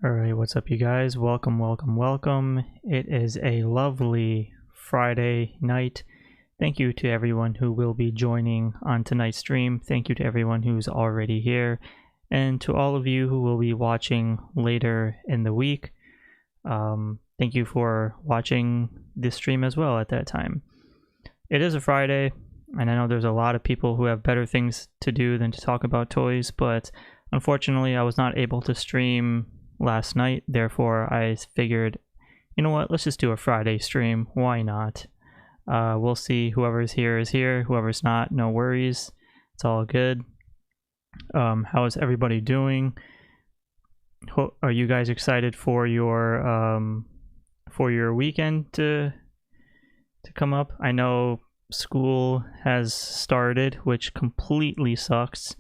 Alright, what's up you guys? Welcome. It is a lovely Friday night. Thank you to everyone who will be joining on tonight's stream. Thank you to everyone who's already here. And to all of you who will be watching later in the week. Thank you for watching this stream as well at that time. It is a Friday, and I know there's a lot of people who have better things to do than to talk about toys, but unfortunately I was not able to stream last night, therefore I figured, you know what, let's just do a Friday stream. Why not? We'll see. Whoever's here is here, whoever's not, no worries, it's all good. How is everybody doing? Are you guys excited for your weekend to come up? I know school has started, which completely sucks.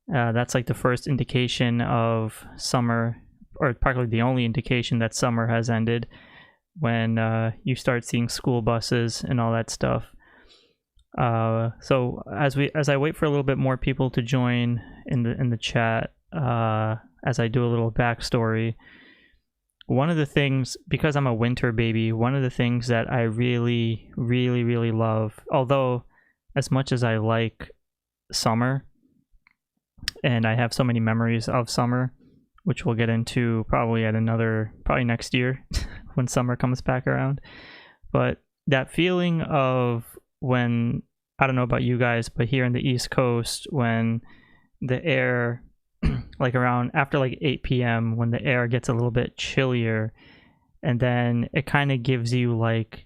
That's like the first indication of summer, or probably the only indication that summer has ended, when you start seeing school buses and all that stuff. So as I wait for a little bit more people to join in the chat, as I do a little backstory, one of the things, because I'm a winter baby, one of the things that I really love, although as much as I like summer, and I have so many memories of summer, which we'll get into probably next year when summer comes back around. But that feeling of when, I don't know about you guys, but here in the East Coast, when the air, like around after like 8 p.m., when the air gets a little bit chillier, and then it kind of gives you like,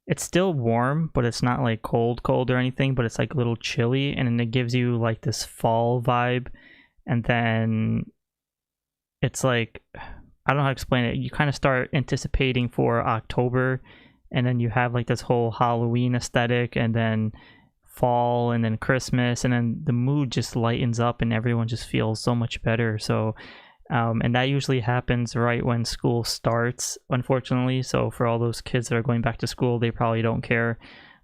it's still warm, but it's not like cold or anything, but it's like a little chilly, and then it gives you like this fall vibe. And then it's like, I don't know how to explain it. You kind of start anticipating for October, and then you have like this whole Halloween aesthetic, and then fall, and then Christmas, and then the mood just lightens up and everyone just feels so much better. So and that usually happens right when school starts, unfortunately. So for all those kids that are going back to school, they probably don't care.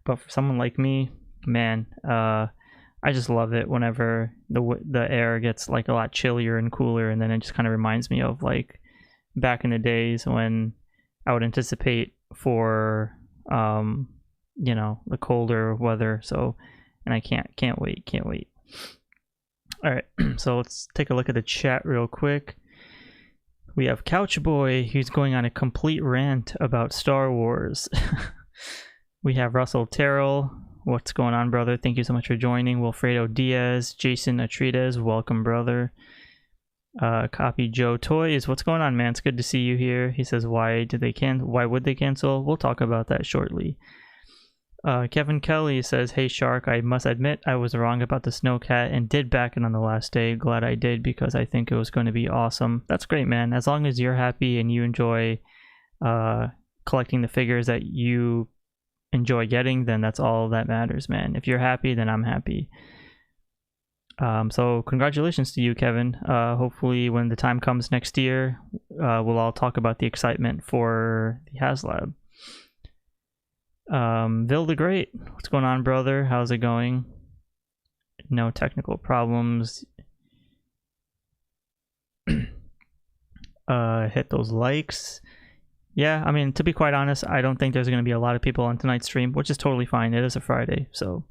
But for someone like me, man, I just love it whenever the air gets like a lot chillier and cooler, and then it just kind of reminds me of like back in the days when I would anticipate for you know, the colder weather. So, and I can't wait. All right, so let's take a look at the chat real quick. We have Couch Boy, who's going on a complete rant about Star Wars. We have Russell Terrell. What's going on, brother? Thank you so much for joining. Wilfredo Diaz, Jason Atreides, welcome, brother. Copy Joe Toys. What's going on, man? It's good to see you here. He says, why would they cancel? We'll talk about that shortly. Kevin Kelly says, hey Shark, I must admit I was wrong about the SNOWCAT and did back it on the last day. Glad I did, because I think it was going to be awesome. That's great, man. As long as you're happy and you enjoy collecting the figures that you enjoy getting, then that's all that matters, man. If you're happy, then I'm happy. So congratulations to you, Kevin. Hopefully when the time comes next year, we'll all talk about the excitement for the HASLAB. Vil the Great, what's going on, brother? How's it going? No technical problems. Hit those likes. Yeah, I mean, to be quite honest, I don't think there's going to be a lot of people on tonight's stream, which is totally fine. It is a Friday, so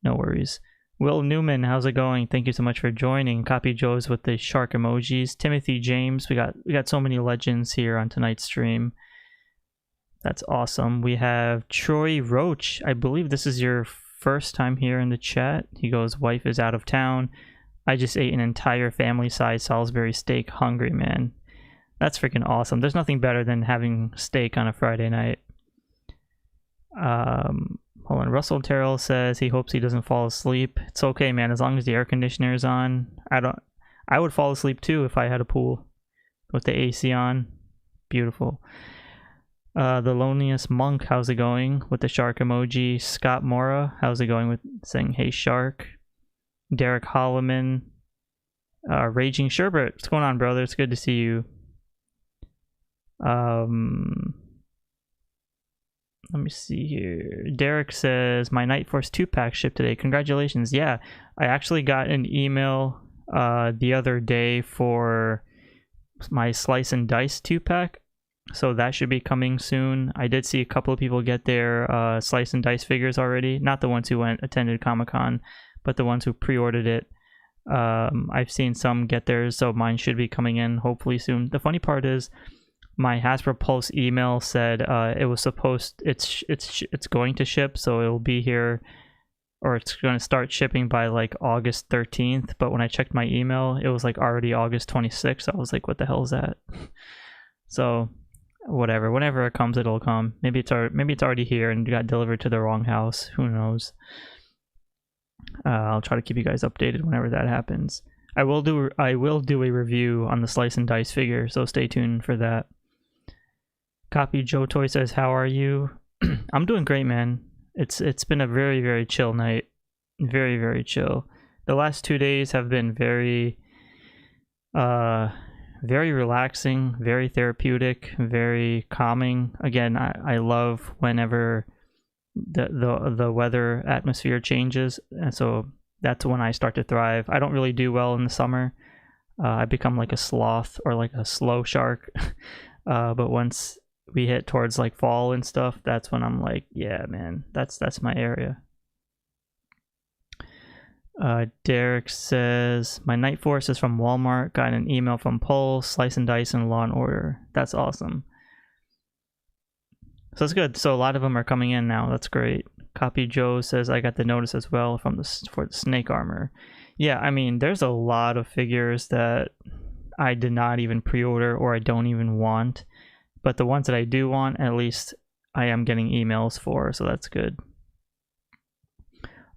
no worries. Will Newman, how's it going? Thank you so much for joining. Copy Joe's with the shark emojis. Timothy James, we got so many legends here on tonight's stream. That's awesome. We have Troy Roach. I believe this is your first time here in the chat. He goes, wife is out of town. I just ate an entire family-sized Salisbury steak. Hungry, man. That's freaking awesome. There's nothing better than having steak on a Friday night. Hold on. Russell Terrell says he hopes he doesn't fall asleep. It's okay, man. As long as the air conditioner is on. I would fall asleep too if I had a pool with the AC on. Beautiful. The Loneliest Monk, how's it going? With the shark emoji. Scott Mora, how's it going with saying hey shark? Derek Holloman. Raging Sherbert, what's going on, brother? It's good to see you. Let me see here. Derek says, my Night Force 2-pack shipped today. Congratulations. Yeah, I actually got an email the other day for my Slice and Dice 2-pack. So that should be coming soon. I did see a couple of people get their Slice and Dice figures already. Not the ones who attended Comic-Con, but the ones who pre-ordered it. I've seen some get theirs, so mine should be coming in hopefully soon. The funny part is, my Hasbro Pulse email said it was supposed it's going to ship, so it'll be here, or it's going to start shipping by like August 13th. But when I checked my email, it was like already August 26th. I was like, what the hell is that? So whatever, whenever it comes, it'll come. Maybe it's already here and got delivered to the wrong house. Who knows? I'll try to keep you guys updated whenever that happens. I will do a review on the Slice and Dice figure, so stay tuned for that. Copy Joe Toy says, how are you? I'm doing great, man. It's been a very, very chill night. Very, very chill. The last 2 days have been very very relaxing, very therapeutic, very calming. Again, I love whenever the weather atmosphere changes, and so that's when I start to thrive. I don't really do well in the summer. I become like a sloth or like a slow shark. But once we hit towards like fall and stuff, that's when I'm like, yeah, man, that's my area. Derek says, my Night Force is from Walmart. Got an email from Pulse, Slice and Dice, and Law and Order. That's awesome. So that's good. So a lot of them are coming in now. That's great. Copy Joe says, I got the notice as well for the snake armor. Yeah, I mean, there's a lot of figures that I did not even pre-order or I don't even want. But the ones that I do want, at least I am getting emails for, so that's good.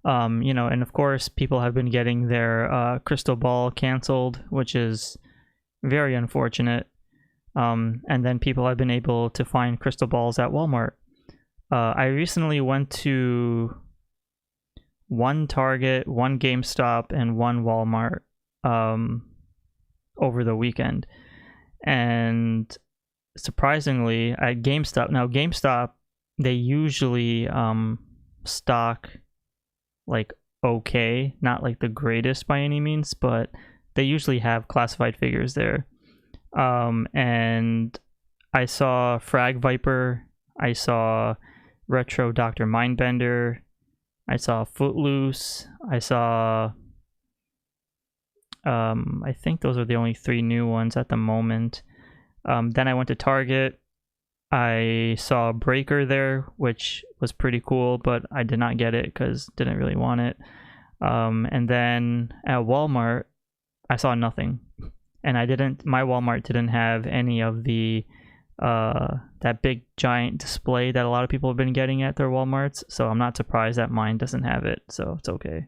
You know, and of course, people have been getting their crystal ball canceled, which is very unfortunate. And then people have been able to find crystal balls at Walmart. I recently went to one Target, one GameStop, and one Walmart over the weekend. And surprisingly, at GameStop, they usually stock like okay, not like the greatest by any means, but they usually have classified figures there. And I saw Frag Viper, I saw Retro Dr. Mindbender, I saw Footloose, I saw I think those are the only 3 new ones at the moment. Then I went to Target. I saw Breaker there, which was pretty cool, but I did not get it because didn't really want it. And then at Walmart, I saw nothing, and my Walmart didn't have any of the that big giant display that a lot of people have been getting at their Walmarts. So I'm not surprised that mine doesn't have it. So it's okay.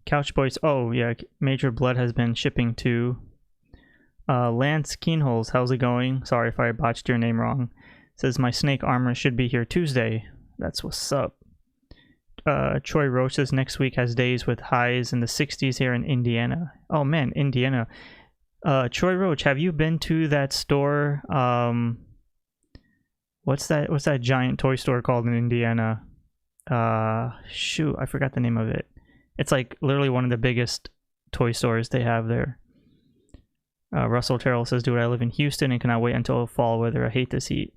Couch Boys, oh yeah, Major Blood has been shipping too. Lance Keenholes, how's it going? Sorry if I botched your name wrong. Says my snake armor should be here Tuesday. That's what's up. Troy Roach says next week has days with highs in the 60s here in Indiana. Oh man, Indiana. Troy Roach, have you been to that store? What's that giant toy store called in Indiana? Shoot, I forgot the name of it. It's like literally one of the biggest toy stores they have there. Russell Terrell says, dude, I live in Houston and cannot wait until fall weather. I hate this heat.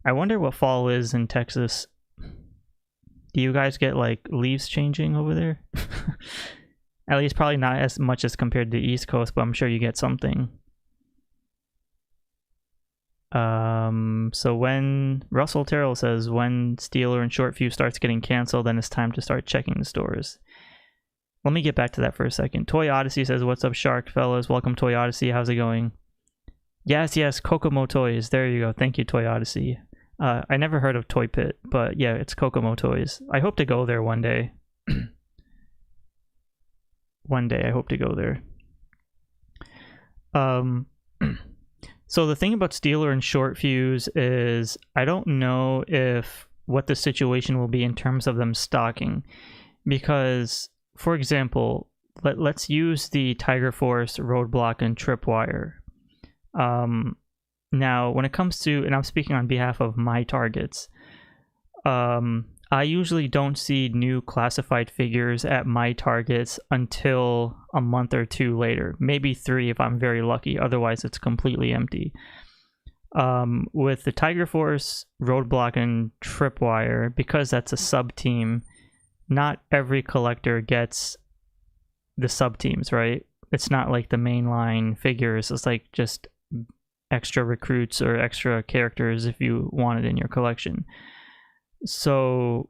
I wonder what fall is in Texas. Do you guys get like leaves changing over there? At least probably not as much as compared to the East Coast, but I'm sure you get something. So when Russell Terrell says, when Steeler and Shortfuse starts getting canceled, then it's time to start checking the stores. Let me get back to that for a second. Toy Odyssey says, what's up, Shark fellas? Welcome, Toy Odyssey. How's it going? Yes, Kokomo Toys. There you go. Thank you, Toy Odyssey. I never heard of Toy Pit, but yeah, it's Kokomo Toys. I hope to go there one day. One day, I hope to go there. So the thing about Steeler and Shortfuse is I don't know what the situation will be in terms of them stocking, because, for example, let's use the Tiger Force, Roadblock, and Tripwire. Now, when it comes to, and I'm speaking on behalf of my targets, a I usually don't see new classified figures at my targets until a month or two later, maybe 3 if I'm very lucky. Otherwise, it's completely empty. With the Tiger Force, Roadblock, and Tripwire, because that's a sub team, not every collector gets the sub teams, right? It's not like the mainline figures. It's like just extra recruits or extra characters if you want it in your collection. So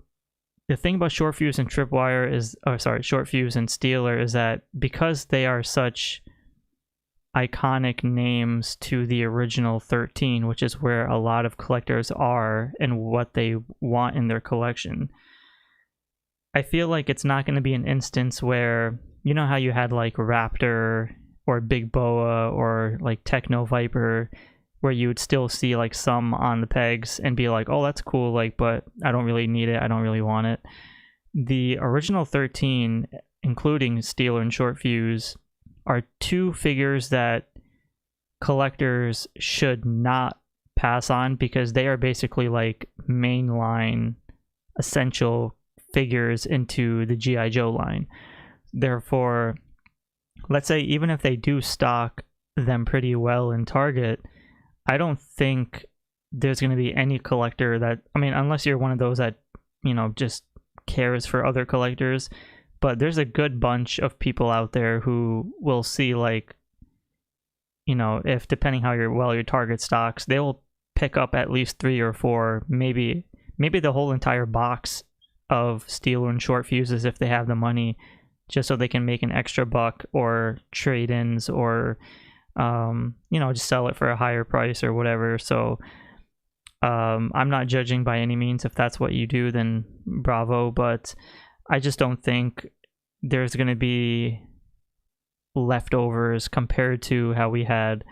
the thing about Shortfuse and Tripwire is, Shortfuse and Stealer is that because they are such iconic names to the original 13, which is where a lot of collectors are and what they want in their collection, I feel like it's not going to be an instance where, you know how you had like Raptor or Big Boa or like Techno Viper, where you would still see like some on the pegs and be like, oh, that's cool, like, but I don't really need it, I don't really want it. The original 13, including Stealer and Shortfuse, are 2 figures that collectors should not pass on because they are basically like mainline essential figures into the G.I. Joe line. Therefore, let's say even if they do stock them pretty well in Target, I don't think there's going to be any collector that, I mean, unless you're one of those that, you know, just cares for other collectors, but there's a good bunch of people out there who will see, like, you know, if depending how your Target stocks, they will pick up at least 3 or 4, maybe the whole entire box of Stealer and Shortfuses if they have the money, just so they can make an extra buck or trade-ins or you know, just sell it for a higher price or whatever. So I'm not judging by any means. If that's what you do, then bravo, but I just don't think there's going to be leftovers compared to how we had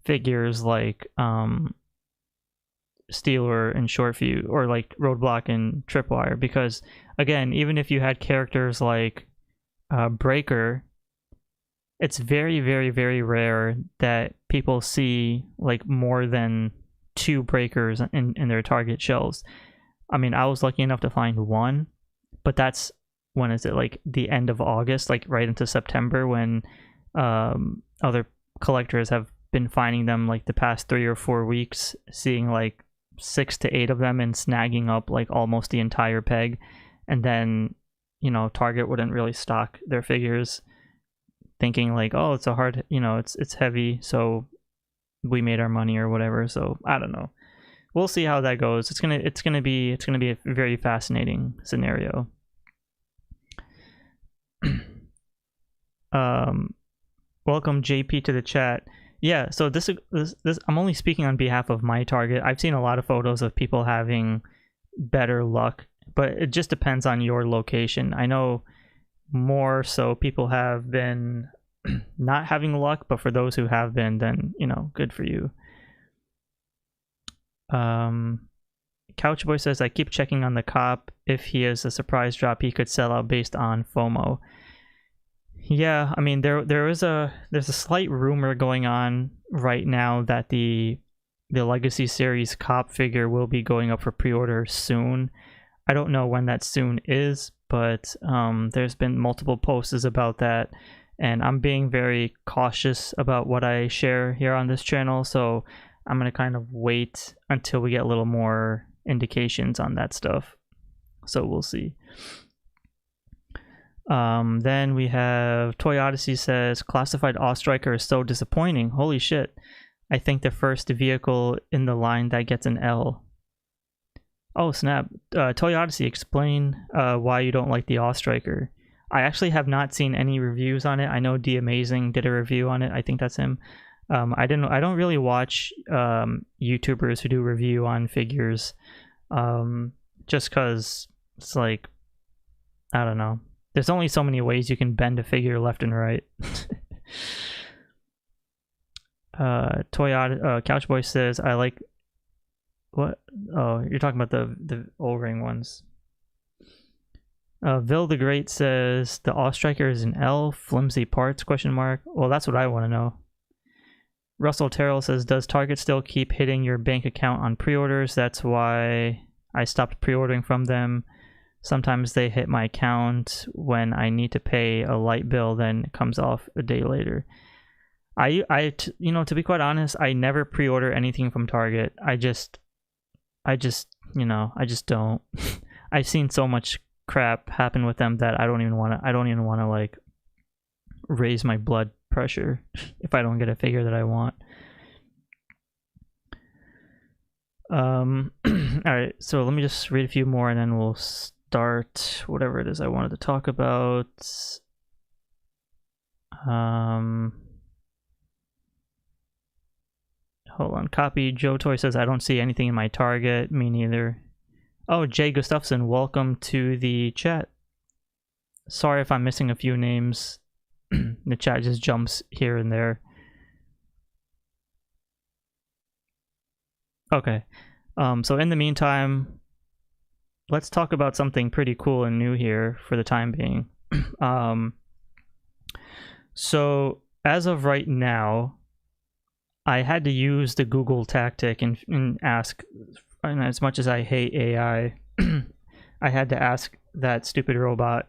figures like Stealer and Shortfuse, or like Roadblock and Tripwire, because again, even if you had characters like Breaker, it's very, very, very rare that people see like more than 2 Breakers in their Target shelves. I mean, I was lucky enough to find 1, but that's, when is it, like the end of August, like right into September, when other collectors have been finding them like the past 3 or 4 weeks, seeing like 6 to 8 of them and snagging up like almost the entire peg. And then, you know, Target wouldn't really stock their figures, thinking like, oh, it's a hard, you know, it's heavy, so we made our money or whatever. So I don't know, we'll see how that goes. It's gonna be a very fascinating scenario. Welcome JP to the chat. Yeah, so this I'm only speaking on behalf of my Target. I've seen a lot of photos of people having better luck, but it just depends on your location. I know more so people have been not having luck, but for those who have been, then, you know, good for you. Couchboy says, I keep checking on the cop. If he is a surprise drop, he could sell out based on FOMO. Yeah, I mean, there's a slight rumor going on right now that the Legacy Series cop figure will be going up for pre-order soon. I don't know when that soon is, but there's been multiple posts about that, and I'm being very cautious about what I share here on this channel, so I'm going to kind of wait until we get a little more indications on that stuff. So we'll see. Then we have Toy Odyssey says, Classified Ostriker is so disappointing. Holy shit. I think the first vehicle in the line that gets an L. Oh snap. Toy Odyssey, explain why you don't like the Ostriker. I actually have not seen any reviews on it. I know D Amazing did a review on it. I think that's him. I don't really watch YouTubers who do review on figures, just because it's like, I don't know. There's only so many ways you can bend a figure left and right. Couchboy says, I like... What? Oh, you're talking about the O-ring ones. Vil the Great says, the Ostriker is an L, flimsy parts, question mark. Well, that's what I want to know. Russell Terrell says, does Target still keep hitting your bank account on pre-orders? That's why I stopped pre-ordering from them. Sometimes they hit my account when I need to pay a light bill, then it comes off a day later. You know, to be quite honest, I never pre-order anything from Target. I just don't. I've seen so much crap happen with them that I don't even want to like raise my blood pressure if I don't get a figure that I want. All right, so let me just read a few more and then we'll start whatever it is I wanted to talk about. Hold on. Copy. Joe Toy says, I don't see anything in my Target. Me neither. Oh, Jay Gustafson, welcome to the chat. Sorry if I'm missing a few names. The chat just jumps here and there. Okay. So in the meantime, let's talk about something pretty cool and new here for the time being. So as of right now, I had to use the Google tactic and ask, and as much as I hate AI, I had to ask that stupid robot,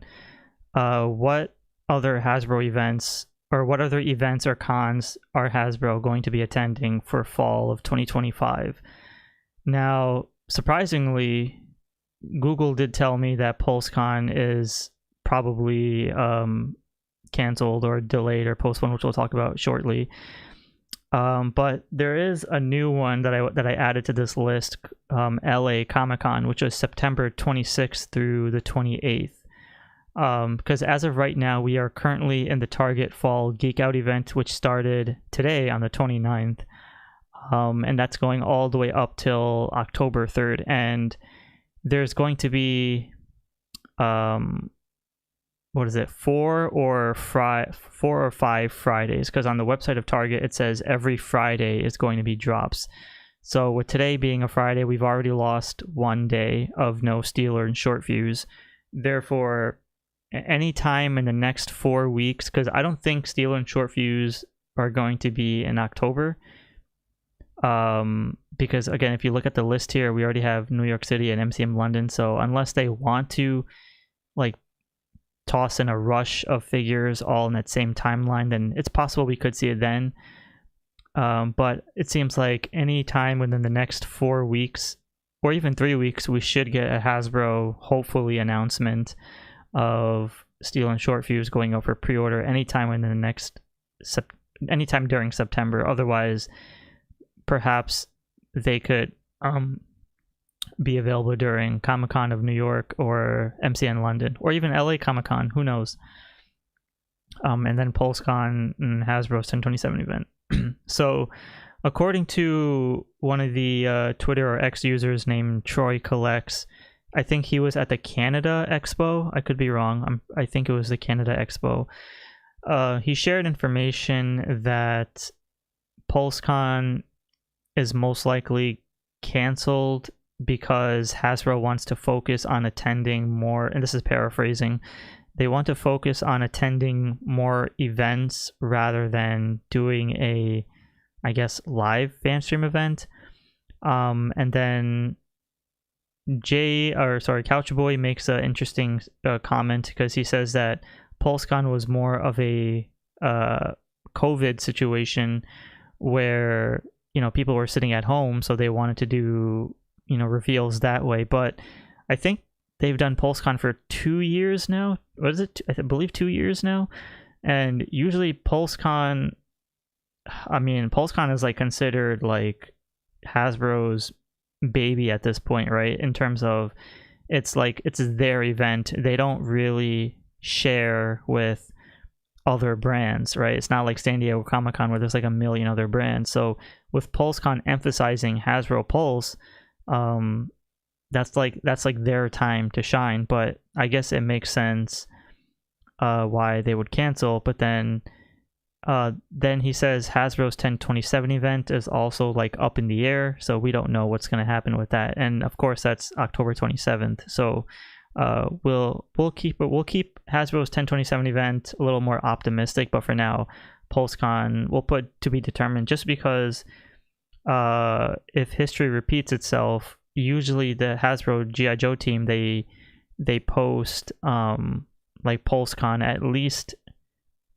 what other Hasbro events, or what other events or cons are Hasbro going to be attending for fall of 2025? Now, surprisingly, Google did tell me that Pulsecon is probably canceled or delayed or postponed, which we'll talk about shortly. But there is a new one that I added to this list, LA Comic-Con, which is September 26th through the 28th. Because as of right now, we are currently in the Target Fall Geekout event, which started today on the 29th. And that's going all the way up till October 3rd. And there's going to be, what is it, 4 or 5 Fridays, because on the website of Target it says every Friday is going to be drops. So with today being a Friday, we've already lost 1 day of no Steeler and Shortfuse. Therefore, any time in the next 4 weeks, because I don't think Steeler and Shortfuse are going to be in October, because again, if you look at the list here, we already have New York City and MCM London. So unless they want to like toss in a rush of figures all in that same timeline, then it's possible we could see it then. But it seems like any time within the next 4 weeks or even 3 weeks, we should get a Hasbro, hopefully, announcement of Steel and Shortfuse going out for pre-order anytime within the next anytime during September. Otherwise, perhaps they could be available during Comic-Con of New York or MCN London or even LA Comic-Con, who knows. And then Pulsecon and Hasbro's 1027 event. So according to one of the Twitter or X users named Troy Collects, I think he was at the Canada Expo. I could be wrong. I think it was the Canada Expo. He shared information that Pulsecon is most likely canceled because Hasbro wants to focus on attending more, and this is paraphrasing, they want to focus on attending more events rather than doing a, I guess, live fan stream event. And then Couchboy makes an interesting comment, because he says that Pulsecon was more of a COVID situation where, you know, people were sitting at home, so they wanted to do, you know, reveals that way. But I think they've done Pulsecon for 2 years now. What is it? I believe 2 years now. And usually Pulsecon is like considered like Hasbro's baby at this point, right? In terms of it's like it's their event. They don't really share with other brands, right? It's not like San Diego Comic-Con where there's like a million other brands. So with Pulsecon emphasizing Hasbro Pulse, that's like their time to shine. But I guess it makes sense why they would cancel. But then he says Hasbro's 1027 event is also like up in the air, so we don't know what's going to happen with that. And of course that's October 27th. So we'll keep Hasbro's 1027 event a little more optimistic, but for now Pulsecon we'll put to be determined, just because if history repeats itself, usually the Hasbro GI Joe team, they they post like Pulsecon at least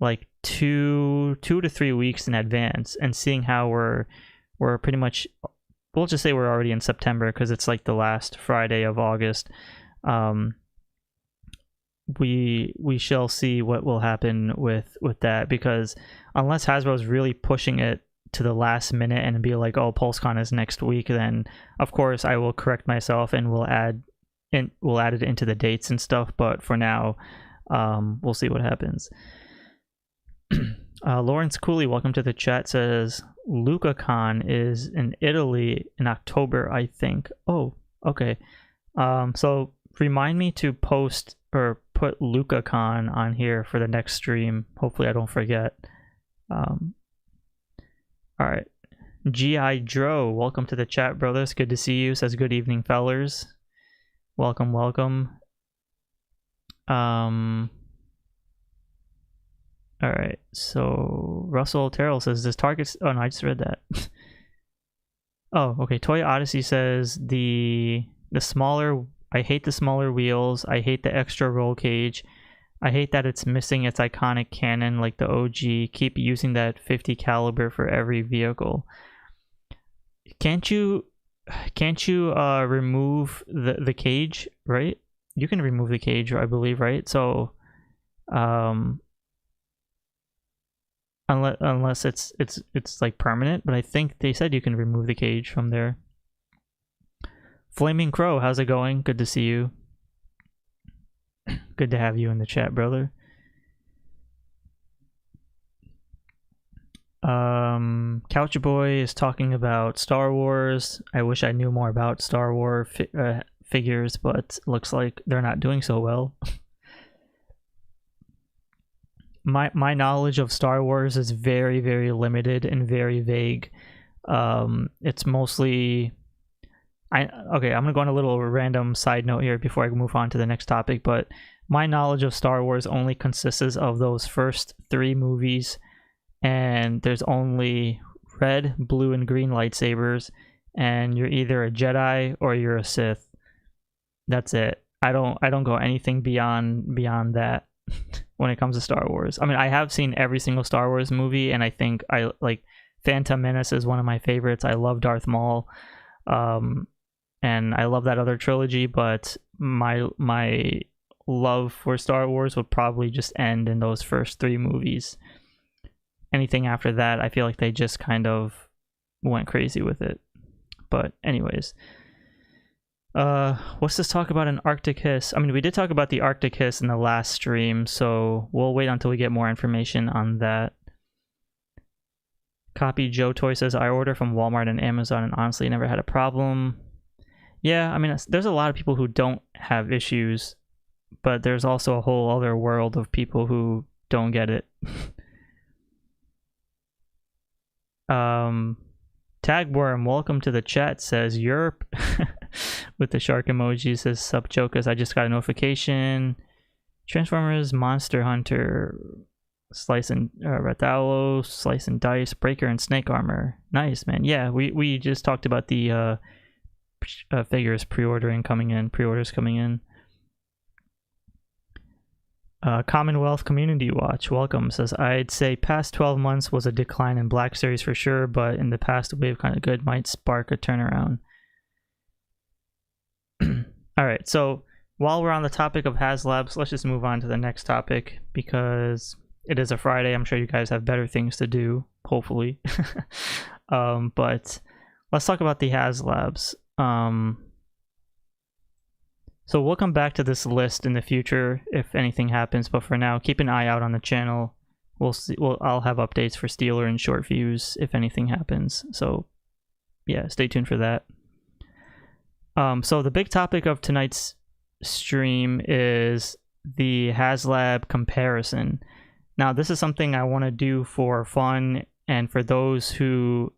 like 2 to 3 weeks in advance, and seeing how we're pretty much, we'll just say we're already in September because it's like the last Friday of August. We shall see what will happen with that, because unless Hasbro is really pushing it to the last minute and be like, oh, Pulsecon is next week, then of course I will correct myself and we'll add it into the dates and stuff. But for now, we'll see what happens. Lawrence Cooley, welcome to the chat, says LucaCon is in Italy in October, I think. Oh, okay. So remind me to post or put LucaCon on here for the next stream. Hopefully I don't forget. All right. GIJOE, welcome to the chat, brothers. Good to see you. Says good evening, fellers. Welcome, welcome. All right, so Russell Terrell says, "Does targets?" Oh no, I just read that. Oh, okay. Toy Odyssey says the smaller. I hate the smaller wheels. I hate the extra roll cage. I hate that it's missing its iconic cannon like the OG. Keep using that 50 caliber for every vehicle. Can't you remove the cage? Right? You can remove the cage, I believe. Right? So, unless it's like permanent, but I think they said you can remove the cage from there. Flaming Crow, how's it going? Good to see you. Good to have you in the chat, brother. Couch Boy is talking about Star Wars. I wish I knew more about Star Wars figures, but looks like they're not doing so well. My knowledge of Star Wars is very, very limited and very vague. It's mostly... Okay, I'm gonna go on a little random side note here before I move on to the next topic, but my knowledge of Star Wars only consists of those first 3 movies, and there's only red, blue, and green lightsabers, and you're either a Jedi or you're a Sith. That's it. I don't go anything beyond that when it comes to Star Wars. I mean, I have seen every single Star Wars movie, and I think I like Phantom Menace is one of my favorites. I love Darth Maul. And I love that other trilogy, but my love for Star Wars would probably just end in those first 3 movies. Anything after that, I feel like they just kind of went crazy with it. But anyways, what's this talk about an Arctic Hiss? I mean, we did talk about the Arctic Hiss in the last stream, so we'll wait until we get more information on that. Copy Joe Toy says, I order from Walmart and Amazon and honestly never had a problem. Yeah, I mean, there's a lot of people who don't have issues, but there's also a whole other world of people who don't get it. Tagworm, welcome to the chat, says Europe with the shark emoji, says sup jokers, I just got a notification. Transformers, Monster Hunter, Slice and Rathalos, Slice and Dice, Breaker, and Snake Armor. Nice, man. Yeah, we just talked about the figures pre-orders coming in. Commonwealth Community Watch, welcome, says I'd say past 12 months was a decline in Black Series for sure, but in the past a wave kind of good might spark a turnaround. Alright, so while we're on the topic of HASLABs, let's just move on to the next topic, because it is a Friday. I'm sure you guys have better things to do, hopefully. But let's talk about the HASLABs. So we'll come back to this list in the future if anything happens, but for now, keep an eye out on the channel. We'll see. I'll have updates for Steeler and Shortfuse if anything happens. So yeah, stay tuned for that. So the big topic of tonight's stream is the HASLAB comparison. Now, this is something I want to do for fun and for those who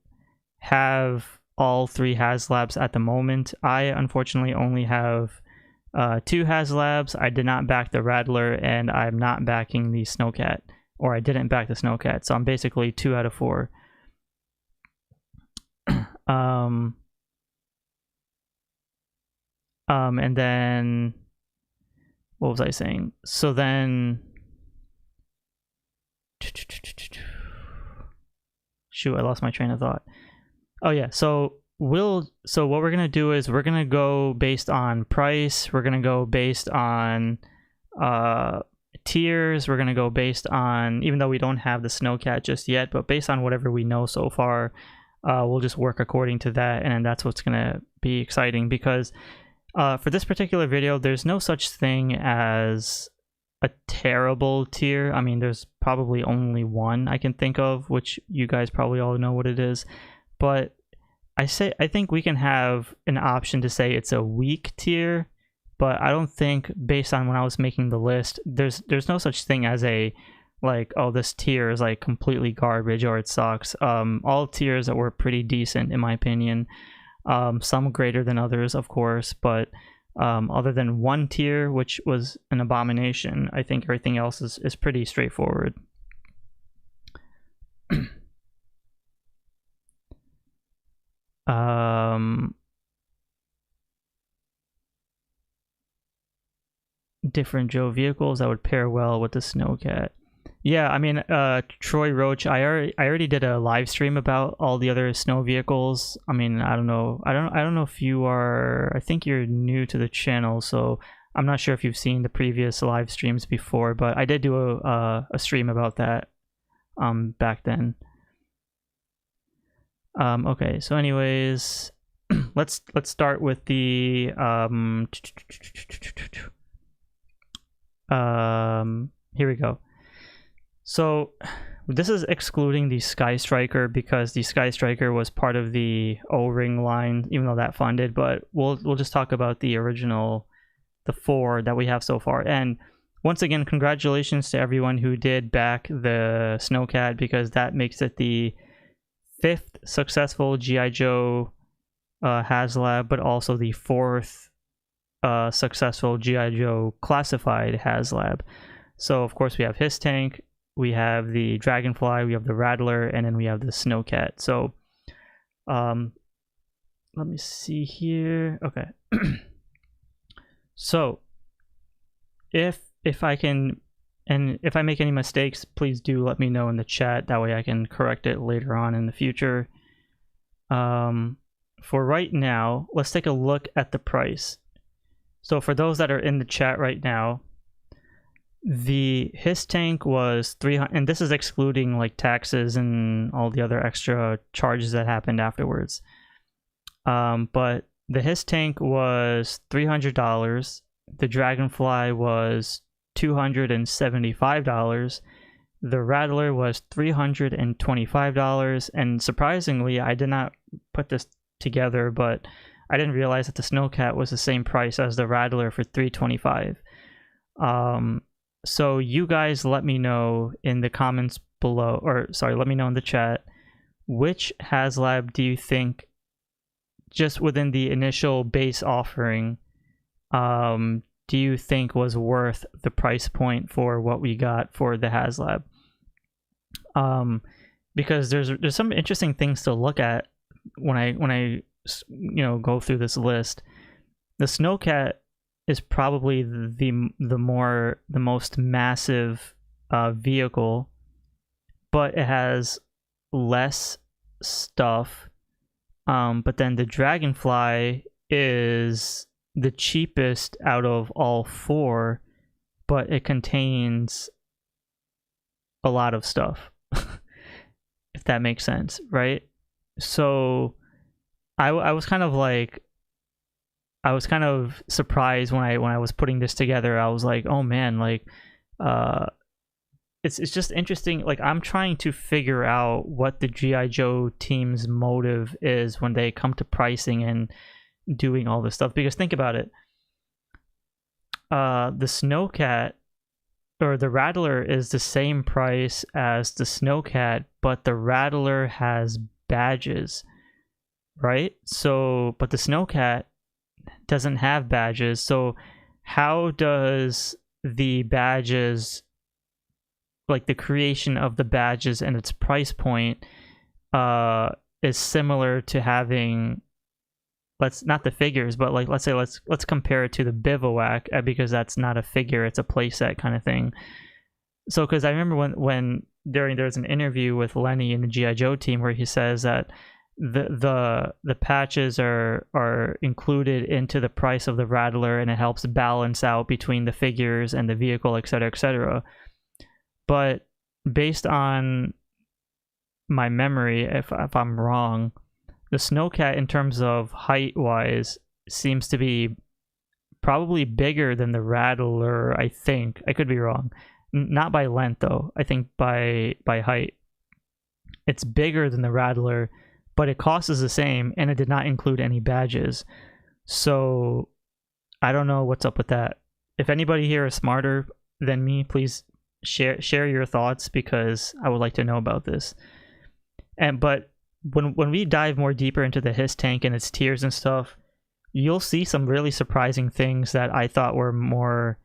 have all 3 HASLABs at the moment. I unfortunately only have 2 HASLABs. I did not back the Rattler, and I'm not backing the SNOWCAT, or I didn't back the SNOWCAT, so I'm basically 2 out of 4. And then what was I saying? So then, shoot, I lost my train of thought. Oh yeah, so what we're gonna do is we're gonna go based on price. We're gonna go based on tiers. We're gonna go based on, even though we don't have the SNOWCAT just yet, but based on whatever we know so far, we'll just work according to that, and that's what's gonna be exciting. Because for this particular video, there's no such thing as a terrible tier. I mean, there's probably only one I can think of, which you guys probably all know what it is. But I think we can have an option to say it's a weak tier, but I don't think, based on when I was making the list, there's no such thing as a like, oh, this tier is like completely garbage or it sucks. All tiers that were pretty decent in my opinion. Some greater than others, of course, but other than one tier, which was an abomination, I think everything else is pretty straightforward. Different GIJOE vehicles that would pair well with the SNOWCAT. Yeah, I mean, Troy Roach, I already did a live stream about all the other snow vehicles. I mean, I don't know if you are, I think you're new to the channel, so I'm not sure if you've seen the previous live streams before, but I did do a stream about that back then. Okay, so anyways, let's start with the here we go. So this is excluding the Sky Striker, because the Sky Striker was part of the O-ring line, even though that funded, but we'll just talk about the original, the 4 that we have so far. And once again, congratulations to everyone who did back the SNOWCAT, because that makes it the 5th successful GIJOE HASLAB, but also the 4th successful GIJOE Classified HASLAB. So of course we have his tank, we have the Dragonfly, we have the Rattler, and then we have the SNOWCAT. So let me see here. Okay. So if I can, and if I make any mistakes, please do let me know in the chat, that way I can correct it later on in the future. For right now, let's take a look at the price. So for those that are in the chat right now, his tank was 300, and this is excluding like taxes and all the other extra charges that happened afterwards. But his tank was $300. The Dragonfly was $275. The Rattler was $325. And surprisingly, I did not put this together, but I didn't realize that the SNOWCAT was the same price as the Rattler for $325. So you guys let me know in the comments below, or sorry, let me know in the chat, which HASLAB do you think, just within the initial base offering, do you think was worth the price point for what we got for the HASLAB? Because there's some interesting things to look at when I go through this list. The SNOWCAT is probably the most massive vehicle, but it has less stuff. But then the Dragonfly is the cheapest out of all 4, but it contains a lot of stuff. If that makes sense, right? So I was kind of like, I was kind of surprised when I was putting this together. I was like, oh man, like it's just interesting. Like, I'm trying to figure out what the GIJOE team's motive is when they come to pricing and doing all this stuff. Because think about it, the SNOWCAT, or the Rattler, is the same price as the SNOWCAT, but the Rattler has badges, right? So, but the SNOWCAT doesn't have badges. So how does the badges, like the creation of the badges and its price point, is similar to having let's not the figures, but like let's say let's compare it to the bivouac, because that's not a figure, it's a playset kind of thing. So because I remember when there's an interview with Lenny in the GI Joe team where he says that the patches are included into the price of the Rattler, and it helps balance out between the figures and the vehicle, etc., etc. But based on my memory, if I'm wrong, the SNOWCAT in terms of height wise seems to be probably bigger than the Rattler. I think I could be wrong. Not by length though. I think by height. It's bigger than the Rattler, but it costs the same, and it did not include any badges. So I don't know what's up with that. If anybody here is smarter than me, please share your thoughts, because I would like to know about this. But when we dive more deeper into the HISS tank and its tiers and stuff, you'll see some really surprising things that I thought were more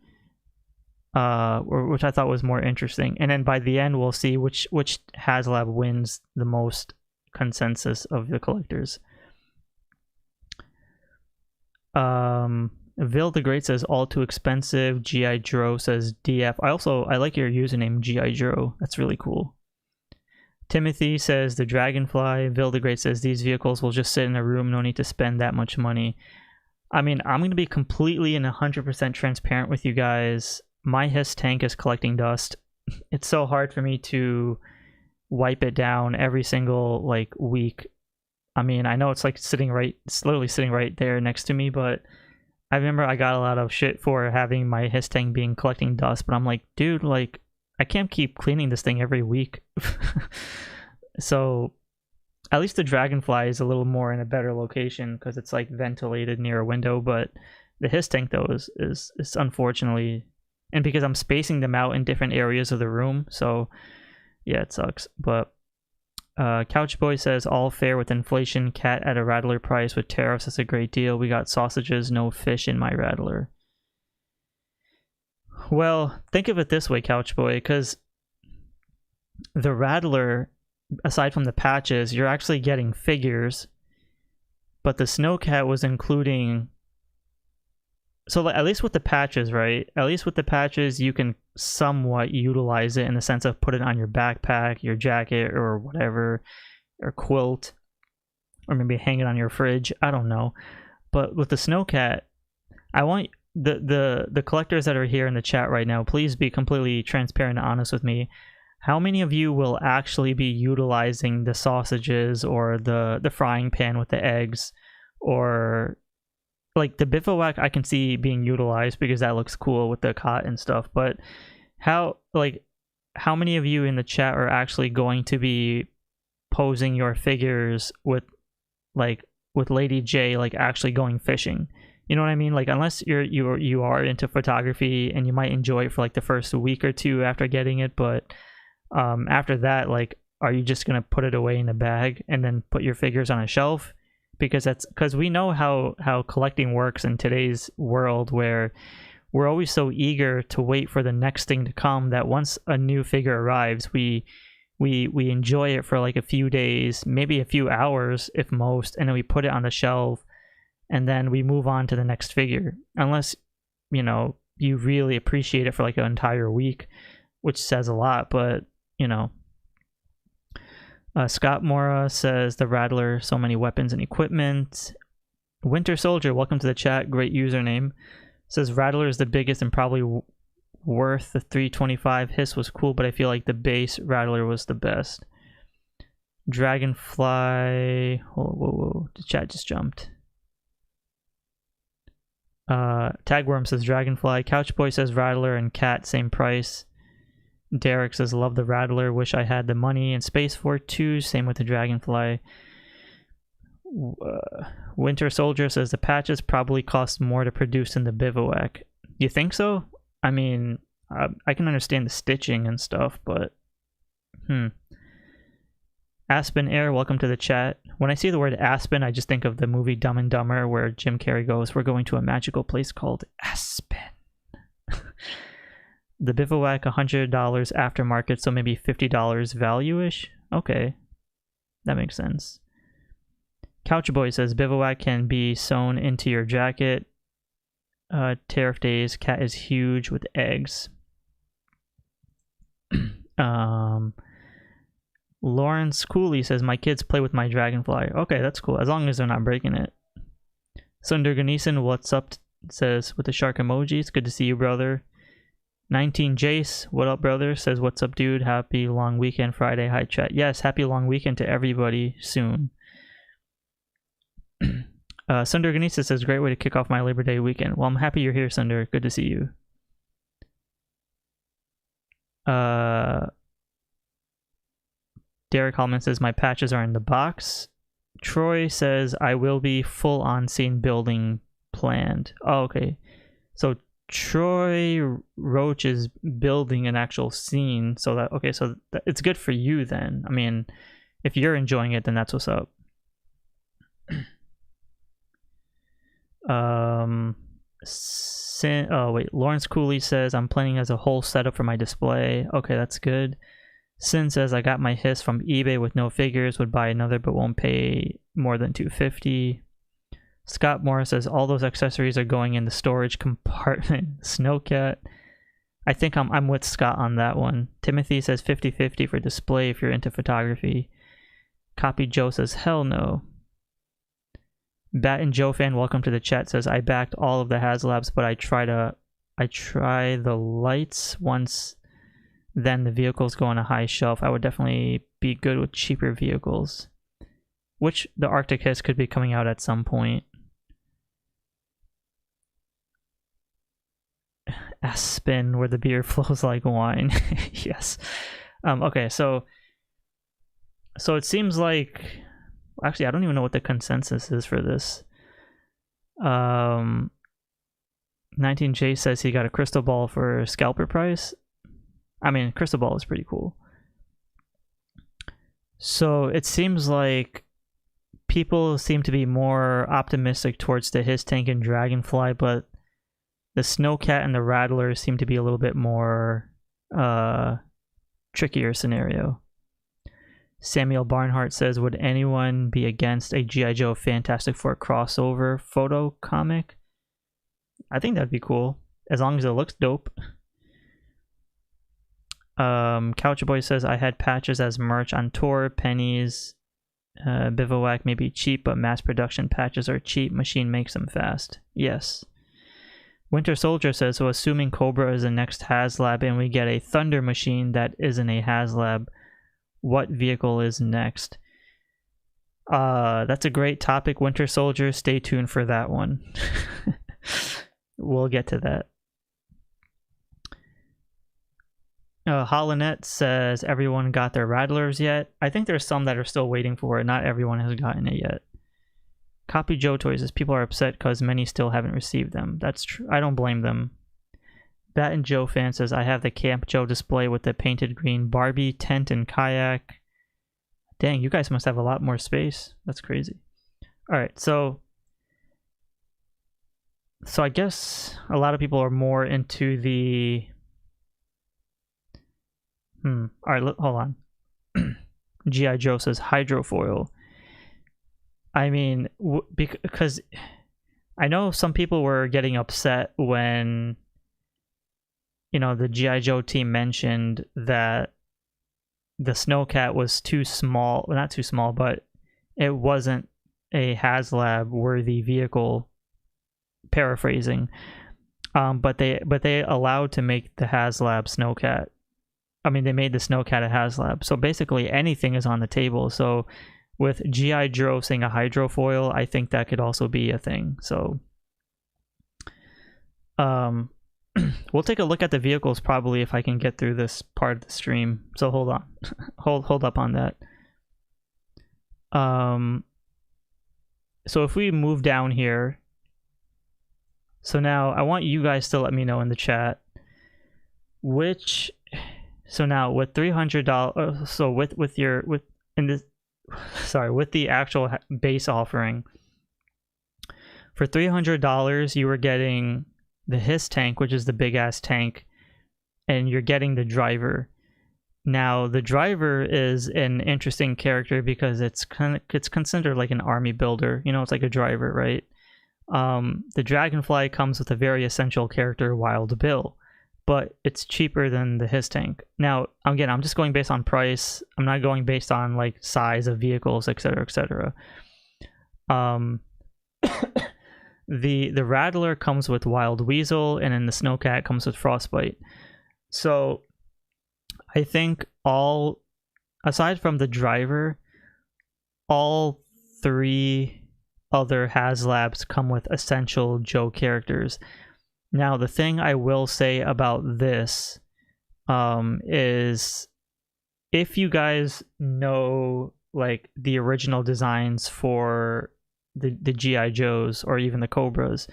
which I thought was more interesting. And then by the end, we'll see which HASLAB wins the most consensus of the collectors. Vil the Great says all too expensive. GIJOE says DF. I like your username, GIJOE. That's really cool. Timothy says the Dragonfly. Vil the Great says these vehicles will just sit in a room, no need to spend that much money. I mean, I'm going to be completely and 100% transparent with you guys. My HISS tank is collecting dust. It's so hard for me to wipe it down every single like week. I mean, I know it's like literally sitting right there next to me, but I remember I got a lot of shit for having my HISS tank being collecting dust, but I'm like, dude, like I can't keep cleaning this thing every week. So at least the Dragonfly is a little more in a better location because it's like ventilated near a window, but the HISS tank though is unfortunately, and because I'm spacing them out in different areas of the room, so yeah, it sucks. But Couchboy says all fair with inflation. Cat at a Rattler price with tariffs is a great deal. We got sausages, no fish in my Rattler. Well, think of it this way, Couchboy, because the Rattler, aside from the patches, you're actually getting figures, but the SNOWCAT was including. So at least with the patches, right? At least with the patches, you can somewhat utilize it in the sense of put it on your backpack, your jacket, or whatever, or quilt, or maybe hang it on your fridge. I don't know. But with the SNOWCAT, I want the collectors that are here in the chat right now, please be completely transparent and honest with me. How many of you will actually be utilizing the sausages or the frying pan with the eggs, or like the bivouac I can see being utilized because that looks cool with the cot and stuff, but how many of you in the chat are actually going to be posing your figures with Lady J, like actually going fishing? You know what I mean? Like, unless you are into photography and you might enjoy it for like the first week or two after getting it, but after that, like, are you just gonna put it away in a bag and then put your figures on a shelf? Because we know how collecting works in today's world, where we're always so eager to wait for the next thing to come that once a new figure arrives, we enjoy it for like a few days, maybe a few hours if most, and then we put it on the shelf and then we move on to the next figure, unless you really appreciate it for like an entire week, which says a lot. But Scott Mora says the Rattler, so many weapons and equipment. Winter Soldier, welcome to the chat, great username. Says Rattler is the biggest and probably worth the 325. Hiss was cool, but I feel like the base Rattler was the best. Dragonfly, whoa, the chat just jumped. Tagworm says Dragonfly. Couchboy says Rattler and Cat, same price. Derek says love the Rattler, wish I had the money and space for it too, same with the Dragonfly. Winter Soldier says the patches probably cost more to produce than the bivouac. You think so? I mean, I can understand the stitching and stuff, but Aspen Air, welcome to the chat. When I see the word Aspen, I just think of the movie Dumb and Dumber, where Jim Carrey goes, we're going to a magical place called Aspen. The bivouac, $100 aftermarket, so maybe $50 value-ish. Okay, that makes sense. Couch Boy says bivouac can be sewn into your jacket. Tariff days, cat is huge with eggs. Lawrence Cooley says my kids play with my dragonfly. Okay, that's cool, as long as they're not breaking it. Sunder Ganesan, what's up, says with the shark emoji. It's good to see you, brother. 19 Jace, what up, brother? Says what's up, dude? Happy long weekend Friday. Hi, chat. Yes, happy long weekend to everybody soon. Sunder Ganesa says great way to kick off my Labor Day weekend. Well, I'm happy you're here, Sunder. Good to see you. Derek Hallman says my patches are in the box. Troy says I will be full on scene building planned. Oh, okay. So Troy Roach is building an actual scene, so that okay, so it's good for you then. I mean, if you're enjoying it, then that's what's up. Lawrence Cooley says I'm planning as a whole setup for my display. Okay, that's good. Sin says I got my hiss from eBay with no figures, would buy another but won't pay more than $250. Scott Morris says all those accessories are going in the storage compartment. SNOWCAT. I think I'm with Scott on that one. Timothy says 50-50 for display if you're into photography. Copy Joe says hell no. Bat and Joe fan, welcome to the chat, says I backed all of the HASLABs, but I try the lights once, then the vehicles go on a high shelf. I would definitely be good with cheaper vehicles, which the Arctic Hiss could be coming out at some point. Aspen, where the beer flows like wine. Yes. Okay, so it seems like, actually I don't even know what the consensus is for this. 19J says he got a crystal ball for scalper price. I mean, crystal ball is pretty cool. So it seems like people seem to be more optimistic towards the Hiss Tank and Dragonfly, but the SNOWCAT and the Rattler seem to be a little bit more trickier scenario. Samuel Barnhart says, would anyone be against a G.I. Joe Fantastic Four crossover photo comic? I think that'd be cool, as long as it looks dope. Couch Boy says, I had patches as merch on tour, pennies. Bivouac may be cheap, but mass production patches are cheap. Machine makes them fast. Yes. Winter Soldier says, so assuming Cobra is the next HASLAB and we get a Thunder machine that isn't a HASLAB, what vehicle is next? That's a great topic, Winter Soldier. Stay tuned for that one. We'll get to that. Hollinet says, everyone got their Rattlers yet? I think there's some that are still waiting for it. Not everyone has gotten it yet. Copy Joe Toys says, people are upset because many still haven't received them. That's true. I don't blame them. Bat and Joe fan says, I have the Camp Joe display with the painted green Barbie, tent, and kayak. Dang, you guys must have a lot more space. That's crazy. Alright, so I guess a lot of people are more into the... Alright, hold on. G.I. Joe says hydrofoil. I mean, because I know some people were getting upset when, you know, the G.I. Joe team mentioned that the SNOWCAT was too small. Well, not too small, but it wasn't a HASLAB worthy vehicle, paraphrasing. But they allowed to make the HASLAB SNOWCAT. I mean, they made the SNOWCAT a HASLAB. So basically anything is on the table. So with G.I. Joe saying a hydrofoil, I think that could also be a thing. So we'll take a look at the vehicles probably if I can get through this part of the stream. So hold on. hold up on that. So if we move down here, so now I want you guys to let me know in the chat which, so now with $300, so with the actual base offering, for $300 you were getting the Hiss tank, which is the big ass tank, and you're getting the driver. Now the driver is an interesting character because it's considered like an army builder. You know, it's like a driver, right? The Dragonfly comes with a very essential character, Wild Bill, but it's cheaper than the His Tank. Now, again, I'm just going based on price. I'm not going based on like size of vehicles, etc., etc. The Rattler comes with Wild Weasel, and then the Snowcat comes with Frostbite. So I think aside from the driver, all 3 other HASLABs come with essential GIJOE characters. Now, the thing I will say about this is, if you guys know like the original designs for the GI Joes or even the Cobras,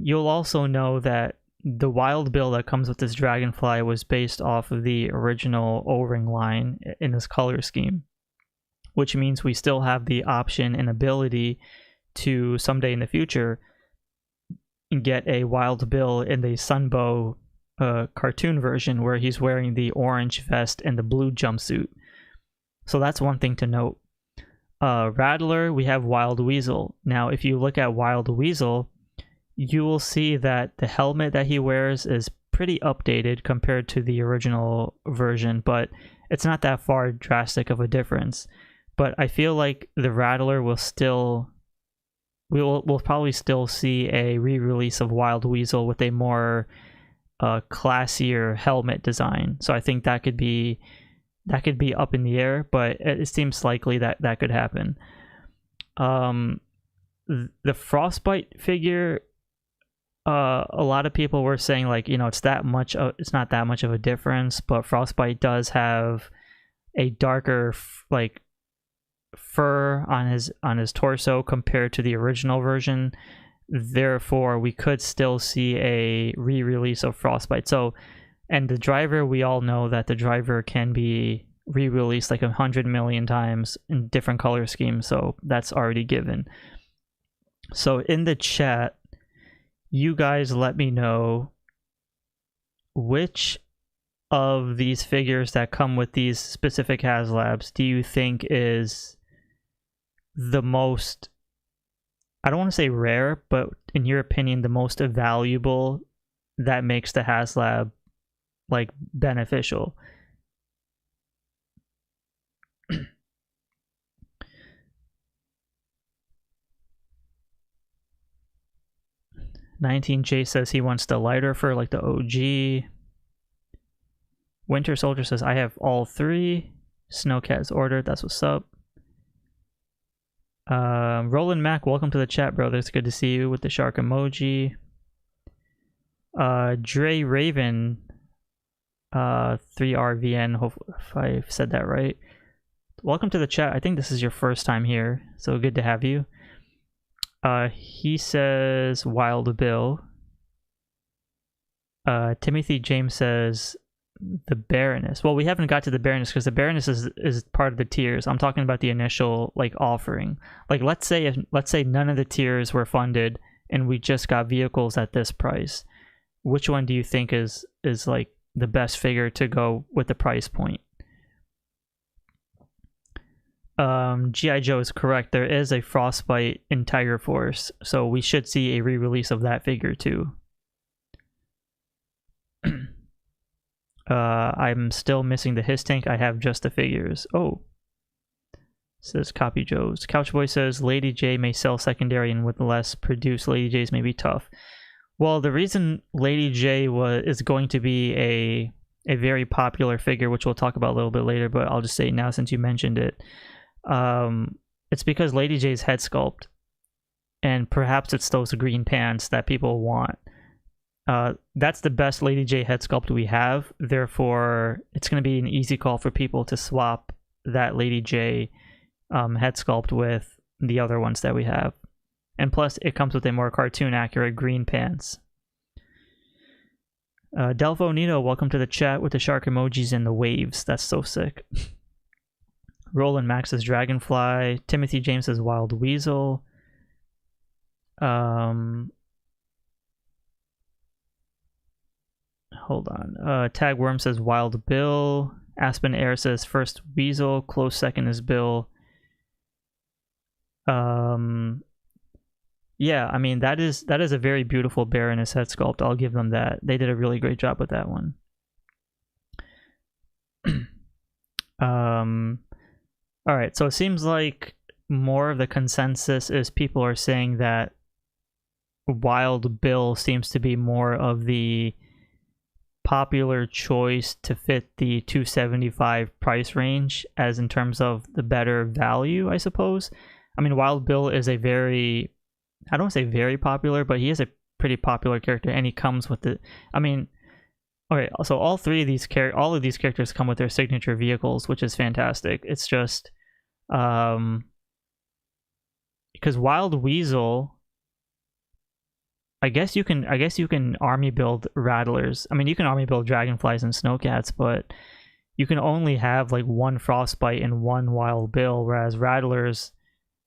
you'll also know that the Wild Bill that comes with this Dragonfly was based off of the original O-ring line in this color scheme, which means we still have the option and ability to someday in the future get a Wild Bill in the Sunbow cartoon version where he's wearing the orange vest and the blue jumpsuit. So that's one thing to note. Rattler, we have Wild Weasel. Now, if you look at Wild Weasel, you will see that the helmet that he wears is pretty updated compared to the original version, but it's not that far drastic of a difference. But I feel like the Rattler will still... We'll probably still see a re-release of Wild Weasel with a more classier helmet design. So I think that could be up in the air, but it seems likely that that could happen. The Frostbite figure, a lot of people were saying like, you know, it's not that much of a difference, but Frostbite does have a darker like fur on his torso compared to the original version. Therefore, we could still see a re-release of Frostbite. So, and the driver, we all know that the driver can be re-released like 100 million times in different color schemes, so that's already given. So in the chat, you guys let me know which of these figures that come with these specific HASLABs do you think is the most, I don't want to say rare, but in your opinion, the most valuable that makes the HASLAB like beneficial. J says he wants the lighter fur like the OG. Winter Soldier says I have all 3. Snowcat's ordered. That's what's up. Roland Mac, welcome to the chat, brother. It's good to see you with the shark emoji. Dre Raven, 3RVN, hopefully if I said that right. Welcome to the chat. I think this is your first time here, so good to have you. He says Wild Bill. Timothy James says the Baroness. Well, we haven't got to the Baroness because the Baroness is part of the tiers. I'm talking about the initial like offering. Like let's say none of the tiers were funded and we just got vehicles at this price. Which one do you think is like the best figure to go with the price point? GI Joe is correct. There is a Frostbite in Tiger Force, so we should see a re-release of that figure too. I'm still missing the His Tank. I have just the figures. Oh, says Copy Joe's. Couchboy says Lady J may sell secondary and with less produced Lady J's may be tough. Well, the reason Lady J is going to be a very popular figure, which we'll talk about a little bit later, but I'll just say now since you mentioned it. It's because Lady J's head sculpt, and perhaps it's those green pants that people want. That's the best Lady J head sculpt we have. Therefore, it's going to be an easy call for people to swap that Lady J head sculpt with the other ones that we have. And plus, it comes with a more cartoon-accurate green pants. Delpho Nito, welcome to the chat with the shark emojis and the waves. That's so sick. Roland Max says Dragonfly. Timothy James says Wild Weasel. Hold on. Tag Worm says Wild Bill. Aspen Air says first Weasel, close second is Bill. Yeah, I mean that is a very beautiful Baroness head sculpt. I'll give them that. They did a really great job with that one. Alright, so it seems like more of the consensus is people are saying that Wild Bill seems to be more of the popular choice to fit the $275 price range, as in terms of the better value, I suppose. I mean, Wild Bill is a very, I don't want to say very popular, but he is a pretty popular character, and he comes with the, I mean, okay, so all of these characters come with their signature vehicles, which is fantastic. It's just, because Wild Weasel, I guess you can army build Rattlers. I mean, you can army build Dragonflies and Snowcats, but you can only have like one Frostbite and one Wild Bill, whereas Rattlers,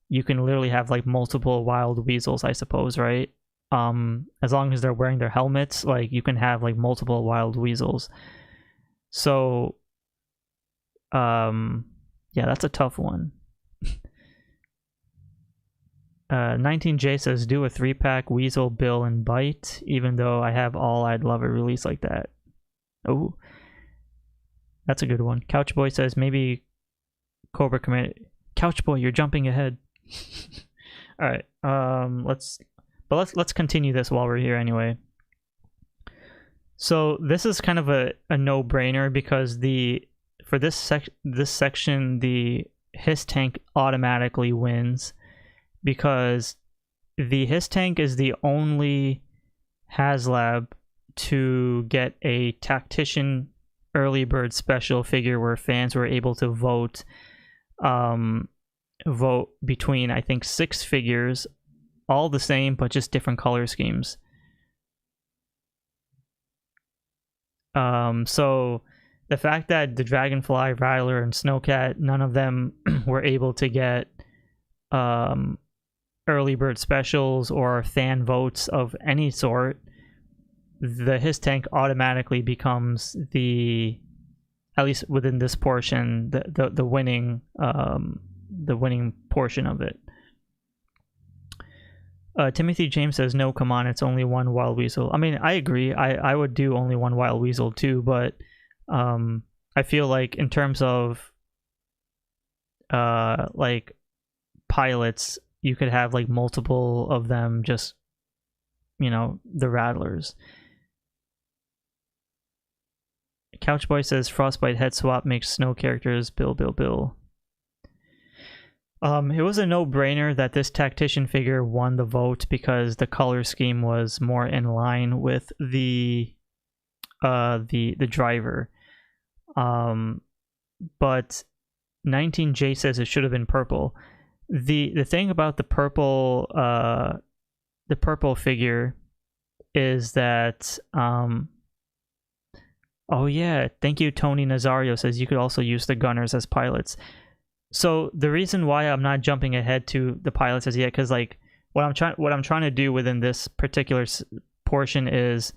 you can literally have like multiple Wild Weasels, I suppose, right? As long as they're wearing their helmets, like you can have like multiple Wild Weasels. So, yeah, that's a tough one. 19J says, do a 3-pack Weasel, Bill, and Bite. Even though I have all, I'd love a release like that. Oh, that's a good one. Couchboy says, maybe Cobra Commander. Couchboy, you're jumping ahead. All right, let's continue this while we're here anyway. So this is kind of a no-brainer, because for this section the Hiss tank automatically wins, because the Hiss tank is the only HASLAB to get a Tactician early bird special figure where fans were able to vote between, I think, 6 figures, all the same but just different color schemes. So the fact that the Dragonfly, Rattler, and Snowcat, none of them were able to get early bird specials or fan votes of any sort, the Hiss tank automatically becomes the, at least within this portion, the winning portion of it. Timothy James says, no, come on, it's only one Wild Weasel. I mean, I agree. I would do only one Wild Weasel too, but I feel like in terms of like pilots, you could have like multiple of them, just, you know, the Rattlers. Couchboy says, Frostbite head swap makes snow characters Bill. It was a no-brainer that this Tactician figure won the vote because the color scheme was more in line with the driver. But 19J says it should have been purple. The thing about the purple figure is that oh yeah, thank you, Tony Nazario says you could also use the gunners as pilots. So the reason why I'm not jumping ahead to the pilots as yet, because like what I'm trying to do within this particular portion is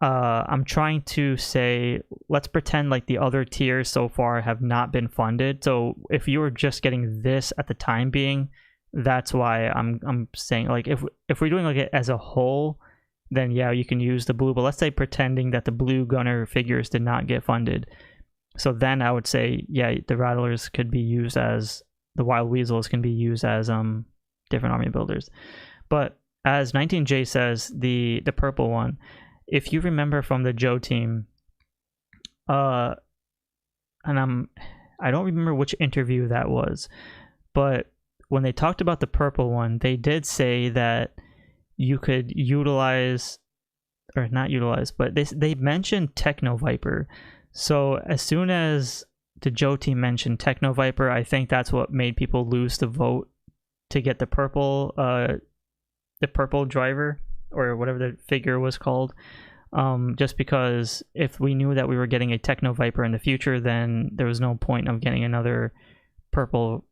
I'm trying to say, let's pretend like the other tiers so far have not been funded. So if you were just getting this at the time being, that's why I'm saying, like, if we're doing like it as a whole, then yeah, you can use the blue. But let's say pretending that the blue gunner figures did not get funded, so then I would say, yeah, the Rattlers could be used as, the Wild Weasels can be used as different army builders. But as 19J says, the purple one, if you remember from the Joe team, and I don't remember which interview that was, but when they talked about the purple one, they did say that you could utilize, or not utilize, but they mentioned Techno Viper. So as soon as the Joe team mentioned Techno Viper, I think that's what made people lose the vote to get the purple driver, or whatever the figure was called. Just because if we knew that we were getting a Techno Viper in the future, then there was no point of getting another purple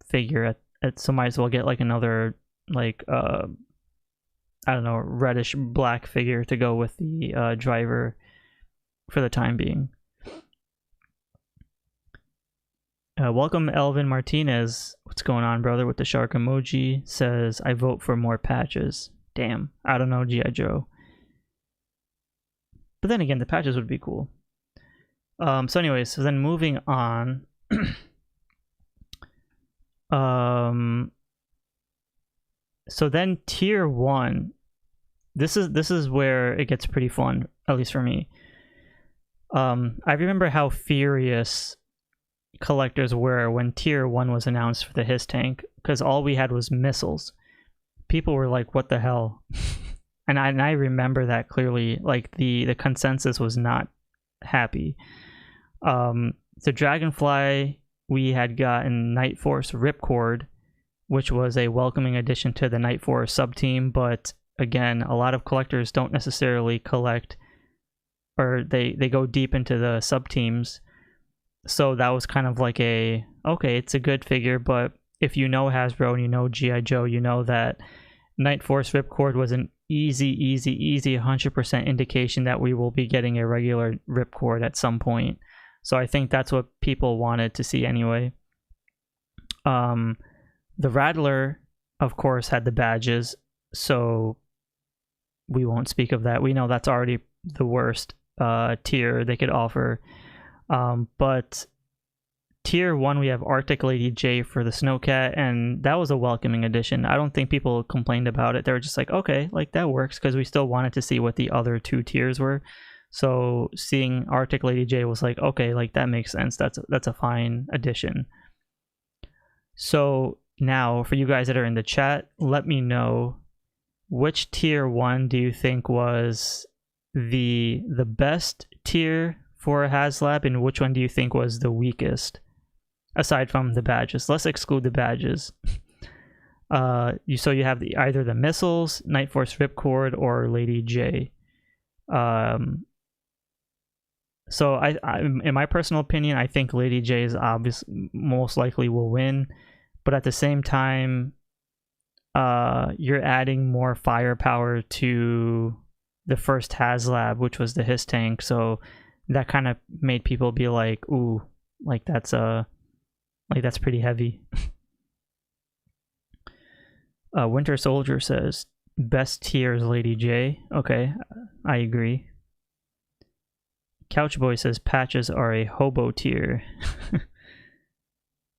figure so might as well get like another, like I don't know, reddish black figure to go with the driver for the time being. Welcome Elvin Martinez. What's going on, brother? With the shark emoji. Says, I vote for more patches. Damn. I don't know, G.I. Joe. But then again, the patches would be cool. So anyways, so then moving on. So then tier 1. This is where it gets pretty fun, at least for me. I remember how furious collectors were when tier 1 was announced for the HISS tank, because all we had was missiles. People were like, what the hell? and I remember that clearly. Like the consensus was not happy. The Dragonfly, we had gotten Night Force Ripcord, which was a welcoming addition to the Night Force sub-team, but again, a lot of collectors don't necessarily collect, or they go deep into the sub-teams. So that was kind of like okay, it's a good figure, but if you know Hasbro and you know G.I. Joe, you know that Night Force Ripcord was an easy 100% indication that we will be getting a regular Ripcord at some point. So I think that's what people wanted to see anyway. The Rattler, of course, had the badges, so we won't speak of that. We know that's already the worst tier they could offer. But tier 1, we have Arctic Lady Jaye for the SNOWCAT, and that was a welcoming addition. I don't think people complained about it. They were just like, okay, like that works, because we still wanted to see what the other 2 tiers were. So seeing Arctic Lady Jaye was like, okay, like that makes sense. That's a fine addition. So now for you guys that are in the chat, let me know which tier 1 do you think was the best tier for a HASLAB, and which one do you think was the weakest, aside from the badges? Let's exclude the badges. So you have either the missiles, Night Force Ripcord, or Lady Jaye. So I in my personal opinion, I think Lady Jaye is most likely will win, but at the same time, you're adding more firepower to the first HASLAB, which was the HISS tank. So that kind of made people be like, ooh, like that's pretty heavy. Winter Soldier says, best tier is Lady Jaye. Okay, I agree. Couchboy says, patches are a hobo tier.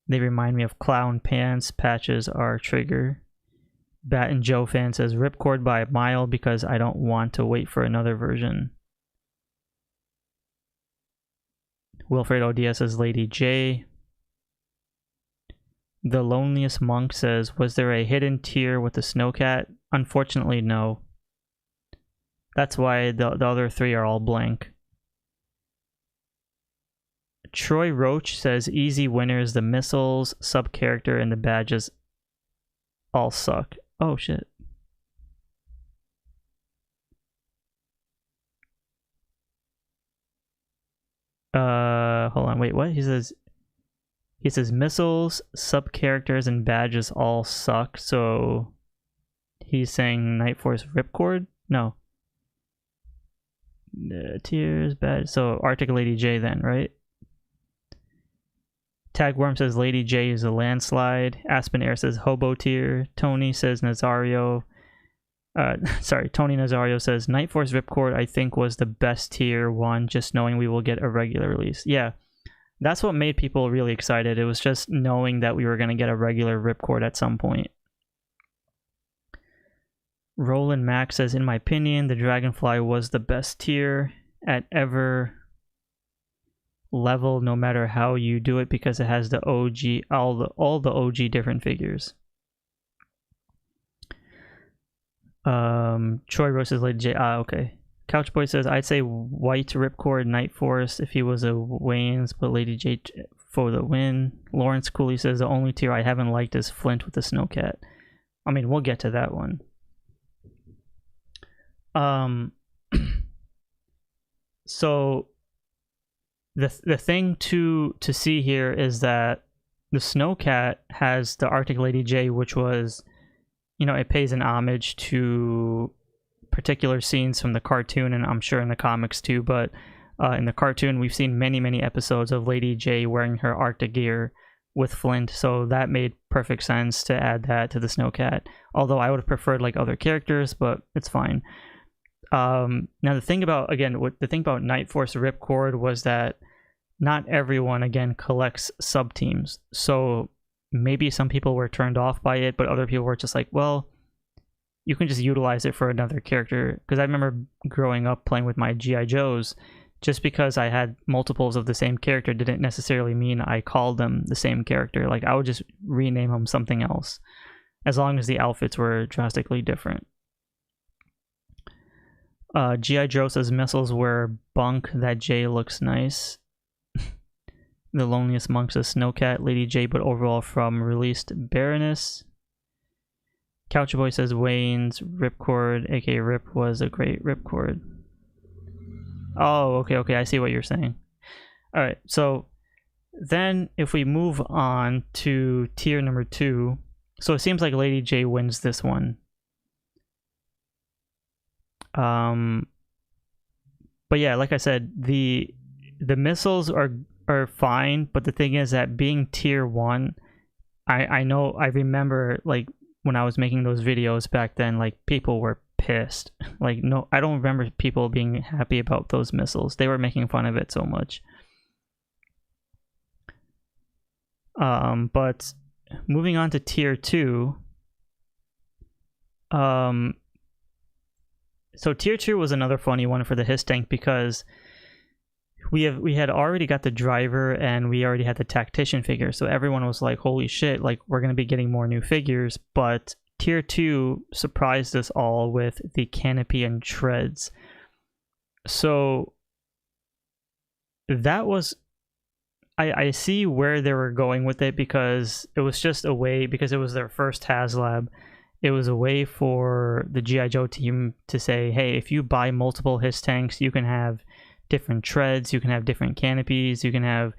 They remind me of clown pants. Patches are trigger. Bat and Joe fan says, Ripcord by a mile because I don't want to wait for another version. Wilfred ODS says Lady Jaye. The Loneliest Monk says, was there a hidden tier with the SNOWCAT? Unfortunately, no. That's why the other 3 are all blank. Troy Roach says, easy winners, the missiles, sub-character, and the badges all suck. Oh, shit. Hold on, wait, what? He says missiles, sub-characters, and badges all suck, so he's saying Night Force Ripcord? No. Tiers, badge, so Arctic Lady Jaye then, right? Tagworm says Lady Jaye is a landslide. Aspen Air says hobo tier. Tony says Nazario. Tony Nazario says Night Force Ripcord I think was the best tier 1, just knowing we will get a regular release. Yeah, that's what made people really excited. It was just knowing that we were going to get a regular Ripcord at some point. Roland Mack says, in my opinion, the Dragonfly was the best tier at ever level, no matter how you do it, because it has the OG, all the OG different figures. Troy Rose says Lady Jaye. Okay. Couchboy says, I'd say white Ripcord Night Force if he was a Wayne's, but Lady Jaye for the win. Lawrence Cooley says, the only tier I haven't liked is Flint with the SNOWCAT. I mean, we'll get to that one. So the thing to see here is that the SNOWCAT has the Arctic Lady Jaye, which was, you know, it pays an homage to particular scenes from the cartoon, and I'm sure in the comics too, but in the cartoon we've seen many episodes of Lady Jaye wearing her Arctic gear, with Flint, so that made perfect sense to add that to the SNOWCAT. Although I would have preferred like other characters, but it's fine. Now the thing about Night Force Ripcord was that not everyone again collects sub teams, so maybe some people were turned off by it, but other people were just like, well, you can just utilize it for another character. Because I remember growing up playing with my GI Joes, just because I had multiples of the same character didn't necessarily mean I called them the same character. Like, I would just rename them something else, as long as the outfits were drastically different. GI Joe says missiles were bunk, that Jaye looks nice. The Loneliest Monk says SNOWCAT, Lady Jaye, but overall from released Baroness. Couch Boy says Wayne's Ripcord, aka Rip, was a great Ripcord. Oh, okay, I see what you're saying. Alright, so then if we move on to tier number 2, so it seems like Lady Jaye wins this one. But yeah, like I said, the missiles are fine, but the thing is that being tier 1, I remember like when I was making those videos back then, like people were pissed. Like, no, I don't remember people being happy about those missiles. They were making fun of it so much. But moving on to tier 2, so tier 2 was another funny one for the Hiss tank, because we had already got the driver and we already had the tactician figure, so everyone was like, holy shit, like we're going to be getting more new figures. But tier 2 surprised us all with the canopy and treads. So that was, I see where they were going with it, because it was just a way, because it was their first HASLAB, it was a way for the GI Joe team to say, hey, if you buy multiple Hiss tanks, you can have different treads, you can have different canopies, you can have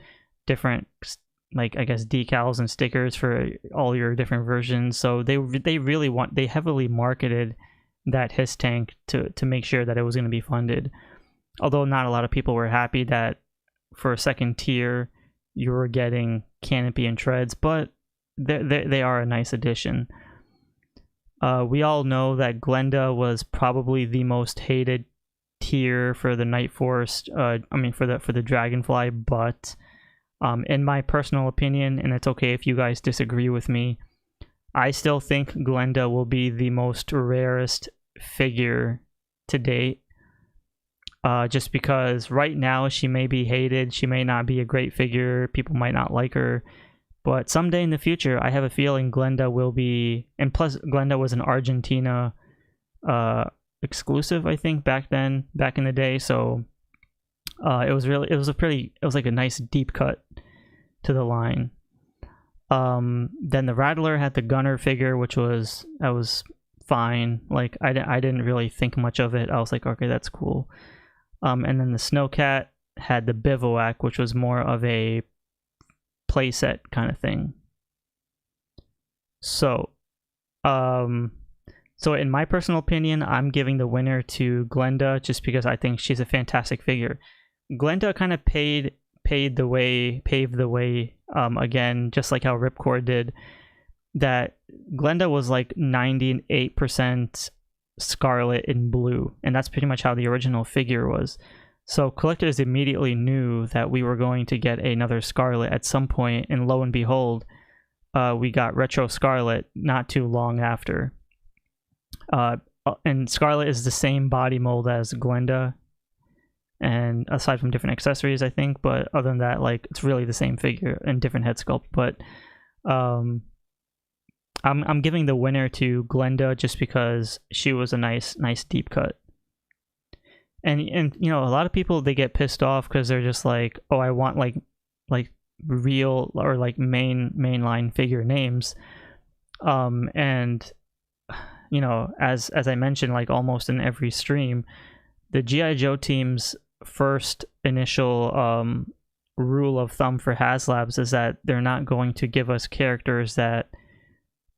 different, like, I guess, decals and stickers for all your different versions. So they heavily marketed that Hiss tank to make sure that it was going to be funded. Although not a lot of people were happy that for a second tier you were getting canopy and treads, but they are a nice addition. We all know that Glenda was probably the most hated tier for the Night Force, for the Dragonfly, but in my personal opinion, and it's okay if you guys disagree with me, I still think Glenda will be the most rarest figure to date, just because right now she may be hated, she may not be a great figure, people might not like her, but someday in the future, I have a feeling Glenda will be, and plus Glenda was an Argentina exclusive, I think, back in the day, so it was like a nice deep cut to the line. Then the Rattler had the Gunner figure, which was fine. Like, I didn't really think much of it. I was like, okay, that's cool. And then the SNOWCAT had the Bivouac, which was more of a playset kind of thing. So in my personal opinion, I'm giving the winner to Glenda, just because I think she's a fantastic figure. Glenda kind of paved the way, again, just like how Ripcord did, that Glenda was like 98% scarlet and blue, and that's pretty much how the original figure was. So collectors immediately knew that we were going to get another Scarlet at some point, and lo and behold, we got Retro Scarlet not too long after. And Scarlet is the same body mold as Glenda, and aside from different accessories, I think, but other than that, like, it's really the same figure and different head sculpt. But I'm giving the winner to Glenda, just because she was a nice deep cut. And you know, a lot of people, they get pissed off because they're just like, oh, I want like real or like mainline figure names. And you know, as I mentioned, like almost in every stream, the GI Joe team's first initial rule of thumb for HASLABs is that they're not going to give us characters that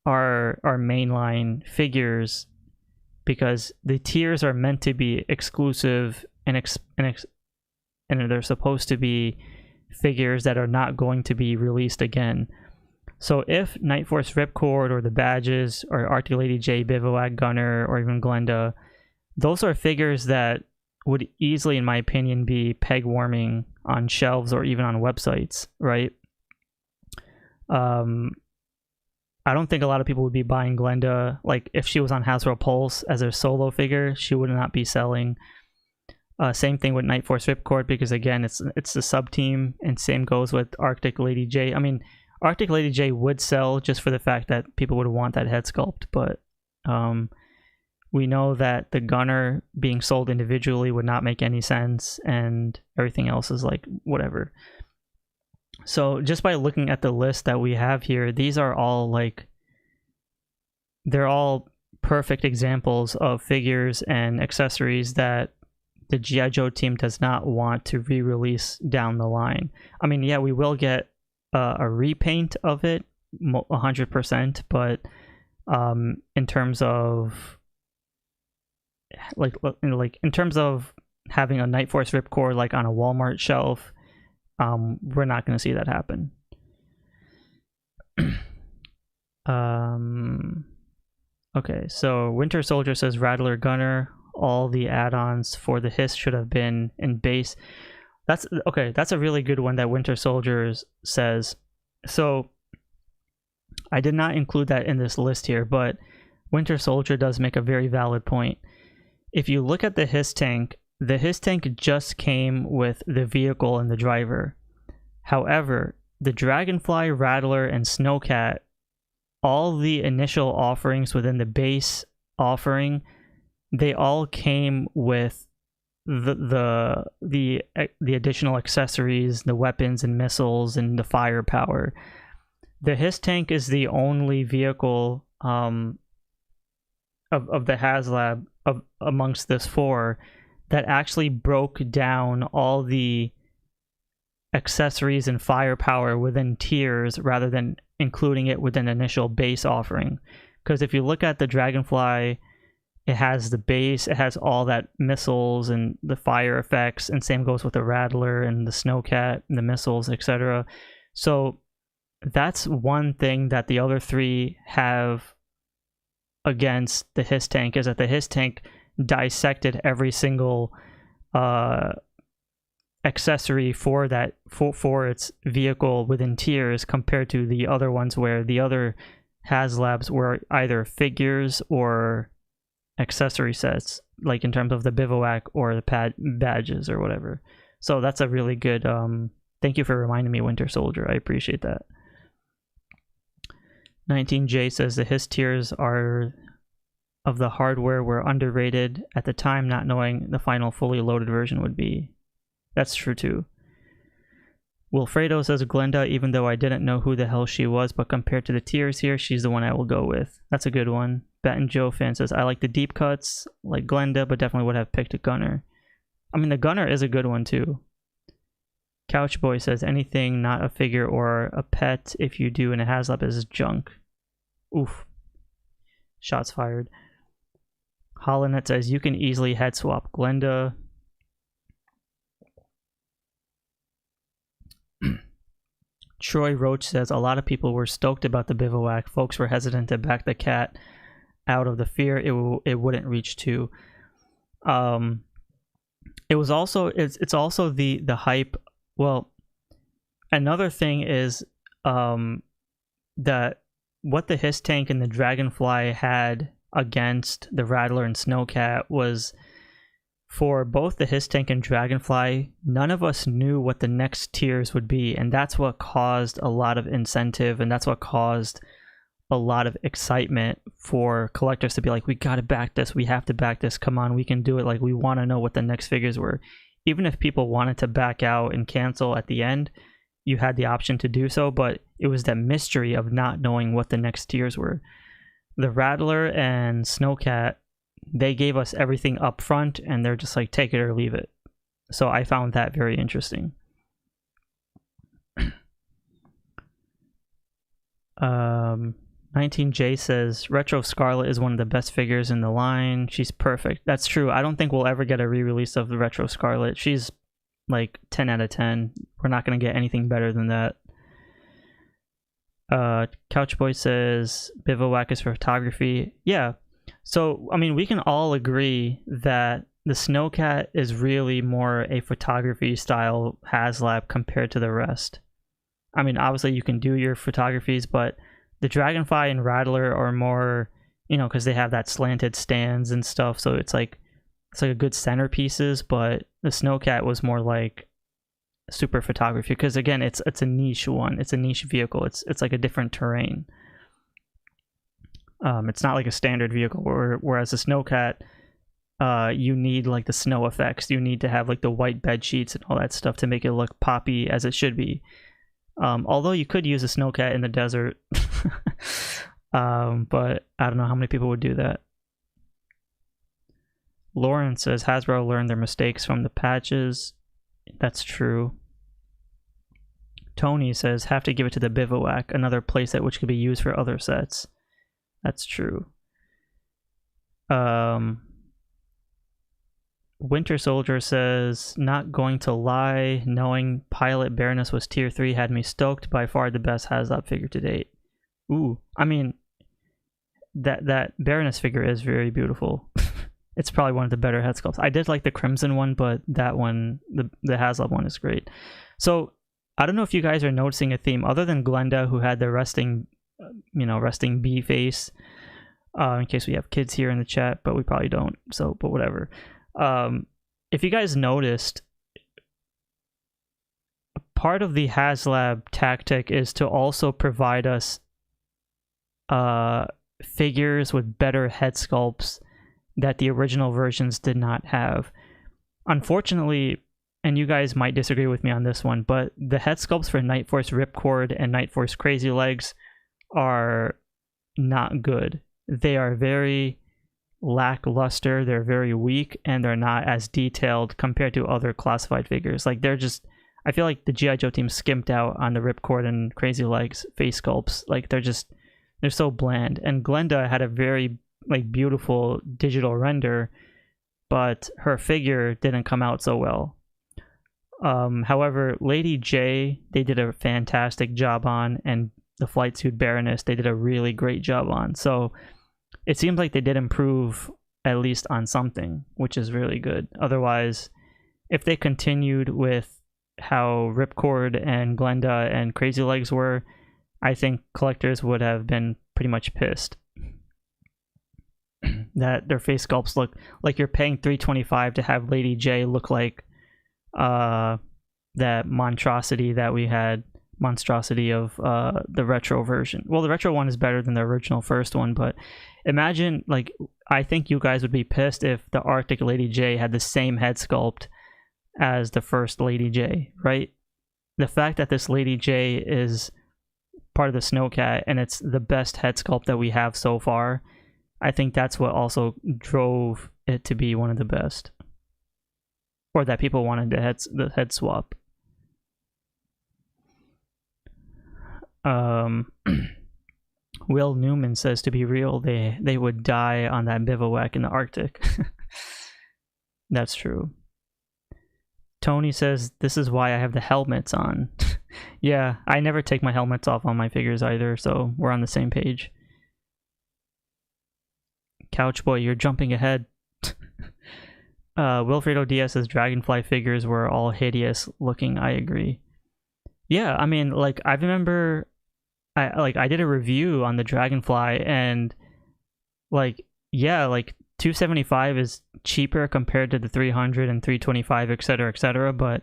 are mainline figures, because the tiers are meant to be exclusive and they're supposed to be figures that are not going to be released again. So if Night Force Ripcord or the badges or Arctic Lady Jaye, Bivouac Gunner, or even Glenda, those are figures that would easily, in my opinion, be peg warming on shelves or even on websites, right? I don't think a lot of people would be buying Glenda. Like, if she was on Hasbro Pulse as a solo figure, she would not be selling. Same thing with Night Force Ripcord, because again, it's the sub team, and same goes with Arctic Lady Jaye. I mean, Arctic Lady Jaye would sell just for the fact that people would want that head sculpt, but we know that the Gunner being sold individually would not make any sense, and everything else is like whatever. So just by looking at the list that we have here, these are all like, they're all perfect examples of figures and accessories that the G.I. Joe team does not want to re-release down the line. I mean, yeah, we will get a repaint of it 100%, but in terms of like in terms of having a Night Force Ripcord like on a Walmart shelf, we're not going to see that happen. Okay, so Winter Soldier says Rattler Gunner, all the add-ons for the Hiss should have been in base. That's okay, that's a really good one that Winter Soldier says. So I did not include that in this list here, but Winter Soldier does make a very valid point. If you look at the Hiss tank just came with the vehicle and the driver. However, the Dragonfly, Rattler, and SNOWCAT, all the initial offerings within the base offering, they all came with the additional accessories, the weapons and missiles, and the firepower. The Hiss tank is the only vehicle of the HASLAB amongst this 4 that actually broke down all the accessories and firepower within tiers rather than including it within initial base offering. Because if you look at the Dragonfly, it has the base, it has all that missiles and the fire effects, and same goes with the Rattler and the SNOWCAT and the missiles, etc. So that's one thing that the other 3 have against the Hiss tank, is that the Hiss tank dissected every single accessory for that for its vehicle within tiers, compared to the other ones where the other HASLABs were either figures or accessory sets, like in terms of the Bivouac or the badges or whatever. So that's a really good thank you for reminding me, Winter Soldier. I appreciate that. 19J says the Hiss tiers are of the hardware were underrated at the time, not knowing the final fully loaded version would be. That's true too. Wilfredo says Glenda, even though I didn't know who the hell she was, but compared to the tiers here, she's the one I will go with. That's a good one. Bat and Joe fan says I like the deep cuts, like Glenda, but definitely would have picked a Gunner. I mean, the Gunner is a good one too. Couchboy says anything not a figure or a pet, if you do in a HASLAB, is junk. Oof. Shots fired. Holonet says you can easily head swap Glenda. Troy Roach says a lot of people were stoked about the Bivouac. Folks were hesitant to back the cat out of the fear it wouldn't reach 2. It was also it's also the hype. Well, another thing is that what the Hiss tank and the Dragonfly had against the Rattler and SNOWCAT was, for both the Hiss tank and Dragonfly, none of us knew what the next tiers would be, and that's what caused a lot of incentive, and that's what caused a lot of excitement for collectors to be like, we gotta back this, we have to back this, come on, we can do it, like we want to know what the next figures were. Even if people wanted to back out and cancel at the end, you had the option to do so, but it was that mystery of not knowing what the next tiers were. The Rattler and SNOWCAT, they gave us everything up front, and they're just like, take it or leave it. So I found that very interesting. 19J says Retro Scarlet is one of the best figures in the line. She's perfect. That's true. I don't think we'll ever get a re-release of the Retro Scarlet. She's like 10 out of 10. We're not going to get anything better than that. Couchboy says bivouac is for photography. Yeah, so I mean we can all agree that the SNOWCAT is really more a photography style HASLAB compared to the rest. I mean obviously you can do your photographies, but the Dragonfly and Rattler are more, you know, because they have that slanted stands and stuff, so it's like a good centerpieces. But the SNOWCAT was more like super photography because again it's a niche one, it's a niche vehicle, it's like a different terrain. It's not like a standard vehicle, whereas the SNOWCAT you need like the snow effects, you need to have like the white bed sheets and all that stuff to make it look poppy as it should be. Although you could use a SNOWCAT in the desert. But I don't know how many people would do that. Lauren says Hasbro learned their mistakes from the patches. That's true. Tony says have to give it to the bivouac, another playset which could be used for other sets. That's true. Winter Soldier says not going to lie, knowing Pilot Baroness was tier 3 had me stoked. By far the best HASLAB figure to date. Ooh, I mean that Baroness figure is very beautiful. It's probably one of the better head sculpts. I did like the Crimson one, but that one, the HASLAB one, is great. So I don't know if you guys are noticing a theme other than Glenda, who had the resting bee face. In case we have kids here in the chat, but we probably don't. So, but whatever. If you guys noticed, part of the HASLAB tactic is to also provide us figures with better head sculpts that the original versions did not have. Unfortunately, and you guys might disagree with me on this one, but the head sculpts for Night Force Ripcord and Night Force Crazy Legs are not good. They are very lackluster, they're very weak, and they're not as detailed compared to other classified figures. Like they're just, I feel like the G.I. Joe team skimped out on the Ripcord and Crazy Legs face sculpts. Like they're so bland. And Glenda had a very like beautiful digital render, but her figure didn't come out so well. However, Lady Jaye, they did a fantastic job on, and the Flight Suit Baroness, they did a really great job on. So it seems like they did improve at least on something, which is really good. Otherwise, if they continued with how Ripcord and Glenda and Crazy Legs were, I think collectors would have been pretty much pissed that their face sculpts look like you're paying $325 to have Lady Jaye look like that monstrosity that we had, monstrosity of the retro version. Well, the retro one is better than the original first one, but imagine, like, I think you guys would be pissed if the Arctic Lady Jaye had the same head sculpt as the first Lady Jaye, right? The fact that this Lady Jaye is part of the SNOWCAT and it's the best head sculpt that we have so far, I think that's what also drove it to be one of the best, or that people wanted the head swap. Will Newman says, to be real, they would die on that bivouac in the Arctic. That's true. Tony says, this is why I have the helmets on. Yeah, I never take my helmets off on my figures either, so we're on the same page. Couchboy, you're jumping ahead. Wilfredo Diaz's Dragonfly figures were all hideous looking. I agree. Yeah, I mean, like, I remember I did a review on the Dragonfly, and like, yeah, like $275 is cheaper compared to the 300 and 325, etc., but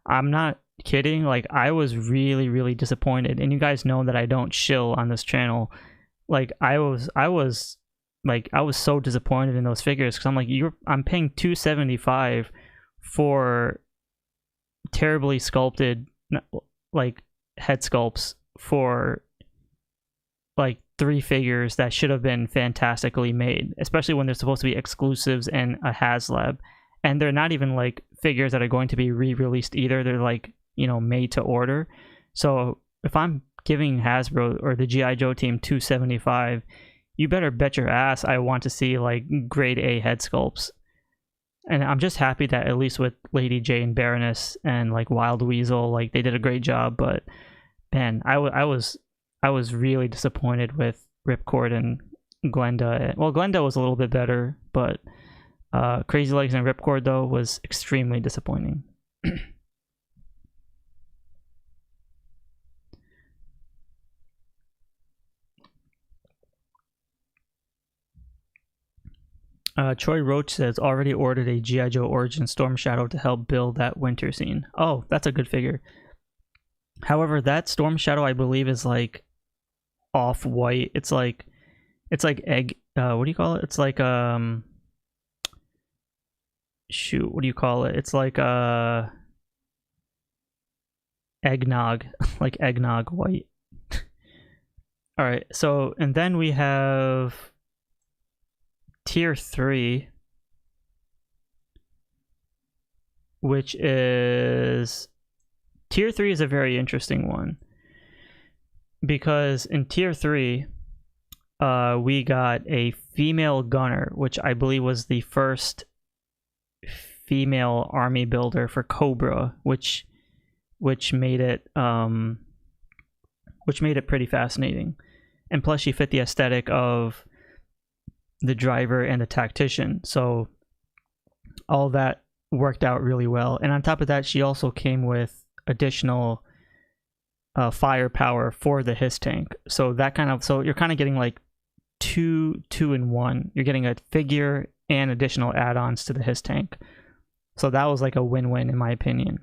I'm not kidding. Like, I was really, really disappointed, and you guys know that I don't shill on this channel. Like, I was so disappointed in those figures, because I'm like, I'm paying $275 for terribly sculpted like head sculpts for like 3 figures that should have been fantastically made, especially when they're supposed to be exclusives and a HASLAB, and they're not even like figures that are going to be re-released either. They're like, you know, made to order. So if I'm giving Hasbro or the GI Joe team $275, you better bet your ass I want to see like grade A head sculpts. And I'm just happy that at least with Lady Jaye and Baroness and like Wild Weasel, like they did a great job. But man, I was I was really disappointed with Ripcord and Glenda. Well, Glenda was a little bit better, but Crazy Legs and Ripcord though was extremely disappointing. Troy Roach says, already ordered a G.I. Joe Origin Storm Shadow to help build that winter scene. Oh, that's a good figure. However, that Storm Shadow, I believe, is like off-white. It's like egg, what do you call it? It's like, shoot, what do you call it? It's like, eggnog, like eggnog white. Alright, so, and then we have Tier 3, which is... Tier 3 is a very interesting one, because in Tier 3, we got a female gunner, which I believe was the first female army builder for Cobra, which made it pretty fascinating. And plus she fit the aesthetic of the driver and the tactician, so all that worked out really well. And on top of that, she also came with additional firepower for the HISS tank, so you're kind of getting like two in one. You're getting a figure and additional add-ons to the HISS tank, so that was like a win-win in my opinion.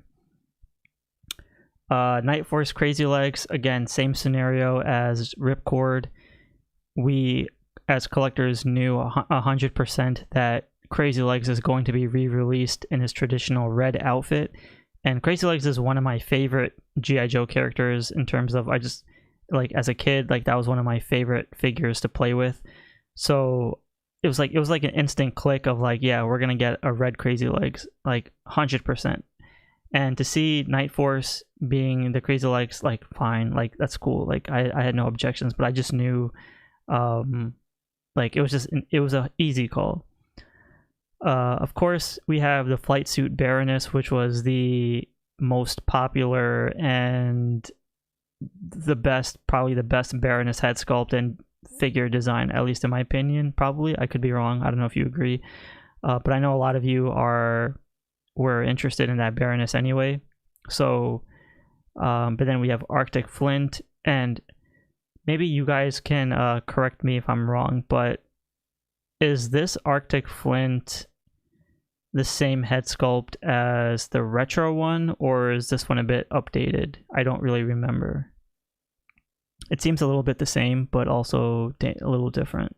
Night Force Crazy Legs, again, same scenario as Ripcord. We as collectors knew 100% that Crazy Legs is going to be re-released in his traditional red outfit. And Crazy Legs is one of my favorite G.I. Joe characters in terms of, I just, like, as a kid, like, that was one of my favorite figures to play with. So it was like an instant click of like, yeah, we're gonna get a red Crazy Legs, like 100%. And to see Night Force being the Crazy Legs, like, fine, like, that's cool. Like, I had no objections, but I just knew, like, it was a easy call. Of course, we have the Flight Suit Baroness, which was the most popular and probably the best Baroness head sculpt and figure design, at least in my opinion. Probably, I could be wrong. I don't know if you agree, but I know a lot of you were interested in that Baroness anyway. So, but then we have Arctic Flint, and maybe you guys can correct me if I'm wrong, but is this Arctic Flint the same head sculpt as the retro one, or is this one a bit updated? I don't really remember. It seems a little bit the same, but also a little different.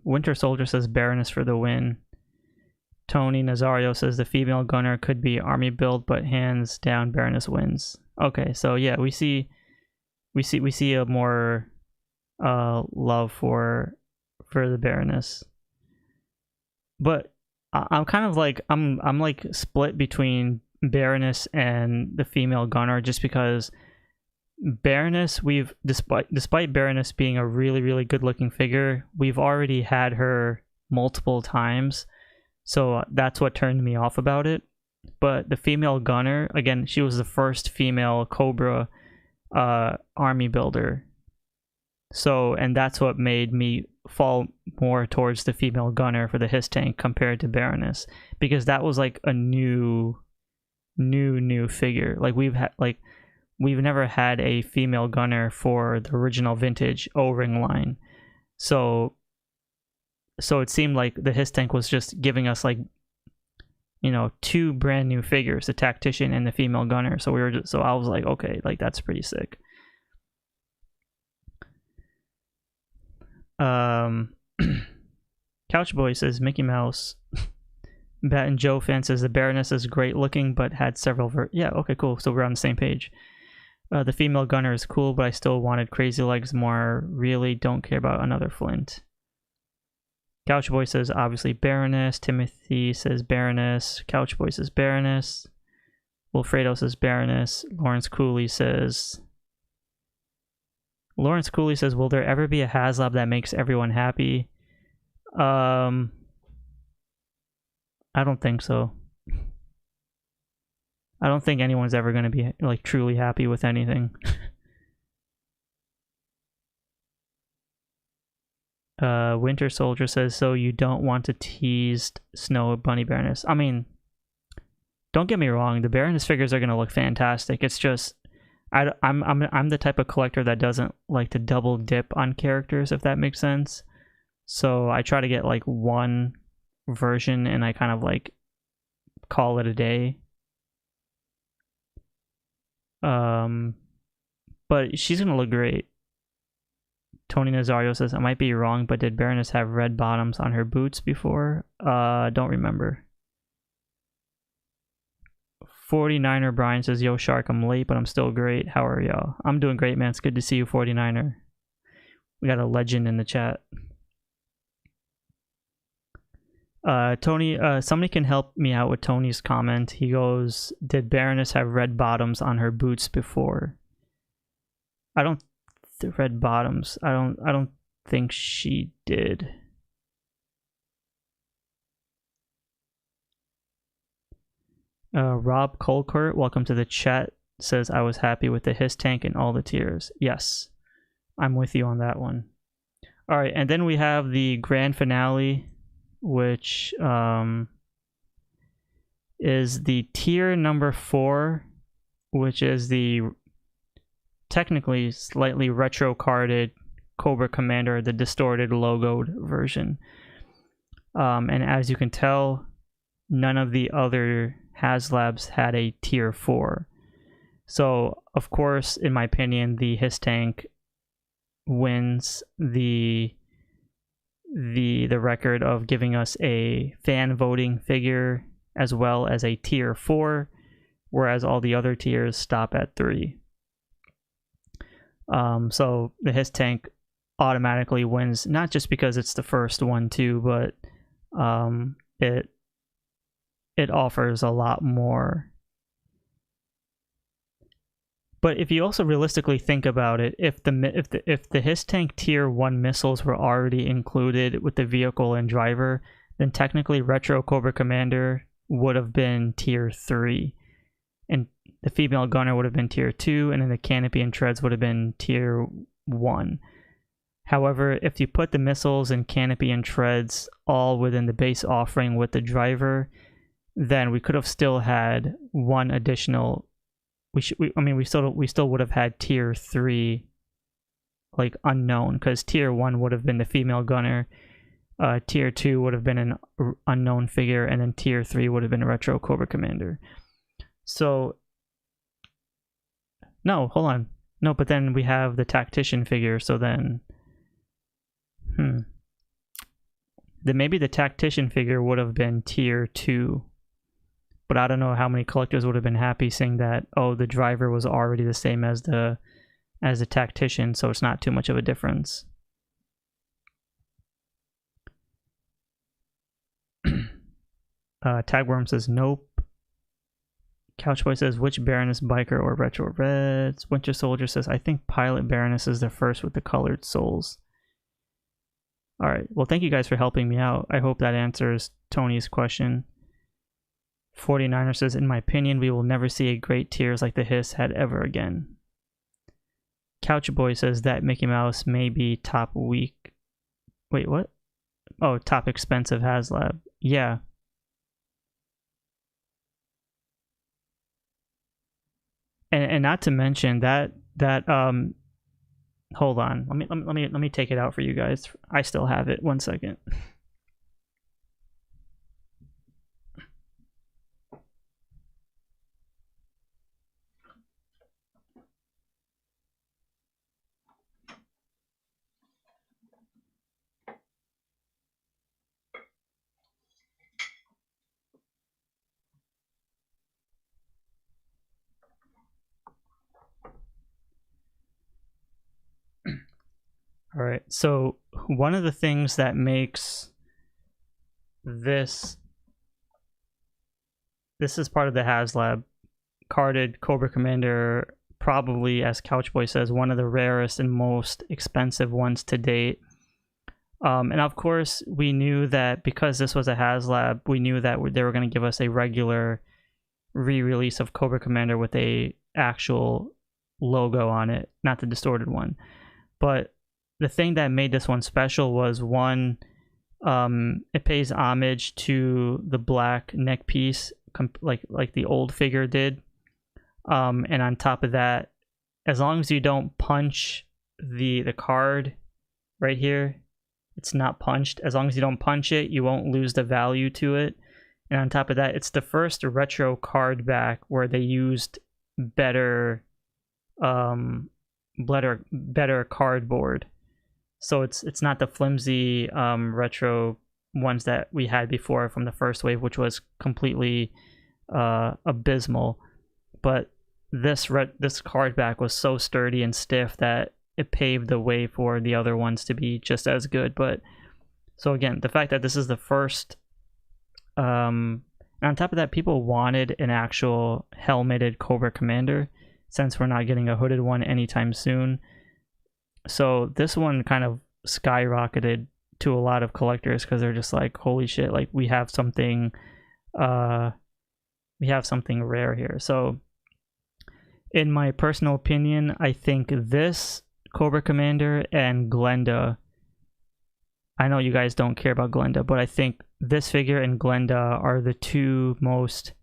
Winter Soldier says Baroness for the win. Tony Nazario says the female gunner could be army build, but hands down Baroness wins. Okay, so yeah, we see a more love for the Baroness, but I'm kind of like I'm like split between Baroness and the female gunner, just because Baroness, despite Baroness being a really good looking figure, we've already had her multiple times, so that's what turned me off about it. But the female gunner, again, she was the first female Cobra army builder, so, and that's what made me fall more towards the female gunner for the HISS tank compared to Baroness, because that was like a new figure. Like, we've never had a female gunner for the original vintage O-ring line, so it seemed like the HISS tank was just giving us, like, you know, two brand new figures, the tactician and the female gunner. So I was like, okay, like, that's pretty sick. Couchboy says Mickey Mouse. Bat and Joe fan says the Baroness is great looking, but had several yeah, okay, cool. So we're on the same page. The female gunner is cool, but I still wanted Crazy Legs more. Really don't care about another Flint. Couchboy says obviously Baroness. Timothy says Baroness. Couchboy says Baroness. Wilfredo says Baroness. Lawrence Cooley says, will there ever be a HASLAB that makes everyone happy? I don't think so. I don't think anyone's ever going to be like truly happy with anything. Winter Soldier says, so you don't want to tease Snow Bunny Baroness. I mean, don't get me wrong, the Baroness figures are going to look fantastic. It's just I'm the type of collector that doesn't like to double dip on characters, if that makes sense. So I try to get like one version and I kind of like call it a day. But she's gonna look great. Tony Nazario says, I might be wrong, but did Baroness have red bottoms on her boots before? Don't remember. 49er Brian says, yo Shark, I'm late, but I'm still great. How are y'all? I'm doing great, man. It's good to see you, 49er. We got a legend in the chat. Tony, somebody can help me out with Tony's comment. He goes, did Baroness have red bottoms on her boots before? Red bottoms. I don't think she did. Rob Colcourt, welcome to the chat, says, I was happy with the Hiss tank and all the tiers. Yes, I'm with you on that one. Alright, and then we have the grand finale, which is the tier number 4, which is the technically slightly retro carded Cobra Commander, the distorted logoed version. And as you can tell, none of the other HASLABs had a tier 4. So, of course, in my opinion, the Hiss tank wins the record of giving us a fan voting figure as well as a tier 4, whereas all the other tiers stop at 3. So the Hiss tank automatically wins, not just because it's the first one too, but it offers a lot more. But if you also realistically think about it, if the Hiss tank tier 1 missiles were already included with the vehicle and driver, then technically Retro Cobra Commander would have been tier 3, and the female gunner would have been tier 2, and then the canopy and treads would have been tier 1. However, if you put the missiles and canopy and treads all within the base offering with the driver, then we could have still had one additional. We still would have had tier 3, like unknown, because tier 1 would have been the female gunner, tier 2 would have been an unknown figure, and then tier 3 would have been a Retro Cobra Commander. So, no, hold on, no, but then we have the tactician figure. So then, then maybe the tactician figure would have been tier 2. But I don't know how many collectors would have been happy seeing that, oh, the driver was already the same as the tactician, so it's not too much of a difference. Tagworm says nope. Couchboy says, which Baroness biker or retro reds? Winter Soldier says, I think Pilot Baroness is the first with the colored souls. Alright, well, thank you guys for helping me out. I hope that answers Tony's question. 49er says, in my opinion, we will never see a great tiers like the Hiss had ever again. Couchboy says that Mickey Mouse may be top weak. Wait, what? Oh, top expensive HASLAB. Yeah. And not to mention that hold on. Let me take it out for you guys. I still have it. 1 second. All right, so one of the things that makes this is part of the HASLAB carded Cobra Commander, probably, as Couchboy says, one of the rarest and most expensive ones to date. And of course, we knew that because this was a HASLAB, we knew that they were going to give us a regular re-release of Cobra Commander with a actual logo on it, not the distorted one. But the thing that made this one special was, one, it pays homage to the black neck piece, like the old figure did. And on top of that, as long as you don't punch the card right here, it's not punched. As long as you don't punch it, you won't lose the value to it. And on top of that, it's the first retro card back where they used better cardboard. So it's not the flimsy retro ones that we had before from the first wave, which was completely abysmal. But this card back was so sturdy and stiff that it paved the way for the other ones to be just as good. But so again, the fact that this is the first, on top of that, people wanted an actual helmeted Cobra Commander, since we're not getting a hooded one anytime soon. So this one kind of skyrocketed to a lot of collectors because they're just like, holy shit, like we have something rare here. So in my personal opinion, I think this Cobra Commander and Glenda, I know you guys don't care about Glenda, but I think this figure and Glenda are the two most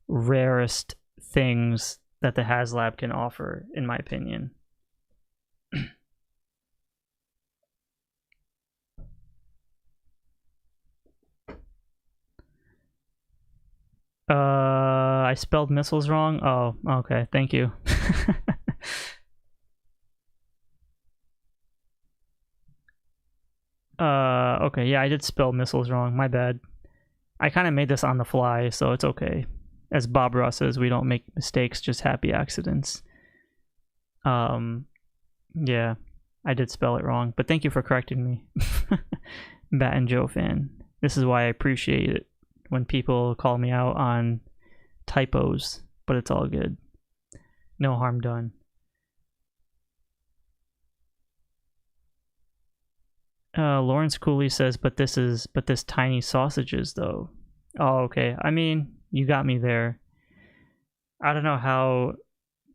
rarest things that the HASLAB can offer, in my opinion. I spelled missiles wrong. Oh, okay. Thank you. Okay. Yeah, I did spell missiles wrong. My bad. I kind of made this on the fly, so it's okay. As Bob Ross says, we don't make mistakes, just happy accidents. Yeah, I did spell it wrong, but thank you for correcting me. Bat and Joe fan. This is why I appreciate it when people call me out on typos, but it's all good. No harm done. Lawrence Cooley says, but this tiny sausages though. Oh, okay. I mean, you got me there. I don't know how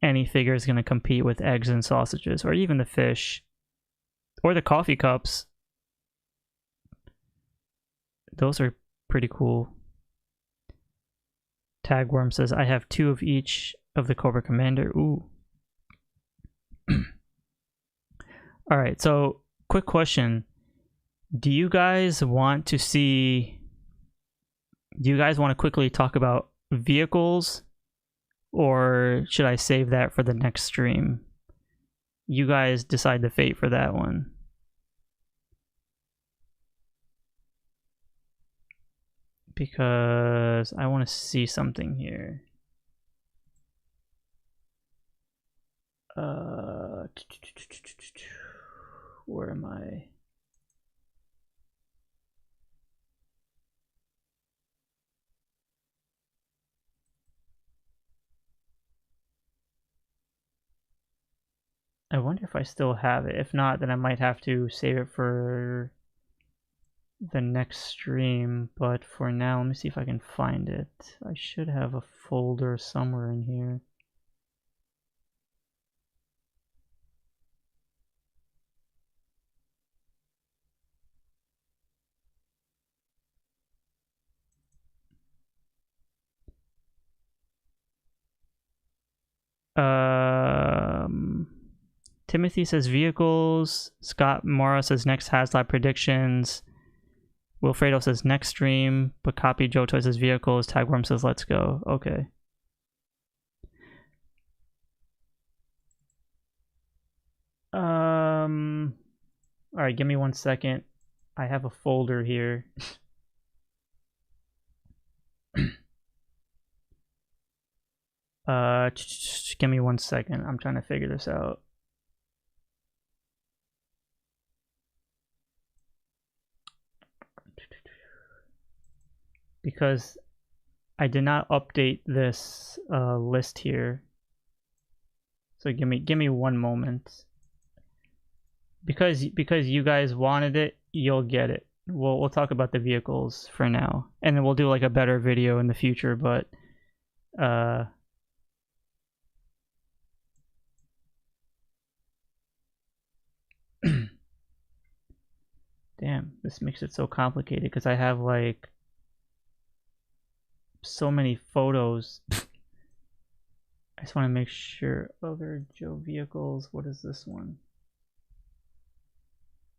any figure is going to compete with eggs and sausages, or even the fish, or the coffee cups. Those are pretty cool. Tagworm says, I have 2 of each of the Cobra Commander. Ooh. Alright, so quick question. Do you guys want to quickly talk about vehicles, or should I save that for the next stream? You guys decide the fate for that one. Because I want to see something here. Where am I? I wonder if I still have it. If not, then I might have to save it for the next stream. But for now, let me see if I can find it. I should have a folder somewhere in here. Timothy says vehicles. Scott Mora says next HASLAB predictions. Wilfredo says next stream. But copy Joe Toy says vehicles. Tagworm says let's go. Okay. Alright, give me 1 second. I have a folder here. Give me 1 second. I'm trying to figure this out. Because I did not update this list here. So give me 1 moment. Because you guys wanted it, you'll get it. We'll talk about the vehicles for now, and then we'll do like a better video in the future. But Damn, this makes it so complicated because I have like so many photos. I just want to make sure. Other Joe vehicles. What is this one?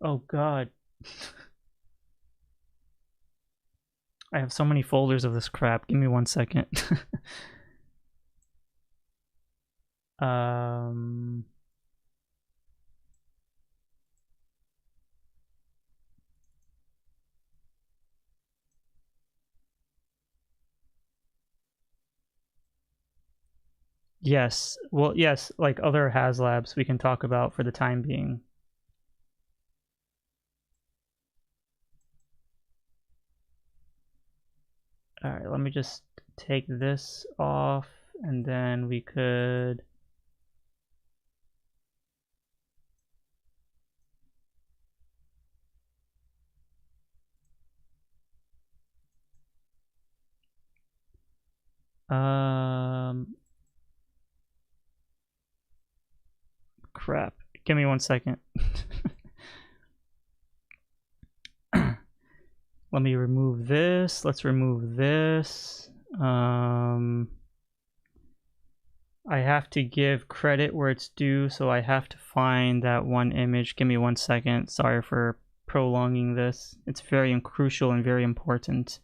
Oh god. I have so many folders of this crap. Give me 1 second. Yes. Well, yes, like other HASLABs we can talk about for the time being. Alright, let me just take this off, and then we could... Crap. Give me 1 second. Let me remove this. Let's remove this. I have to give credit where it's due, so I have to find that one image. Give me 1 second. Sorry for prolonging this. It's very crucial and very important.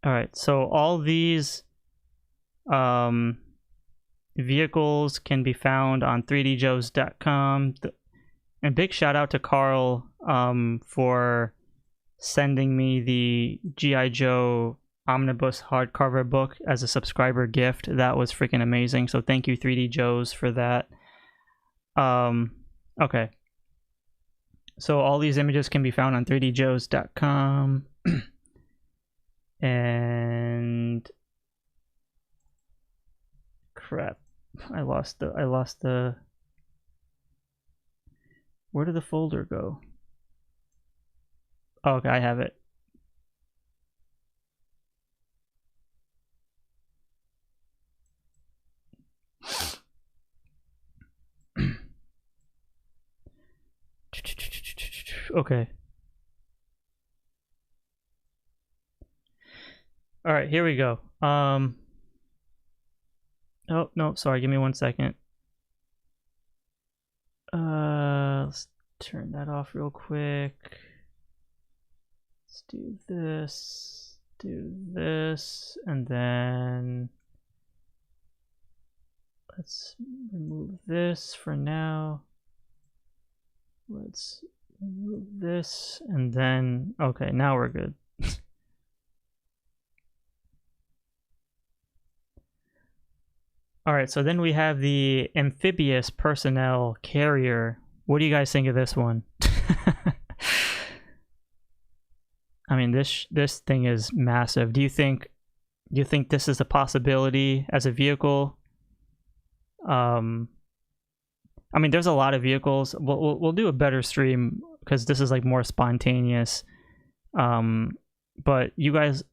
Alright, so all these vehicles can be found on 3djoes.com. And big shout out to Carl for sending me the G.I. Joe Omnibus hardcover book as a subscriber gift. That was freaking amazing. So thank you 3D Joes for that. Okay. So all these images can be found on 3djoes.com. And crap. I lost the where did the folder go? Oh, okay, I have it. Okay. All right, here we go. Oh, no, sorry, give me 1 second. Let's turn that off real quick. Let's do this, and then let's remove this for now. Let's remove this, and then, okay, now we're good. Alright, so then we have the amphibious personnel carrier. What do you guys think of this one? I mean, this thing is massive. Do you think this is a possibility as a vehicle? I mean, there's a lot of vehicles. We'll do a better stream because this is like more spontaneous. But you guys,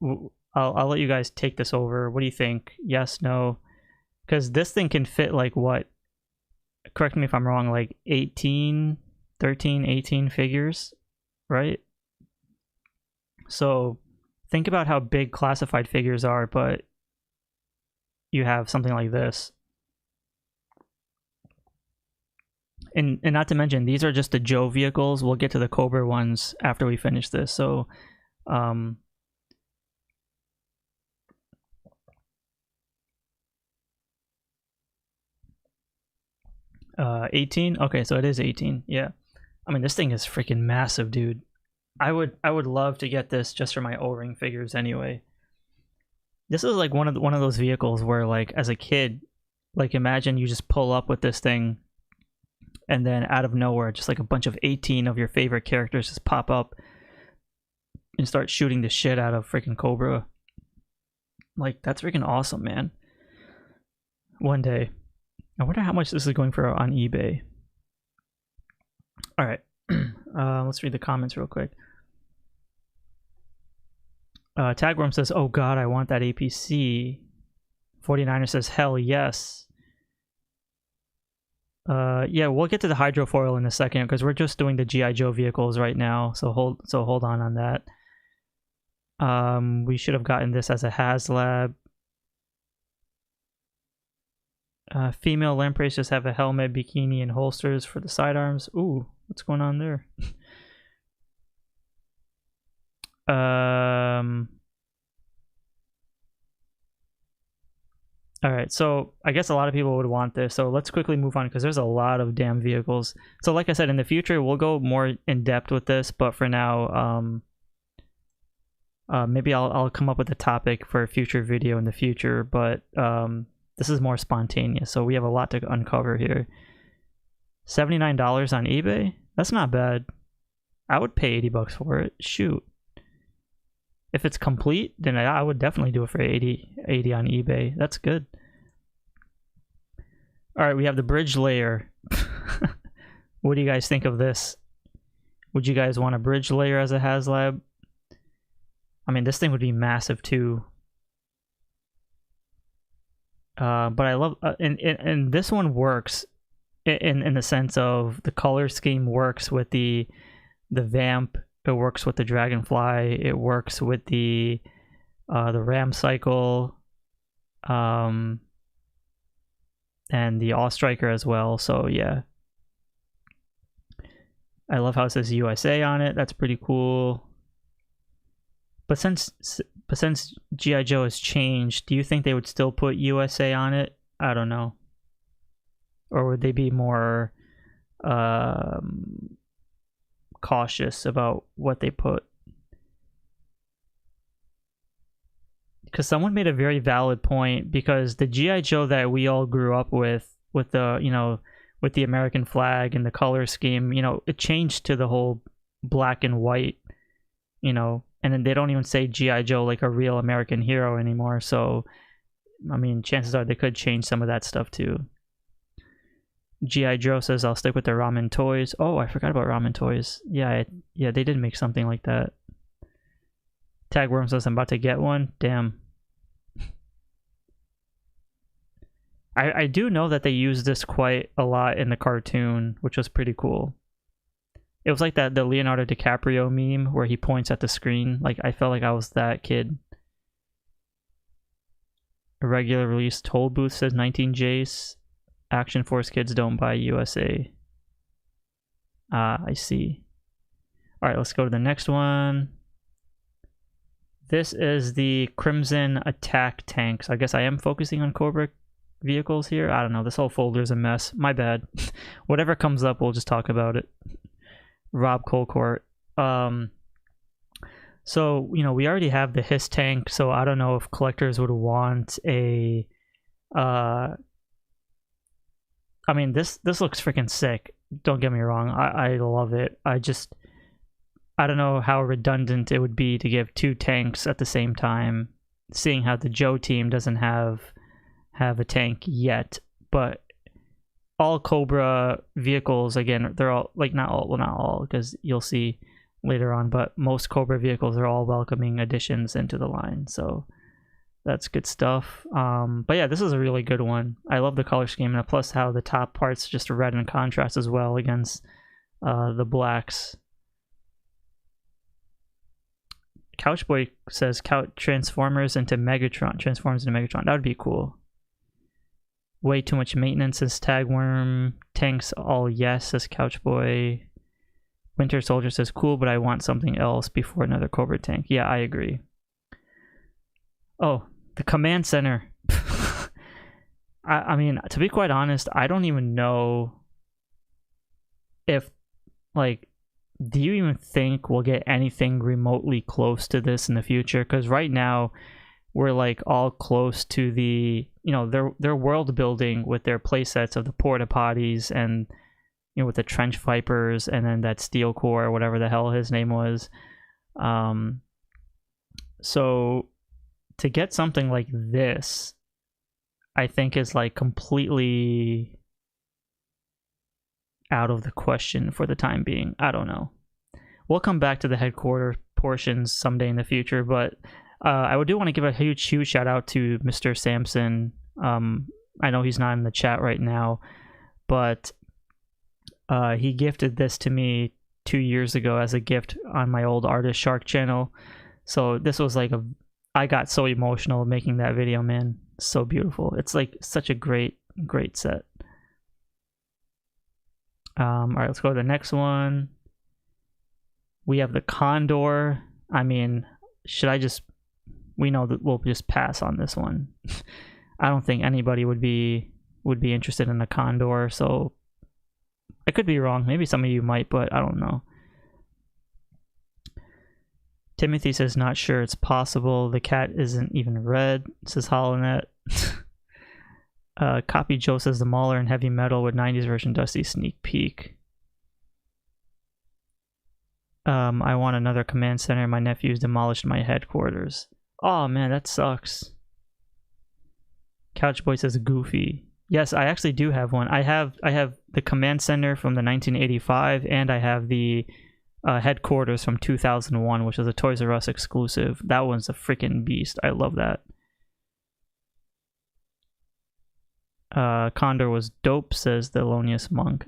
I'll let you guys take this over. What do you think? Yes, no? Because this thing can fit like what? Correct me if I'm wrong, like 18 figures, right? So think about how big classified figures are, but you have something like this. And not to mention, these are just the Joe vehicles. We'll get to the Cobra ones after we finish this. So 18? Okay, so it is 18. Yeah. I mean, this thing is freaking massive, dude. I would love to get this just for my O-ring figures anyway. This is like one of those vehicles where, like, as a kid, like, imagine you just pull up with this thing and then out of nowhere just like a bunch of 18 of your favorite characters just pop up and start shooting the shit out of freaking Cobra. Like, that's freaking awesome, man. One day. I wonder how much this is going for on eBay. All right. Let's read the comments real quick. Tagworm says, oh god, I want that APC. 49er says, hell yes. Yeah, we'll get to the hydrofoil in a second because we're just doing the GI Joe vehicles right now. So hold on that. We should have gotten this as a HASLAB. Female lampreys just have a helmet, bikini, and holsters for the sidearms. Ooh, what's going on there? Alright, so I guess a lot of people would want this, so let's quickly move on because there's a lot of damn vehicles. So like I said, in the future we'll go more in depth with this, but for now, maybe I'll come up with a topic for a future video in the future, but this is more spontaneous, so we have a lot to uncover here. $79 on eBay? That's not bad. I would pay 80 bucks for it. Shoot. If it's complete, then I would definitely do it for 80 on eBay. That's good. Alright, we have the bridge layer. What do you guys think of this? Would you guys want a bridge layer as a HASLAB? I mean, this thing would be massive too. But I love... and this one works in the sense of the color scheme works with the vamp. It works with the dragonfly. It works with the ram cycle, and the awe striker as well. So yeah, I love how it says USA on it. That's pretty cool. But since GI Joe has changed, do you think they would still put USA on it? I don't know. Or would they be more cautious about what they put? Because someone made a very valid point, because the GI Joe that we all grew up with the, you know, with the American flag and the color scheme, you know, it changed to the whole black and white, you know, and then they don't even say GI Joe like a real American hero anymore. So I mean, chances are they could change some of that stuff too. GI Joe says, I'll stick with the ramen toys. Oh, I forgot about ramen toys. Yeah, they did make something like that. Tagworm says, I'm about to get one. Damn. I do know that they used this quite a lot in the cartoon, which was pretty cool. It was like the Leonardo DiCaprio meme where he points at the screen. Like, I felt like I was that kid. A regular release toll booth says 19 Jace. Action Force kids don't buy USA. I see. Alright, let's go to the next one. This is the Crimson Attack Tanks. I guess I am focusing on Cobra vehicles here. I don't know. This whole folder is a mess. My bad. Whatever comes up, we'll just talk about it. Rob Colcourt. So, you know, we already have the Hiss tank, so I don't know if collectors would want a... I mean, this looks freaking sick. Don't get me wrong. I love it. I don't know how redundant it would be to give two tanks at the same time, seeing how the Joe team doesn't have a tank yet. But all Cobra vehicles, again, they're all, like, not all, because you'll see later on, but most Cobra vehicles are all welcoming additions into the line. So that's good stuff. But yeah, this is a really good one. I love the color scheme, and plus how the top part's just red in contrast as well against the blacks. Couchboy says transforms into Megatron. That would be cool. Way too much maintenance, says Tagworm. Tanks all yes, says Couchboy. Winter Soldier says cool, but I want something else before another Cobra tank. Yeah, I agree. Oh, the command center. I mean, to be quite honest, I don't even know if, like, do you even think we'll get anything remotely close to this in the future? Because right now, we're, like, all close to the, you know, their world building with their playsets of the porta potties and, you know, with the trench vipers and then that steel core or whatever the hell his name was. So to get something like this, I think is, like, completely out of the question for the time being. I don't know. We'll come back to the headquarters portions someday in the future, but I do want to give a huge shout out to Mr. Samson. I know he's not in the chat right now, but he gifted this to me 2 years ago as a gift on my old Artist Shark channel. So this was like I got so emotional making that video, man. So beautiful. It's like such a great set. All right, let's go to the next one. We have the Condor. I mean, we know that we'll just pass on this one. I don't think anybody would be interested in a Condor, so I could be wrong. Maybe some of you might, but I don't know. Timothy says, not sure it's possible. The cat isn't even red, says HoloNet. Copy Joe says the Mauler and Heavy Metal with 90s version Dusty sneak peek. I want another command center. My nephews demolished my headquarters. Oh man, that sucks. Couchboy says Goofy. Yes, I actually do have one. I have the command center from the 1985, and I have the headquarters from 2001, which is a Toys R Us exclusive. That one's a freaking beast. I love that. Condor was dope, says the Lonius Monk.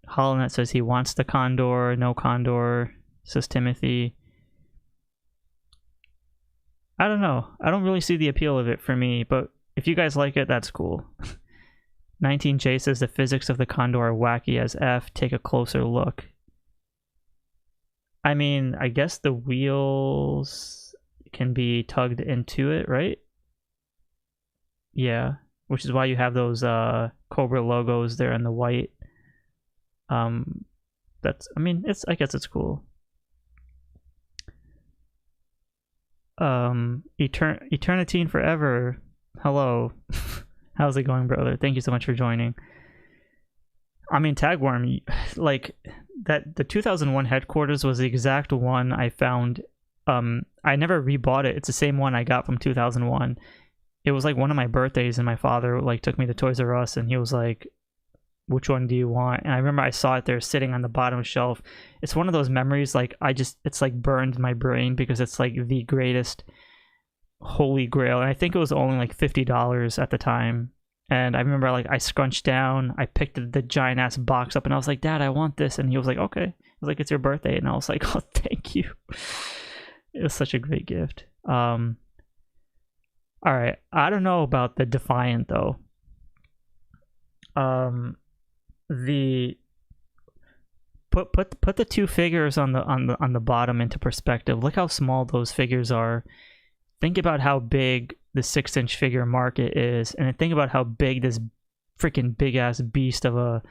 HoloNet says he wants the Condor. No Condor, says Timothy. I don't know. I don't really see the appeal of it for me, but if you guys like it, that's cool. 19J says the physics of the Condor are wacky as F. Take a closer look. I mean, I guess the wheels can be tugged into it, right? Yeah, which is why you have those Cobra logos there in the white. I mean, I guess it's cool. Eternity and Forever. Hello. How's it going, brother? Thank you so much for joining. I mean, Tagworm, like that, the 2001 headquarters was the exact one I found. I never rebought it. It's the same one I got from 2001. It was like one of my birthdays, and my father like took me to Toys R Us, and he was like, which one do you want? And I remember I saw it there sitting on the bottom shelf. It's one of those memories, like it's like burned in my brain because it's like the greatest holy grail. And I think it was only like $50 at the time. And I remember like I scrunched down, I picked the giant ass box up, and I was like, Dad, I want this. And he was like, okay. He was like, it's your birthday. And I was like, oh, thank you. It was such a great gift. All right, I don't know about the Defiant though. Put the two figures on the bottom into perspective. Look how small those figures are. Think about how big the 6-inch figure market is, and think about how big this freaking big ass beast of a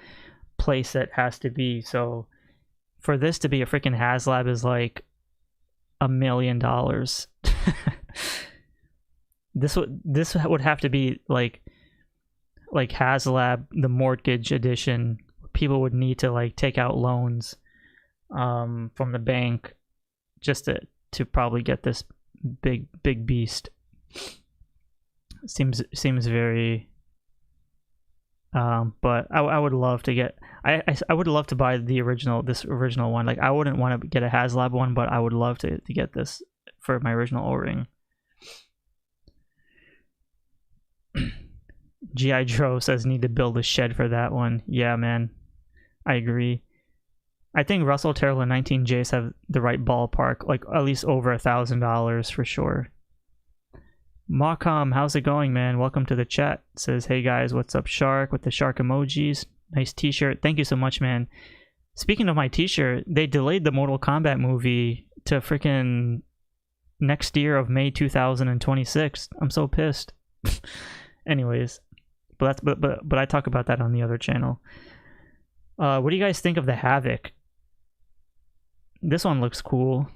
playset has to be. So for this to be a freaking HASLAB is like $1 million. This would have to be like HASLAB, the mortgage edition. People would need to like take out loans from the bank just to probably get this big beast. Seems very but I would love to get I would love to buy this original one. Like I wouldn't want to get a HASLAB one, but I would love to get this for my original O-ring. G.I. Joe says need to build a shed for that one. Yeah, man. I agree. I think Russell, Terrell, and 19Js have the right ballpark, like at least over $1,000 for sure. Mawcom, how's it going, man? Welcome to the chat. Says, hey guys, what's up, Shark? With the shark emojis. Nice t-shirt. Thank you so much, man. Speaking of my t-shirt, they delayed the Mortal Kombat movie to freaking next year of May 2026. I'm so pissed. Anyways, but I talk about that on the other channel. What do you guys think of the Havoc? This one looks cool.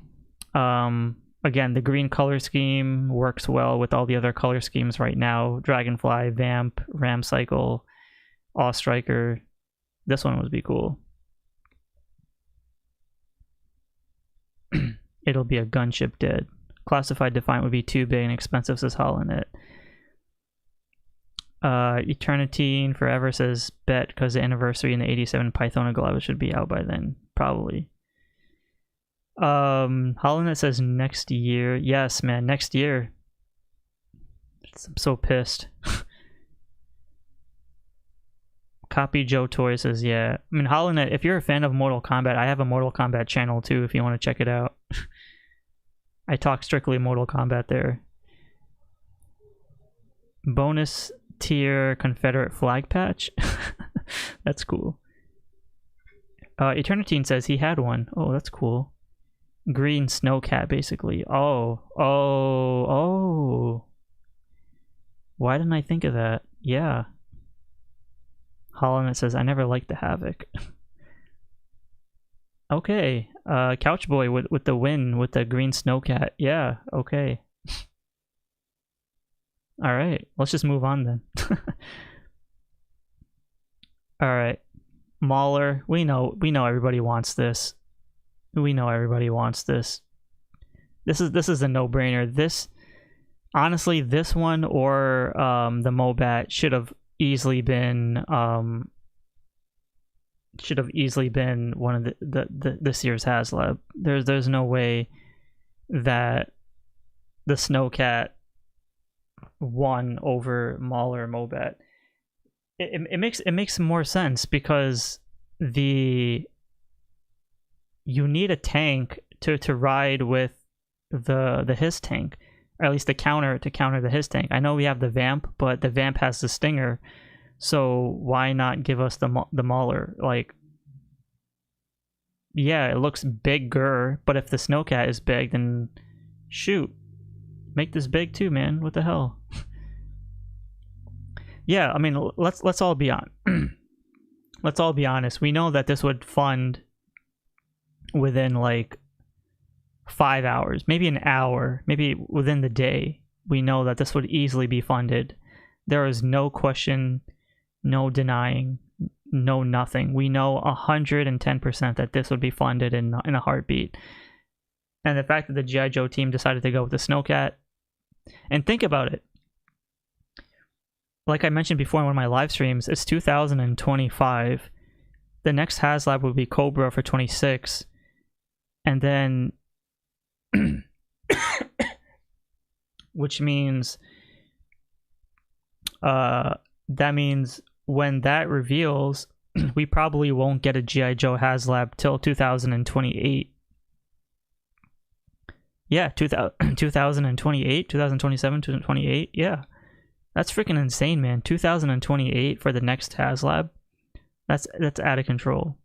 Again, the green color scheme works well with all the other color schemes right now. Dragonfly, Vamp, Ram Cycle, Awe Striker. This one would be cool. It'll be a gunship dead. Classified Defiant would be too big and expensive, says HoloNet. Eternity and Forever says bet because the anniversary in the 87 Pythona Glove should be out by then. Probably. HoloNet says next year. Yes, man, next year. I'm so pissed. Copy Joe Toy says, yeah. I mean, HoloNet, if you're a fan of Mortal Kombat, I have a Mortal Kombat channel too if you want to check it out. I talk strictly Mortal Kombat there. Bonus tier Confederate flag patch. That's cool. Eternitine says he had one. Oh, that's cool. Green SNOWCAT, basically. Oh. Why didn't I think of that? Yeah. HoloNet says, I never liked the Havoc. Okay. Couchboy with the win with the green SNOWCAT. Yeah, okay. Alright, let's just move on then. Alright. Mauler, we know everybody wants this. We know everybody wants this. This is a no-brainer. This, honestly, this one or the Mobat should have easily been one of the this year's HasLab. There's no way that the SNOWCAT won over Mauler or Mobat. It makes more sense because you need a tank to ride with the his tank, or at least to counter the his tank. I know we have the Vamp, but the Vamp has the Stinger, so why not give us the Mauler? Like, yeah, it looks bigger, but if the SNOWCAT is big, then shoot, make this big too, man. What the hell? Yeah, I mean, let's all be let's all be honest. We know that this would fund within like 5 hours, maybe an hour, maybe within the day. We know that this would easily be funded. There is no question, no denying, no nothing. We know 110% that this would be funded in a heartbeat. And the fact that the G.I. Joe team decided to go with the SNOWCAT, and think about it. Like I mentioned before in one of my live streams, it's 2025. The next HasLab would be Cobra for 26. And then, which means, that means when that reveals, we probably won't get a G.I. Joe HasLab till 2028. Yeah, 2028, 2027, 2028, yeah. That's freaking insane, man. 2028 for the next HasLab. That's out of control.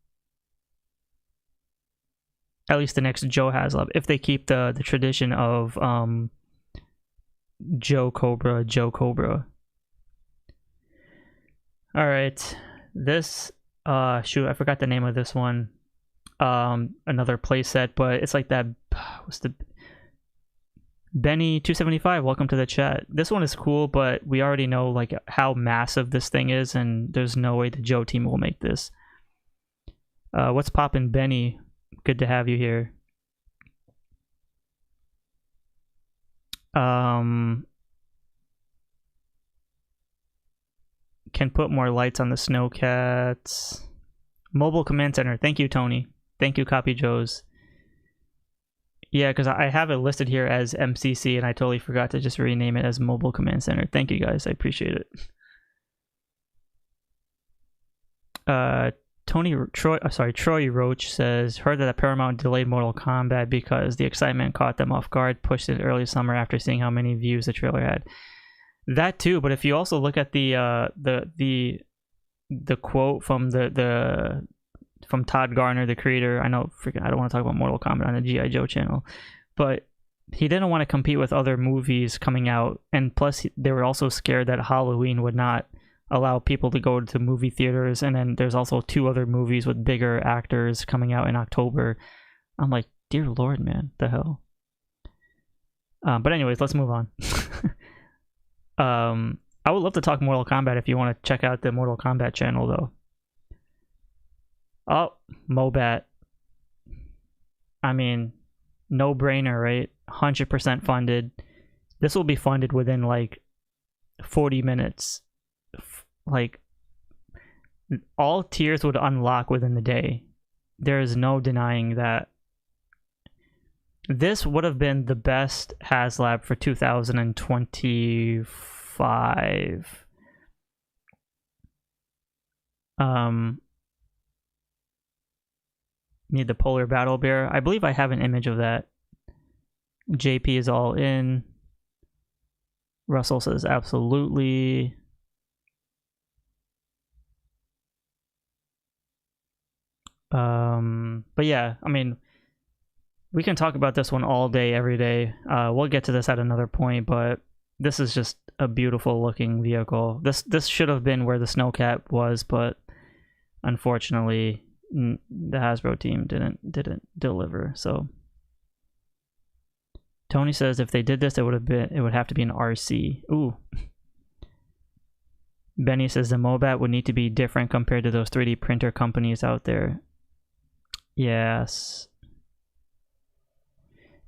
At least the next Joe HasLab, if they keep the tradition of Joe Cobra. Alright. This shoot, I forgot the name of this one. Another playset, but it's like that. What's the Benny275, welcome to the chat. This one is cool, but we already know like how massive this thing is, and there's no way the Joe team will make this. What's poppin', Benny? Good to have you here. Can put more lights on the SNOWCATs. Mobile Command Center. Thank you, Tony. Thank you, Copy Joes. Yeah, because I have it listed here as MCC, and I totally forgot to just rename it as Mobile Command Center. Thank you, guys. I appreciate it. Troy Roach says, heard that Paramount delayed Mortal Kombat because the excitement caught them off guard, pushed it early summer after seeing how many views the trailer had. That too, but if you also look at the quote from from Todd Garner, the creator. I know, I don't want to talk about Mortal Kombat on the G.I. Joe channel, but he didn't want to compete with other movies coming out, and plus they were also scared that Halloween would not allow people to go to movie theaters, and then there's also 2 other movies with bigger actors coming out in October. I'm like, dear Lord, man, the hell. But anyways, let's move on. I would love to talk Mortal Kombat if you want to check out the Mortal Kombat channel, though. Oh, Mobat. I mean, no brainer, right? 100% funded. This will be funded within like 40 minutes. Like, all tiers would unlock within the day. There is no denying that. This would have been the best HASLAB for 2025. Need the Polar Battle Bear. I believe I have an image of that. JP is all in. Russell says absolutely. But yeah, I mean, we can talk about this one all day, every day. We'll get to this at another point, but this is just a beautiful looking vehicle. This should have been where the SNOWCAT was, but unfortunately, the Hasbro team didn't deliver. So Tony says if they did this, it would have to be an RC. Ooh. Benny says the Mobat would need to be different compared to those 3D printer companies out there. Yes.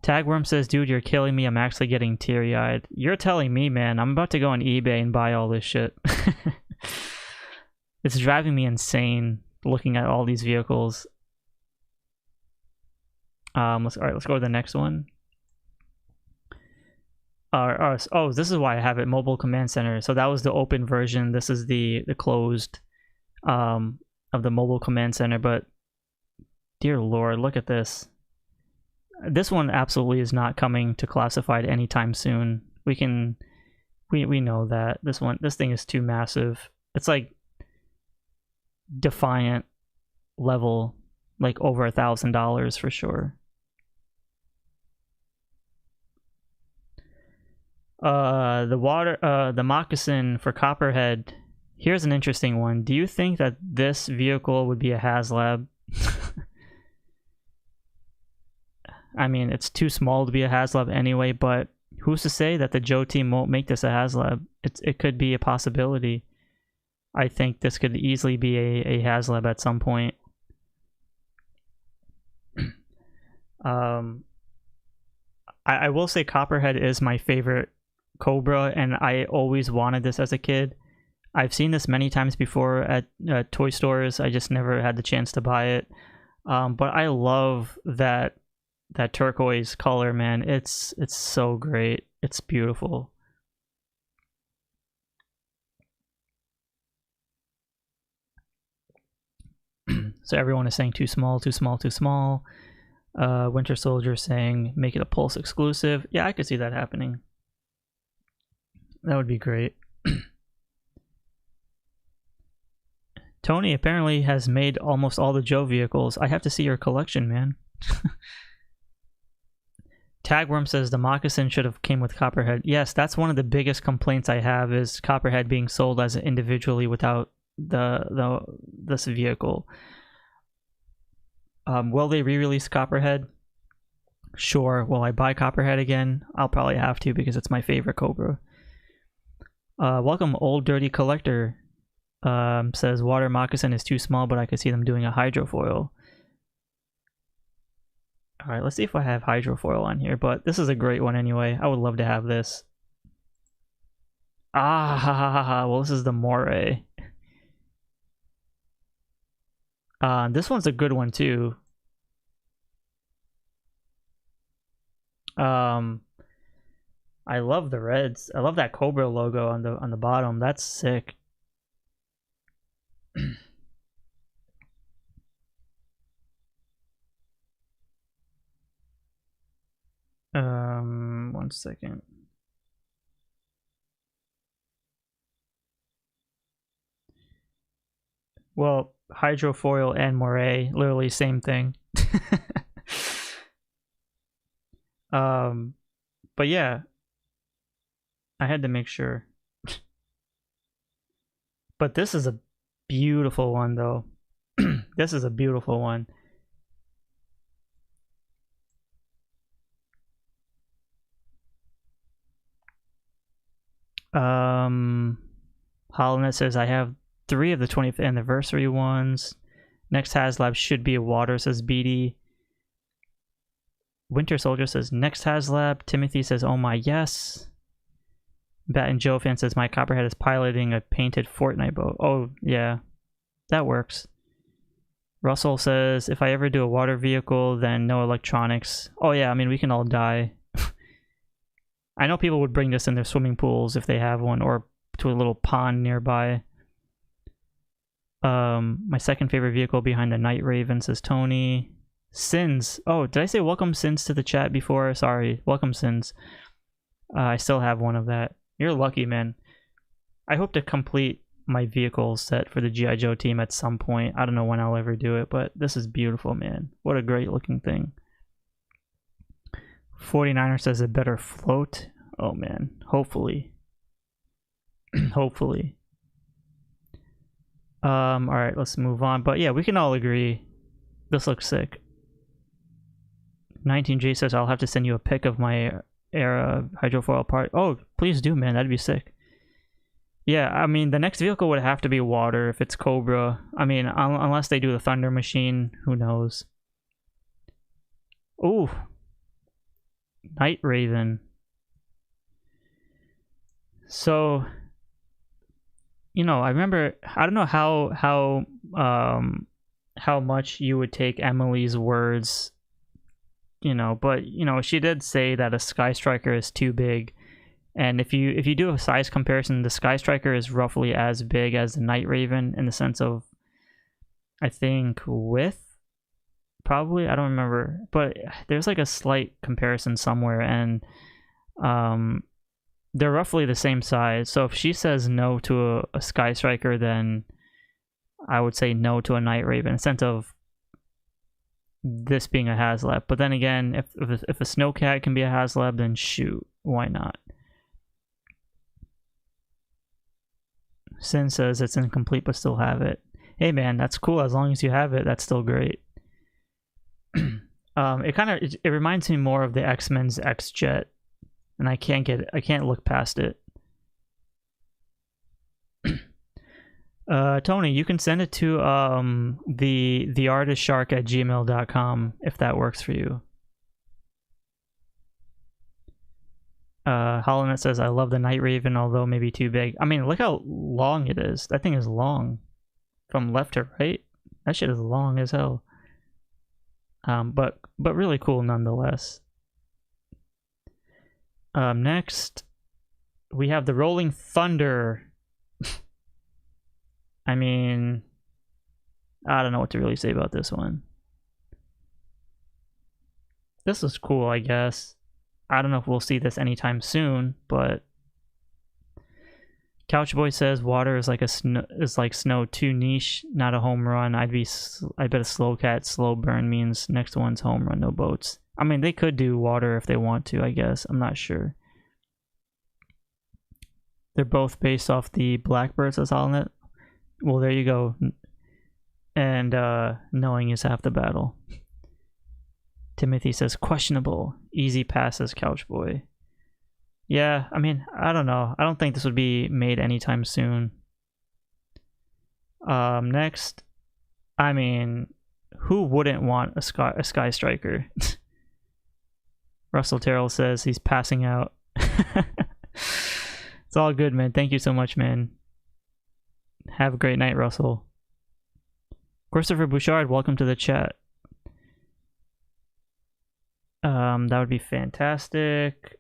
Tagworm says, dude, you're killing me. I'm actually getting teary-eyed. You're telling me, man. I'm about to go on eBay and buy all this shit. It's driving me insane looking at all these vehicles. Let's go to the next one. Oh, this is why I have it. Mobile Command Center. So that was the open version. This is the closed of the Mobile Command Center. But dear Lord, look at this. This one absolutely is not coming to Classified anytime soon. We know that this thing is too massive. It's like Defiant level, like over $1,000 for sure. The Moccasin for Copperhead. Here's an interesting one. Do you think that this vehicle would be a HASLAB? I mean, it's too small to be a HASLAB anyway, but who's to say that the GIJOE team won't make this a HASLAB? It could be a possibility. I think this could easily be a HASLAB at some point. I will say Copperhead is my favorite Cobra, and I always wanted this as a kid. I've seen this many times before at toy stores. I just never had the chance to buy it. But I love that turquoise color, man. It's so great. It's beautiful. So everyone is saying too small, too small, too small. Winter Soldier saying make it a Pulse exclusive. Yeah, I could see that happening. That would be great. Tony apparently has made almost all the GIJOE vehicles. I have to see your collection, man. Tagworm says the Moccasin should have came with Copperhead. Yes, that's one of the biggest complaints I have, is Copperhead being sold as individually without this vehicle. Will they re-release Copperhead? Sure. Will I buy Copperhead again? I'll probably have to, because it's my favorite Cobra. Welcome, Old Dirty Collector. Says Water Moccasin is too small, but I could see them doing a hydrofoil. Alright, let's see if I have hydrofoil on here, but this is a great one anyway. I would love to have this. Well, this is the Moray. This one's a good one too. I love the reds. I love that Cobra logo on the bottom. That's sick. One second. Well, hydrofoil and moray, literally same thing. But yeah, I had to make sure. But this is a beautiful one, though. This is a beautiful one. Holland says I have 3 of the 20th anniversary ones. Next HASLAB should be a water, says BD. Winter Soldier says next HASLAB. Timothy says oh my yes. Bat and Joe fan says my Copperhead is piloting a painted Fortnite boat. Oh yeah, that works. Russell says, if I ever do a water vehicle, then no electronics. Oh yeah, I mean, we can all die. I know people would bring this in their swimming pools if they have one, or to a little pond nearby. My second favorite vehicle behind the Night Raven, says Tony. Sins. Oh, did I say welcome Sins to the chat before? Sorry. Welcome Sins. I still have one of that. You're lucky, man. I hope to complete my vehicle set for the G.I. Joe team at some point. I don't know when I'll ever do it, but this is beautiful, man. What a great looking thing. 49er says a better float. Oh man, hopefully. Hopefully. Alright, let's move on. But yeah, we can all agree this looks sick. 19J says I'll have to send you a pic of my era hydrofoil part. Oh, please do, man. That'd be sick. Yeah, I mean, the next vehicle would have to be water if it's Cobra. I mean, unless they do the Thunder Machine, who knows? Ooh. Night Raven. So, you know, I remember, I don't know how much you would take Emily's words, you know, but, you know, she did say that a Sky Striker is too big. And if you do a size comparison, the Sky Striker is roughly as big as the Night Raven in the sense of, I think, width, probably. I don't remember, but there's like a slight comparison somewhere, and they're roughly the same size. So if she says no to a Sky Striker, then I would say no to a Night Raven in the sense of this being a HASLAB. But then again, if a SNOWCAT can be a HASLAB, then shoot, why not? Sin says it's incomplete but still have it. Hey man, that's cool. As long as you have it, that's still great. It reminds me more of the X-Men's X-Jet, and I can't look past it. Tony, you can send it to the artistshark@gmail.com if that works for you. HoloNet says, I love the Night Raven, although maybe too big. I mean, look how long it is. That thing is long. From left to right. That shit is long as hell. But really cool nonetheless. Next, we have the Rolling Thunder. I mean, I don't know what to really say about this one. This is cool, I guess. I don't know if we'll see this anytime soon, but Couchboy says water is like snow, too niche, not a home run. I bet a SLOWCAT slow burn means next one's home run, no boats. I mean, they could do water if they want to, I guess. I'm not sure. They're both based off the Blackbirds, as HoloNet. Well, there you go. And knowing is half the battle. Timothy says questionable. Easy passes, Couchboy. Yeah, I mean, I don't know. I don't think this would be made anytime soon. Next, I mean, who wouldn't want a Sky Striker? Russell Terrell says he's passing out. It's all good, man. Thank you so much, man. Have a great night, Russell. Christopher Bouchard, welcome to the chat. That would be fantastic.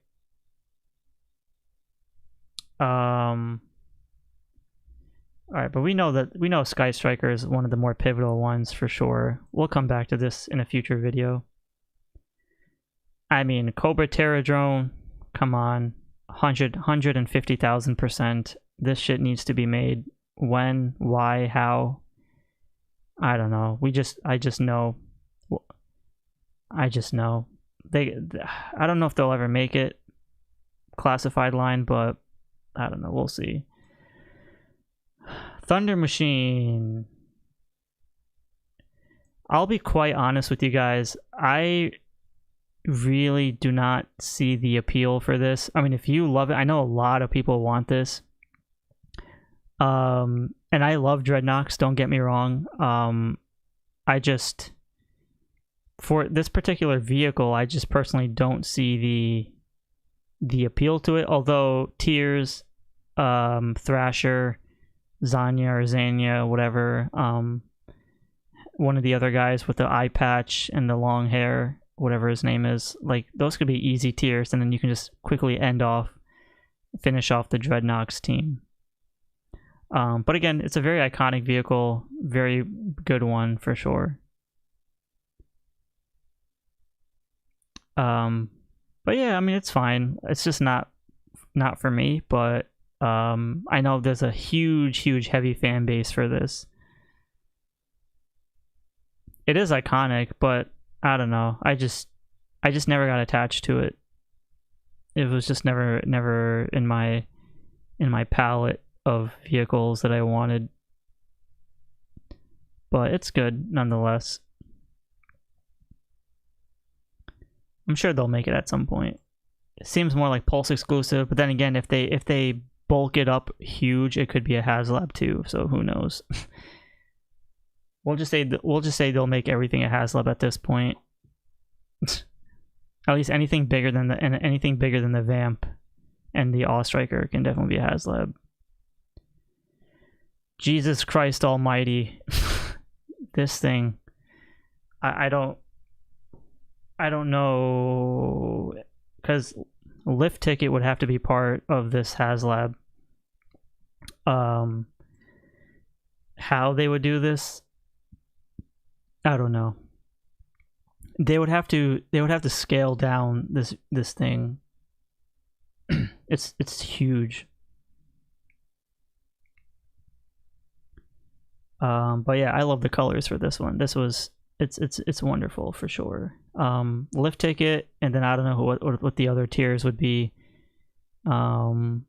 Alright, but we know Sky Striker is one of the more pivotal ones for sure. We'll come back to this in a future video. I mean, Cobra Terra Drone, come on. 150,000%. This shit needs to be made. When, why, how? I don't know. I just know. I don't know if they'll ever make it classified line, but I don't know. We'll see. Thunder Machine. I'll be quite honest with you guys. I really do not see the appeal for this. I mean, if you love it, I know a lot of people want this. And I love Dreadnoks, don't get me wrong. For this particular vehicle, I just personally don't see the appeal to it. Although Tears, Thrasher, Zanya or Zanya, whatever, one of the other guys with the eye patch and the long hair, whatever his name is. Like, those could be easy tiers, and then you can just quickly finish off the Dreadnoks team. But again, it's a very iconic vehicle, very good one for sure. But yeah, I mean, it's fine. It's just not for me, but I know there's a huge heavy fan base for this. It is iconic, but I don't know. I just never got attached to it. It was just never in my palette of vehicles that I wanted. But it's good nonetheless. I'm sure they'll make it at some point. It seems more like Pulse exclusive, but then again, if they bulk it up huge, it could be a HASLAB too. So who knows? We'll just say they'll make everything a HASLAB at this point. At least anything bigger than the Vamp and the Awe Striker can definitely be a HASLAB. Jesus Christ Almighty, this thing, I don't know, because lift ticket would have to be part of this HASLAB. How they would do this, I don't know. They would have to scale down this thing. It's huge. But yeah, I love the colors for this one. It's wonderful for sure. Lift ticket, and then I don't know what the other tiers would be. I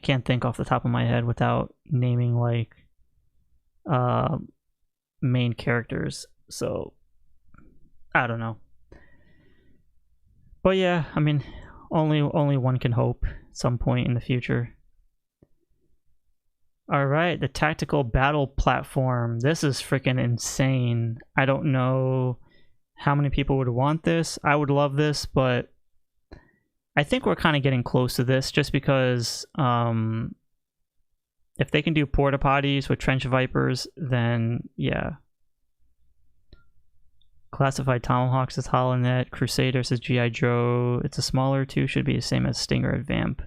can't think off the top of my head without naming like main characters. So I don't know. But yeah, I mean, only one can hope at some point in the future. All right, the tactical battle platform. This is freaking insane. I don't know how many people would want this. I would love this, but I think we're kind of getting close to this just because if they can do porta potties with Trench Vipers, then yeah. Classified Tomahawks is Holonet. Crusaders is GI Joe. It's a smaller two, should be the same as Stinger at Vamp.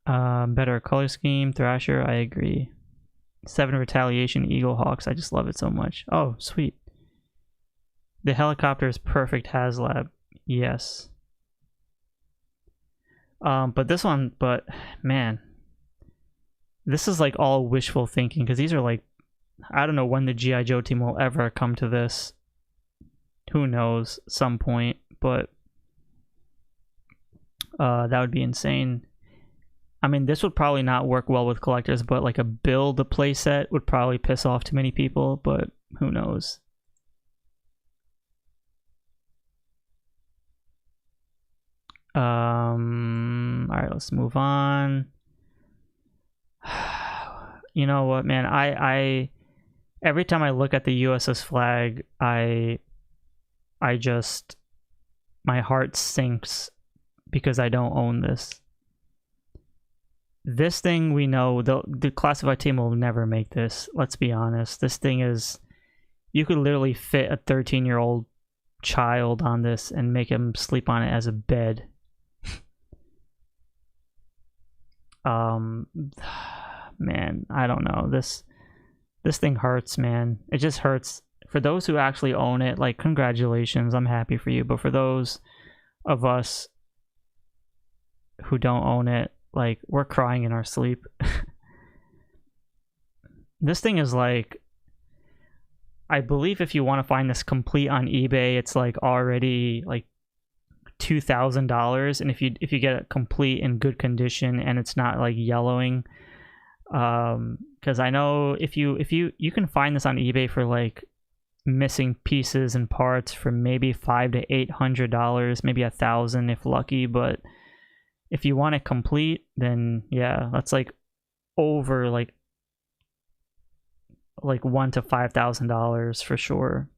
Better color scheme, Thrasher, I agree. 7 Retaliation, Eagle Hawks, I just love it so much. Oh, sweet. The helicopter is perfect HASLAB. Yes. But this one, man, this is like all wishful thinking, because these are like, I don't know when the GI Joe team will ever come to this. Who knows, some point, but that would be insane. I mean, this would probably not work well with collectors, but like a build a playset would probably piss off too many people, but who knows. Alright, let's move on. You know what, man, I every time I look at the USS flag, I just, my heart sinks because I don't own this. This thing, we know the classified team will never make this. Let's be honest. This thing is, you could literally fit a 13-year-old child on this and make him sleep on it as a bed. Man, I don't know. This thing hurts, man. It just hurts. For those who actually own it, like, congratulations, I'm happy for you. But for those of us who don't own it, like, we're crying in our sleep. This thing is like, I believe if you want to find this complete on eBay, it's like already like $2,000, and if you get it complete in good condition and it's not like yellowing, because I know if you can find this on eBay for like missing pieces and parts for maybe $500 to $800, maybe $1,000 if lucky, but if you want it complete, then yeah, that's like over like $1,000 to $5,000 for sure.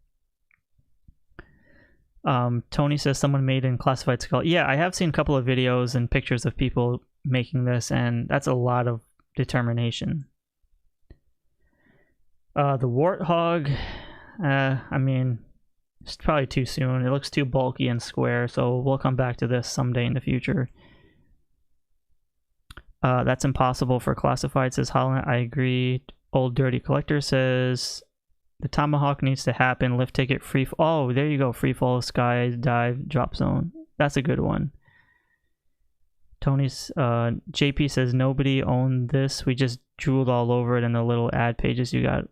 Tony says someone made in Classified Skull. Yeah, I have seen a couple of videos and pictures of people making this, and that's a lot of determination. The Warthog, I mean, it's probably too soon. It looks too bulky and square, so we'll come back to this someday in the future. That's impossible for classified, says Holland. I agree. Old Dirty Collector says the Tomahawk needs to happen. Lift ticket, free. Oh, there you go. Free fall, sky dive, drop zone. That's a good one. Tony's JP says nobody owned this. We just drooled all over it in the little ad pages you got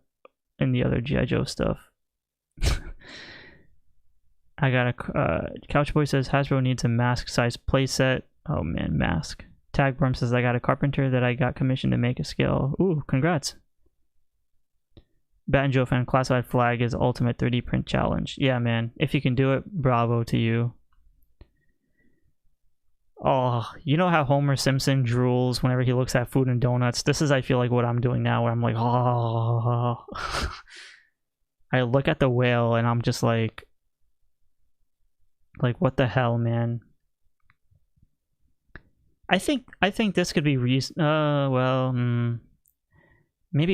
in the other G.I. Joe stuff. I got a Couchboy says Hasbro needs a mask size playset. Oh man, mask. Tagworm says I got a carpenter that I got commissioned to make a scale. Ooh, congrats. Bat and Joe fan, classified flag is ultimate 3D print challenge. Yeah, man. If you can do it, bravo to you. Oh, you know how Homer Simpson drools whenever he looks at food and donuts? This is, I feel like, what I'm doing now, where I'm like, oh. I look at the whale and I'm just like, what the hell, man? I think this could be maybe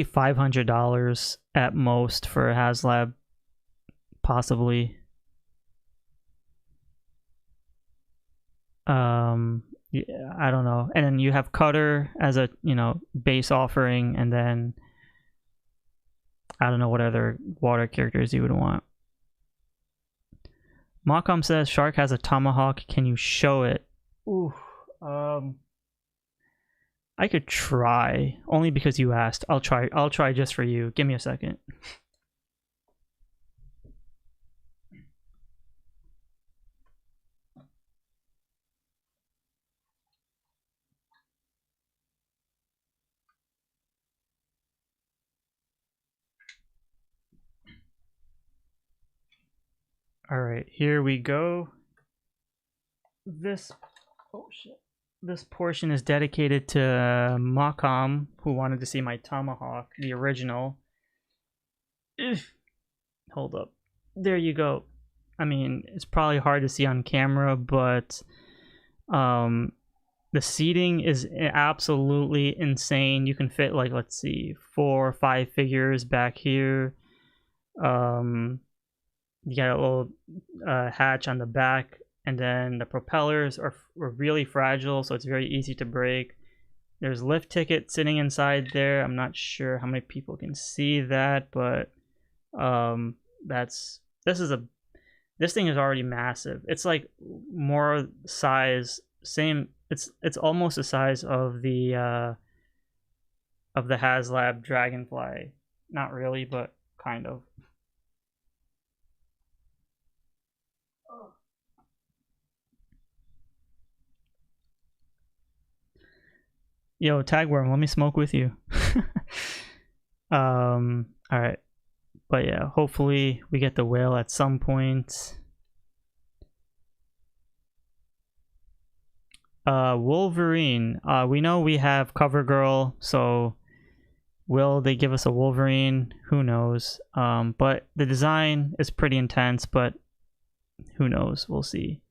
$500 at most for a HASLAB, possibly. Yeah, I don't know. And then you have Cutter as a, base offering, and then I don't know what other water characters you would want. Moccom says Shark has a tomahawk. Can you show it? Ooh, I could try, only because you asked. I'll try just for you. Give me a second. All right, here we go. This portion is dedicated to Moccom, who wanted to see my tomahawk, the original. Hold up. There you go. I mean, it's probably hard to see on camera, but the seating is absolutely insane. You can fit, like, let's see, 4 or 5 figures back here. You got a little hatch on the back, and then the propellers are really fragile, so it's very easy to break. There's lift ticket sitting inside there. I'm not sure how many people can see that, but this thing is already massive. It's like more size, same. It's almost the size of the HASLAB Dragonfly. Not really, but kind of. Yo, Tagworm, let me smoke with you. All right, but yeah, hopefully we get the whale at some point. Wolverine. We know we have CoverGirl, so will they give us a Wolverine? Who knows? But the design is pretty intense, but who knows? We'll see.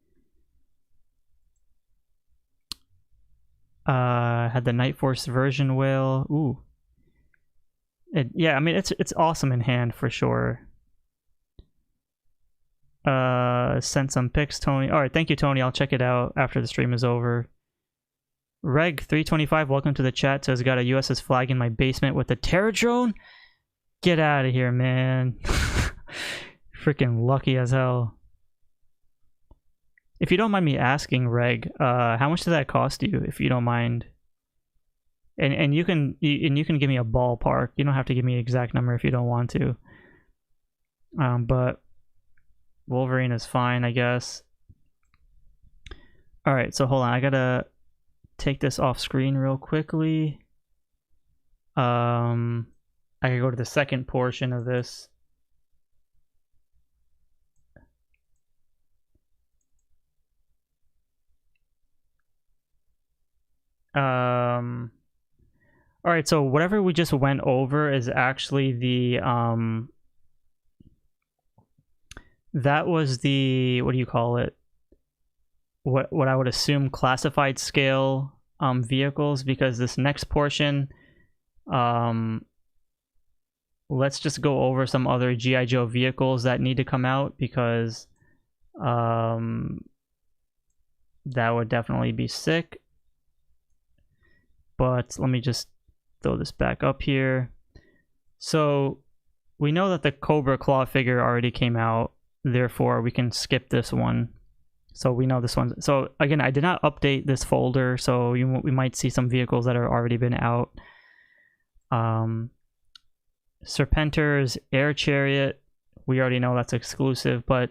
Had the Night Force version whale. Ooh. Yeah, I mean, it's awesome in hand for sure. Sent some pics, Tony. Alright, thank you, Tony. I'll check it out after the stream is over. Reg325, welcome to the chat. Says, got a USS flag in my basement with a Terra drone? Get out of here, man. Freaking lucky as hell. If you don't mind me asking, Reg, how much did that cost you, if you don't mind? And you can give me a ballpark. You don't have to give me an exact number if you don't want to. But Wolverine is fine, I guess. All right, so hold on. I gotta take this off screen real quickly. I can go to the second portion of this. All right, so whatever we just went over is actually the that was the, what do you call it? What I would assume classified scale vehicles, because this next portion let's just go over some other GI Joe vehicles that need to come out, because that would definitely be sick. But let me just throw this back up here. So we know that the Cobra Claw figure already came out, therefore we can skip this one. So we know this one. So again, I did not update this folder, so we might see some vehicles that have already been out. Serpentor's Air Chariot, we already know that's exclusive, but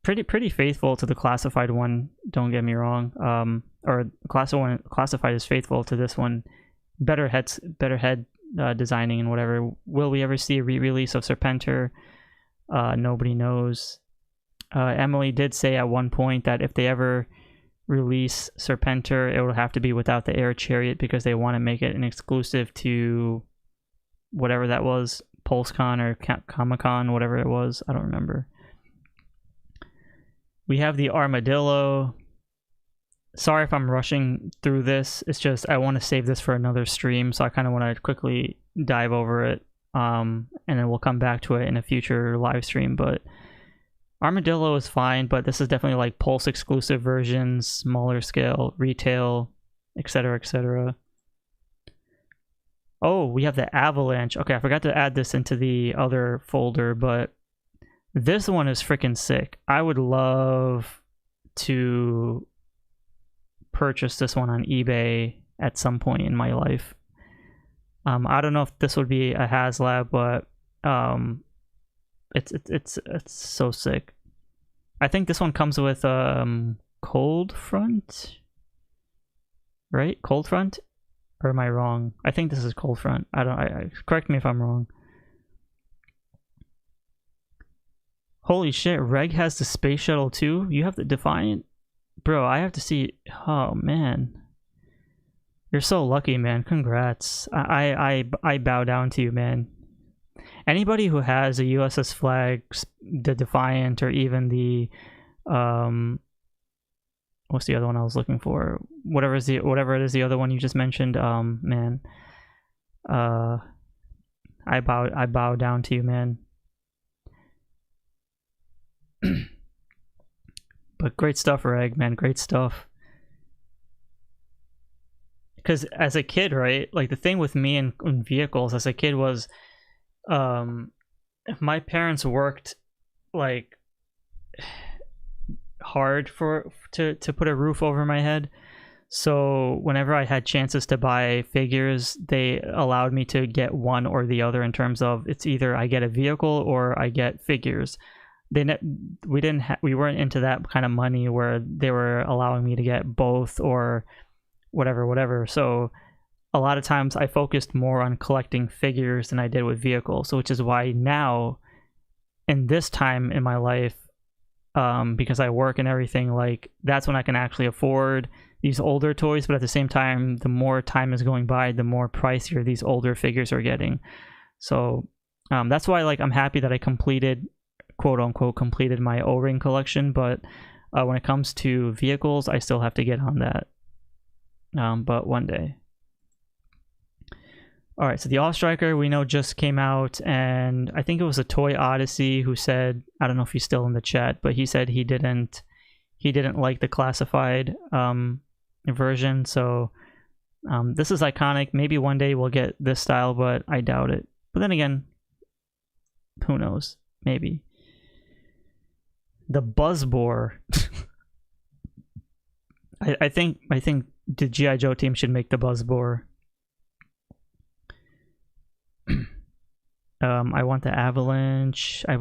pretty faithful to the classified one, don't get me wrong. Or classified is faithful to this one. Better head designing and whatever. Will we ever see a re-release of Serpentor? Nobody knows. Emily did say at one point that if they ever release Serpentor, it will have to be without the Air Chariot, because they want to make it an exclusive to whatever that was, Pulsecon or Comic-Con, whatever it was. I don't remember. We have the Armadillo. Sorry if I'm rushing through this. It's just I want to save this for another stream, so I kind of want to quickly dive over it, and then we'll come back to it in a future live stream. But Armadillo is fine, but this is definitely like Pulse exclusive versions, smaller scale, retail, etc., etc. Oh, we have the Avalanche. Okay, I forgot to add this into the other folder, but this one is freaking sick. I would love to purchase this one on eBay at some point in my life. I don't know if this would be a HASLAB, but it's so sick. I think this one comes with Cold Front, right? Cold Front, or am I wrong? I think this is Cold Front. Correct me if I'm wrong. Holy shit, Reg has the space shuttle too? You have the Defiant? Bro, I have to see. Oh man, you're so lucky, man. Congrats. I bow down to you, man. Anybody who has a USS Flag, the Defiant, or even the what's the other one I was looking for? Whatever it is, the other one you just mentioned. Man, I bow down to you, man. But great stuff, Reg, man. Great stuff. Because as a kid, right, like the thing with me and vehicles as a kid was, my parents worked like hard to put a roof over my head. So whenever I had chances to buy figures, they allowed me to get one or the other, in terms of it's either I get a vehicle or I get figures. We weren't into that kind of money where they were allowing me to get both or whatever. So a lot of times I focused more on collecting figures than I did with vehicles. So which is why now, in this time in my life, because I work and everything, like that's when I can actually afford these older toys. But at the same time, the more time is going by, the more pricier these older figures are getting. So that's why, like, I'm happy that I completed, quote unquote, completed my O-ring collection. But when it comes to vehicles, I still have to get on that. But one day. All right, so the All-Striker we know just came out, and I think it was a Toy Odyssey who said, I don't know if he's still in the chat, but he said he didn't like the classified version. So this is iconic. Maybe one day we'll get this style, but I doubt it. But then again, who knows? Maybe. The Buzzbore. I think the GI Joe team should make the Buzzbore. I want the Avalanche. I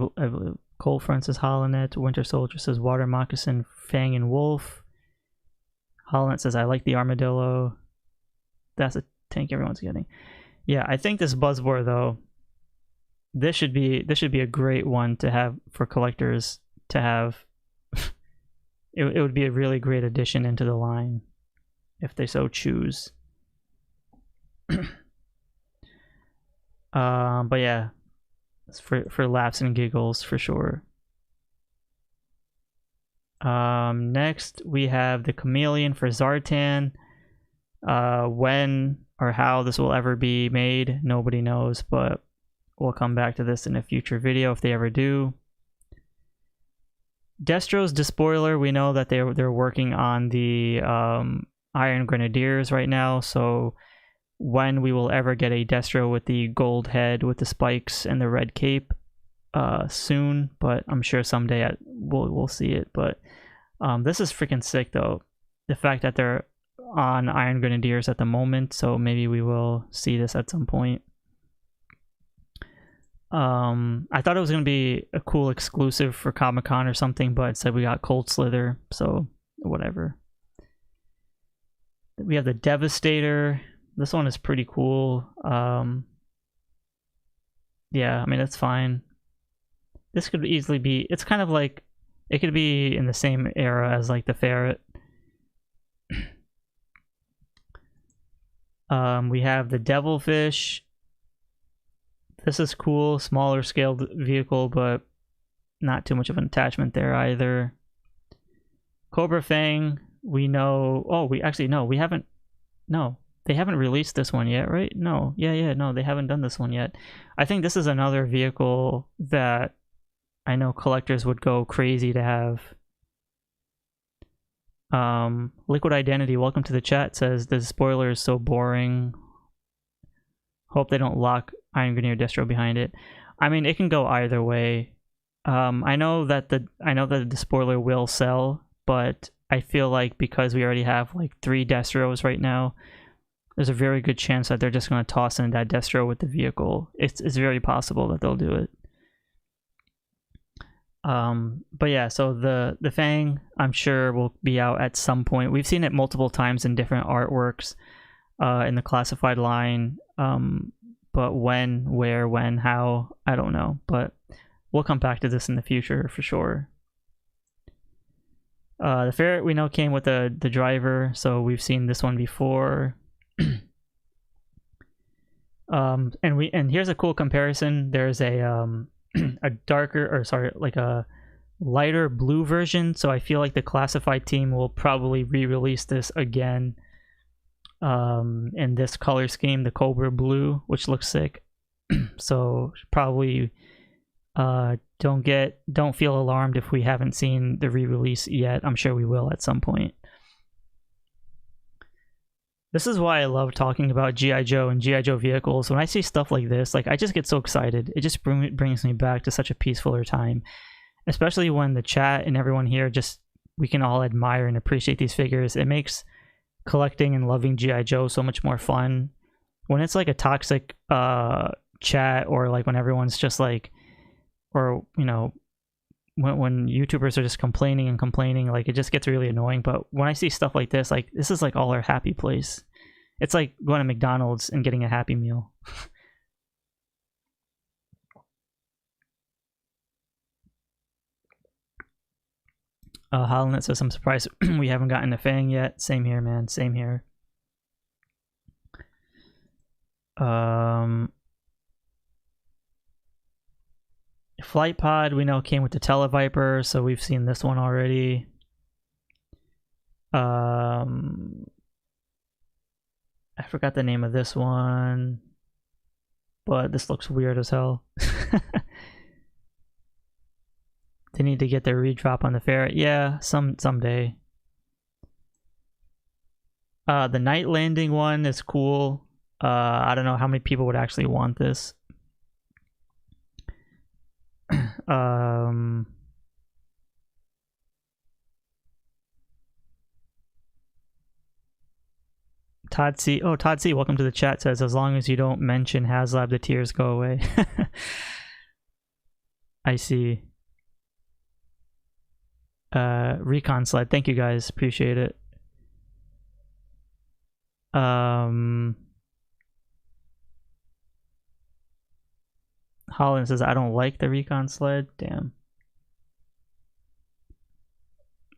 Cold Front says Holonet. Winter Soldier says Water Moccasin, Fang and Wolf. Holonet says I like the Armadillo. That's a tank everyone's getting. Yeah, I think this Buzzbore though, this should be a great one to have for collectors to have. It would be a really great addition into the line if they so choose. But yeah, it's for laughs and giggles for sure. Next we have the Chameleon for Zartan. When or how this will ever be made, nobody knows, but We'll come back to this in a future video if they ever do. Destro's despoiler, we know that they're working on the Iron Grenadiers right now, so when we will ever get a Destro with the gold head with the spikes and the red cape, soon, but I'm sure someday we'll see it. But this is freaking sick though, the fact that they're on Iron Grenadiers at the moment, so maybe we will see this at some point. I thought it was going to be a cool exclusive for Comic-Con or something, but instead we got Cold Slither, so whatever. We have the Devastator. This one is pretty cool. Yeah, I mean, it's fine. This could easily be, it's kind of like, it could be in the same era as like the Ferret. We have the Devilfish. This is cool, smaller scaled vehicle, but not too much of an attachment there either. Cobra Fang, we know, oh, we actually, no, we haven't, no, they haven't released this one yet, right? No, yeah, no, they haven't done this one yet. I think this is another vehicle that I know collectors would go crazy to have. Liquid Identity, welcome to the chat, says the spoiler is so boring. Hope they don't lock Iron Grenadier Destro behind it. I mean, it can go either way. I know that the spoiler will sell, but I feel like because we already have like 3 Destros right now, there's a very good chance that they're just going to toss in that Destro with the vehicle. It's very possible that they'll do it. But yeah, so the Fang, I'm sure will be out at some point. We've seen it multiple times in different artworks in the classified line. But when, where, when, how, I don't know. But we'll come back to this in the future for sure. The Ferret we know came with the driver, so we've seen this one before. And here's a cool comparison. There's a darker, or sorry, like a lighter blue version, so I feel like the classified team will probably re-release this again in this color scheme, the Cobra Blue, which looks sick. So probably don't feel alarmed if we haven't seen the re-release yet. I'm sure we will at some point. This is why I love talking about G.I. Joe and G.I. Joe vehicles. When I see stuff like this, like, I just get so excited. It just brings me back to such a peacefuler time. Especially when the chat and everyone here we can all admire and appreciate these figures. It makes collecting and loving G.I. Joe so much more fun. When it's like a toxic chat, or like when everyone's just like, or, you know, when YouTubers are just complaining and complaining, like, it just gets really annoying. But when I see stuff like this is like all our happy place. It's like going to McDonald's and getting a Happy Meal. Holland says, I'm surprised we haven't gotten the Fang yet. Same here, man. Same here. Flight Pod, we know, came with the Televiper, so we've seen this one already. I forgot the name of this one, but this looks weird as hell. They need to get their redrop on the Ferret. Yeah, someday. The Night Landing one is cool. I don't know how many people would actually want this. Todd C. Oh, Todd C. Welcome to the chat. Says, as long as you don't mention HASLAB, the tears go away. I see. Recon Sled. Thank you guys. Appreciate it. Holland says, I don't like the Recon Sled. Damn.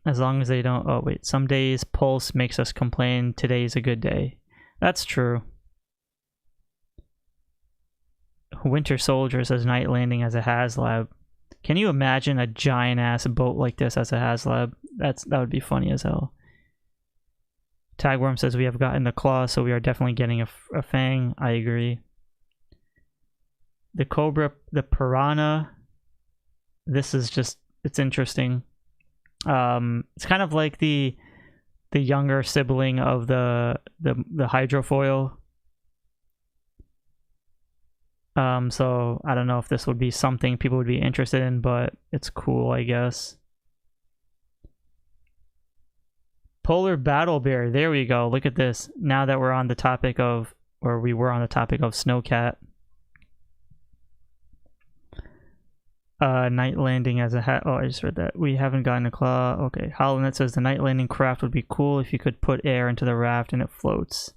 As long as they don't... Oh, wait. Some days Pulse makes us complain. Today's a good day. That's true. Winter Soldier says, Night Landing as a HASLAB. Can you imagine a giant-ass boat like this as a HASLAB? That would be funny as hell. Tagworm says, we have gotten the Claw, so we are definitely getting a Fang. I agree. The Cobra, the Piranha. This is just, it's interesting. It's kind of like the younger sibling of the hydrofoil. So I don't know if this would be something people would be interested in, but it's cool, I guess. Polar Battle Bear, there we go. Look at this. Now that we're on the topic of, or we were on the topic of SNOWCAT. Night landing as a hat. Oh, I just read that. We haven't gotten a claw. Okay. HoloNet says the night landing craft would be cool if you could put air into the raft and it floats.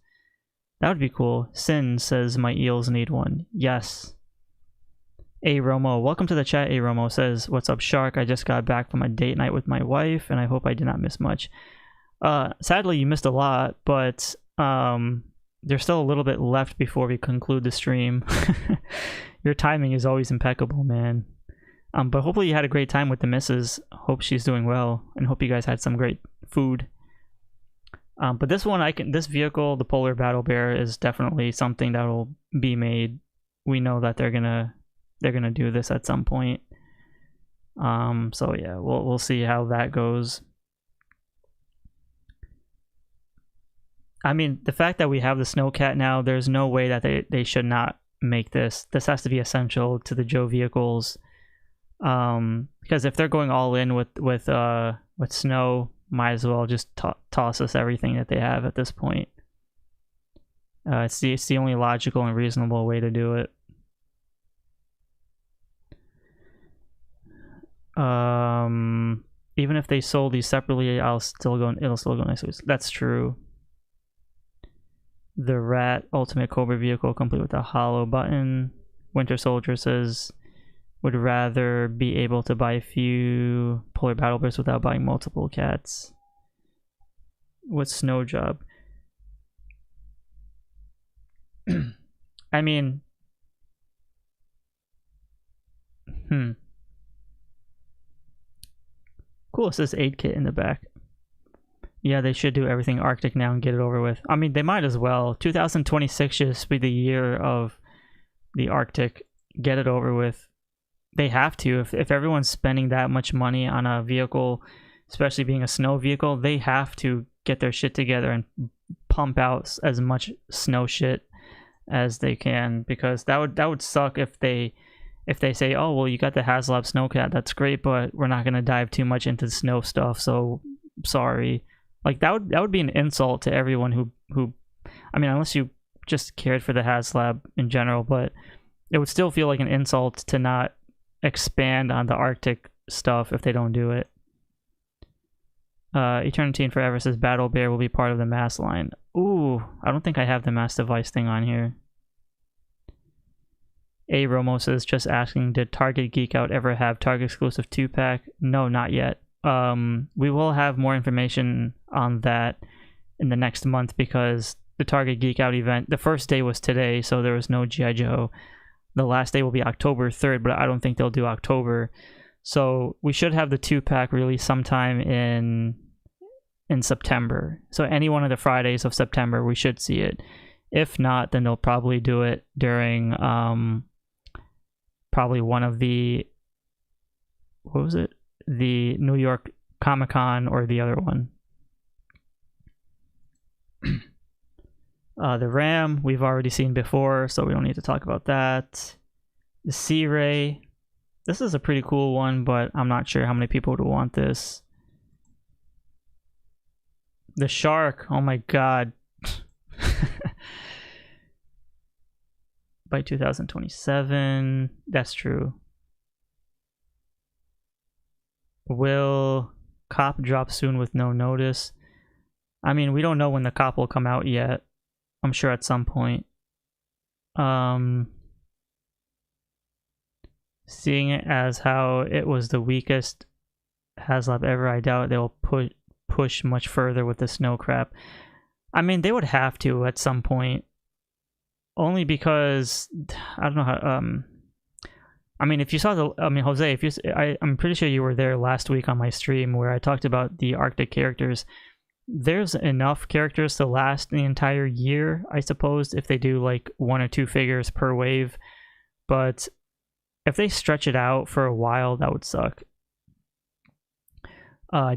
That would be cool. Sin says my eels need one. Yes. A Romo, welcome to the chat. A Romo says, what's up, Shark? I just got back from a date night with my wife and I hope I did not miss much. Sadly you missed a lot, but there's still a little bit left before we conclude the stream. Your timing is always impeccable, man. But hopefully you had a great time with the missus. Hope she's doing well, and hope you guys had some great food. But this one, this vehicle, the Polar Battle Bear, is definitely something that will be made. We know that they're gonna do this at some point. So yeah, we'll see how that goes. I mean, the fact that we have the SNOWCAT now, there's no way that they should not make this. This has to be essential to the GIJOE vehicles. Because if they're going all in with snow, might as well just toss us everything that they have at this point. It's the only logical and reasonable way to do it. Even if they sold these separately, it'll still go nicely. That's true. The Rat Ultimate Cobra vehicle complete with a hollow button. Winter Soldier says would rather be able to buy a few Polar Battle Bears without buying multiple cats. What's Snow Job? I mean, cool, it says aid kit in the back. Yeah, they should do everything Arctic now and get it over with. I mean, they might as well. 2026 should just be the year of the Arctic. Get it over with. They have to. If everyone's spending that much money on a vehicle, especially being a snow vehicle, they have to get their shit together and pump out as much snow shit as they can, because that would suck if they say, oh well, you got the HASLAB SNOWCAT, that's great, but we're not gonna dive too much into the snow stuff, so sorry. Like that would be an insult to everyone who I mean, unless you just cared for the HASLAB in general, but it would still feel like an insult to not expand on the Arctic stuff if they don't do it. Eternity and Forever says Battle Bear will be part of the mass line. Ooh, I don't think I have the mass device thing on here. A Romo says, just asking, did Target Geekout ever have Target exclusive 2-pack? No, not yet. We will have more information on that in the next month, because the Target Geekout event, the first day was today, so there was no G.I. Joe. The last day will be October 3rd, but I don't think they'll do October. So we should have the 2-pack released sometime in September. So any one of the Fridays of September, we should see it. If not, then they'll probably do it during probably one of the, what was it? The New York Comic-Con or the other one. The Ram, we've already seen before, so we don't need to talk about that. The Sea Ray, this is a pretty cool one, but I'm not sure how many people would want this. The Shark, oh my god. By 2027, that's true. Will Cop drop soon with no notice? I mean, we don't know when the Cop will come out yet. I'm sure at some point. Seeing it as how it was the weakest HASLAB ever, I doubt they'll push much further with the snow crap. I mean, they would have to at some point. Only because, I don't know how, I mean, if you saw the, I mean, Jose, if you, I'm pretty sure you were there last week on my stream where I talked about the Arctic characters. There's enough characters to last the entire year, I suppose, if they do like 1 or 2 figures per wave. but if they stretch it out for a while, that would suck.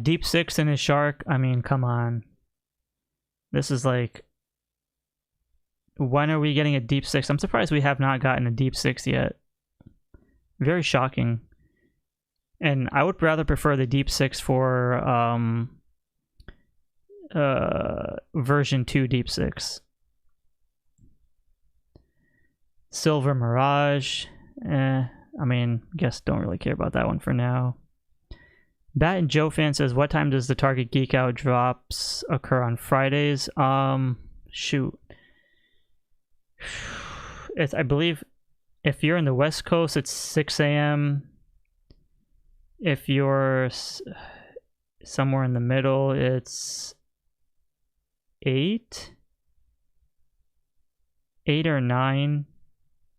Deep 6 in his Shark, I mean, come on. This is like, when are we getting a Deep 6? I'm surprised we have not gotten a Deep 6 yet. Very shocking. And I would rather prefer the Deep 6 for version 2 Deep 6. Silver Mirage, I mean, guess don't really care about that one for now. Bat and Joe fan says, what time does the Target Geekout drops occur on Fridays? Shoot. It's, I believe, if you're in the West Coast, it's 6 a.m. If you're somewhere in the middle, it's 8 or 9.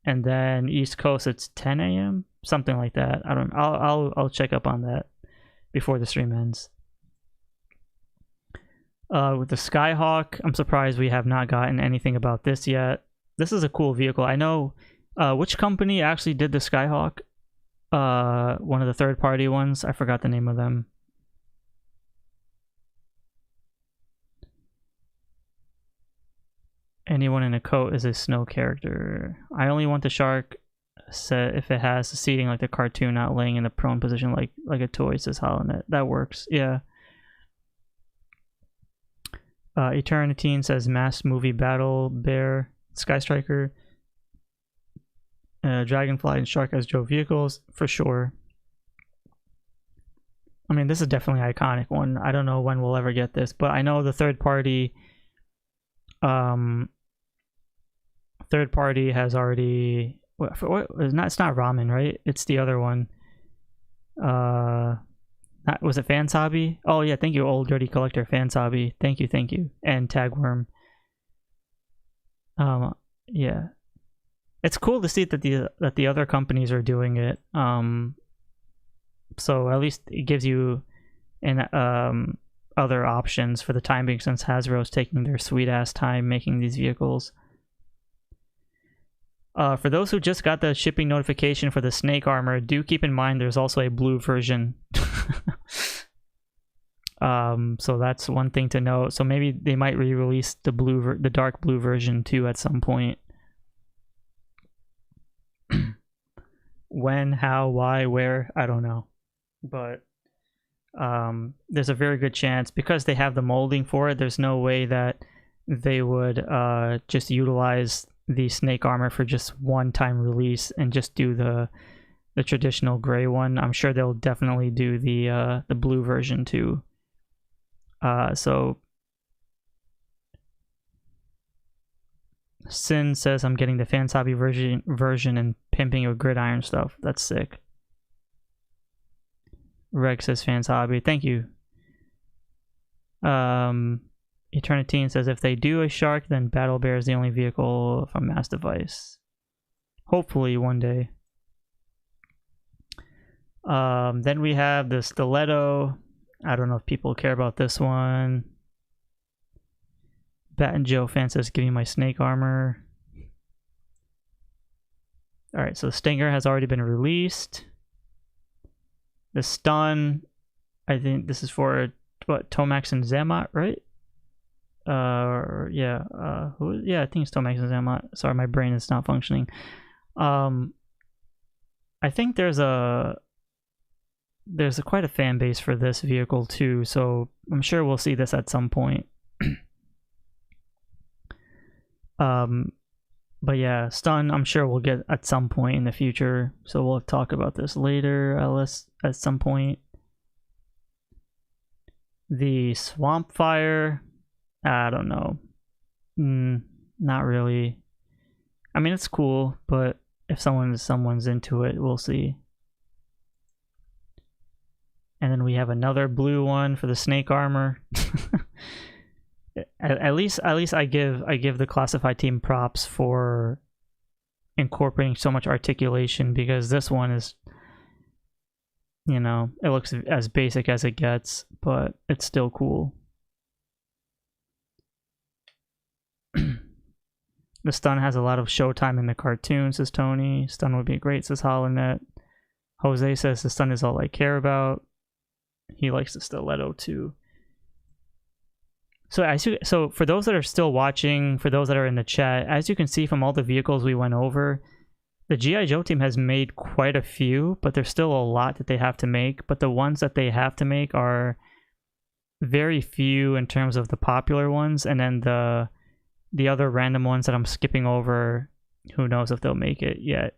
And then East Coast, it's 10 a.m. Something like that. I don't. I'll check up on that before the stream ends. With the Skyhawk, I'm surprised we have not gotten anything about this yet. This is a cool vehicle. I know which company actually did the Skyhawk. One of the third-party ones. I forgot the name of them. Anyone in a coat is a snow character. I only want the Shark set if it has the seating like the cartoon, not laying in the prone position like a toy, says HoloNet. That works, yeah. Eternitine says Mass Movie Battle Bear, Sky Striker, Dragonfly and Shark as Joe vehicles, for sure. I mean, this is definitely an iconic one. I don't know when we'll ever get this, but I know the third party has already it's not Ramen, right? It's the other one. Was it Fans Hobby? Oh yeah, thank you, Old Dirty Collector. Fans Hobby, thank you, and Tagworm. Yeah, it's cool to see that the other companies are doing it. So at least it gives you other options for the time being, since Hasbro's taking their sweet ass time making these vehicles. For those who just got the shipping notification for the Snake Armor, do keep in mind there's also a blue version. So that's one thing to note. So maybe they might re-release the dark blue version too at some point. When, how, why, where, I don't know. But there's a very good chance, because they have the molding for it, there's no way that they would just utilize the Snake Armor for just one-time release and just do the traditional gray one. I'm sure they'll definitely do the blue version too. So Sin says, I'm getting the Fans Hobby version and pimping with gridiron stuff. That's sick. Reg says Fans Hobby. Thank you. Eternitine says, if they do a Shark, then Battle Bear is the only vehicle from Mass Device. Hopefully one day. Then we have the Stiletto. I don't know if people care about this one. Bat and Joe fan says, give me my Snake Armor. Alright, so the Stinger has already been released. The Stun, I think this is for what, Tomax and Zammot, right? Yeah, I think it's Tomax and Zammot. Sorry, my brain is not functioning. I think there's quite a fan base for this vehicle too, so I'm sure we'll see this at some point. But yeah, Stun, I'm sure we'll get at some point in the future, so we'll talk about this later, at some point. The Swamp Fire, I don't know. Not really. I mean, it's cool, but if someone's into it, we'll see. And then we have another blue one for the Snake Armor. At least I give the Classified team props for incorporating so much articulation, because this one is, you know, it looks as basic as it gets, but it's still cool. The stun has a lot of showtime in the cartoon, says Tony. Stun would be great, says HoloNet. Jose says the stun is all I care about. He likes the stiletto too. So for those that are still watching, for those that are in the chat, as you can see from all the vehicles we went over, the GIJOE team has made quite a few, but there's still a lot that they have to make. But the ones that they have to make are very few in terms of the popular ones, and then the other random ones that I'm skipping over, who knows if they'll make it yet.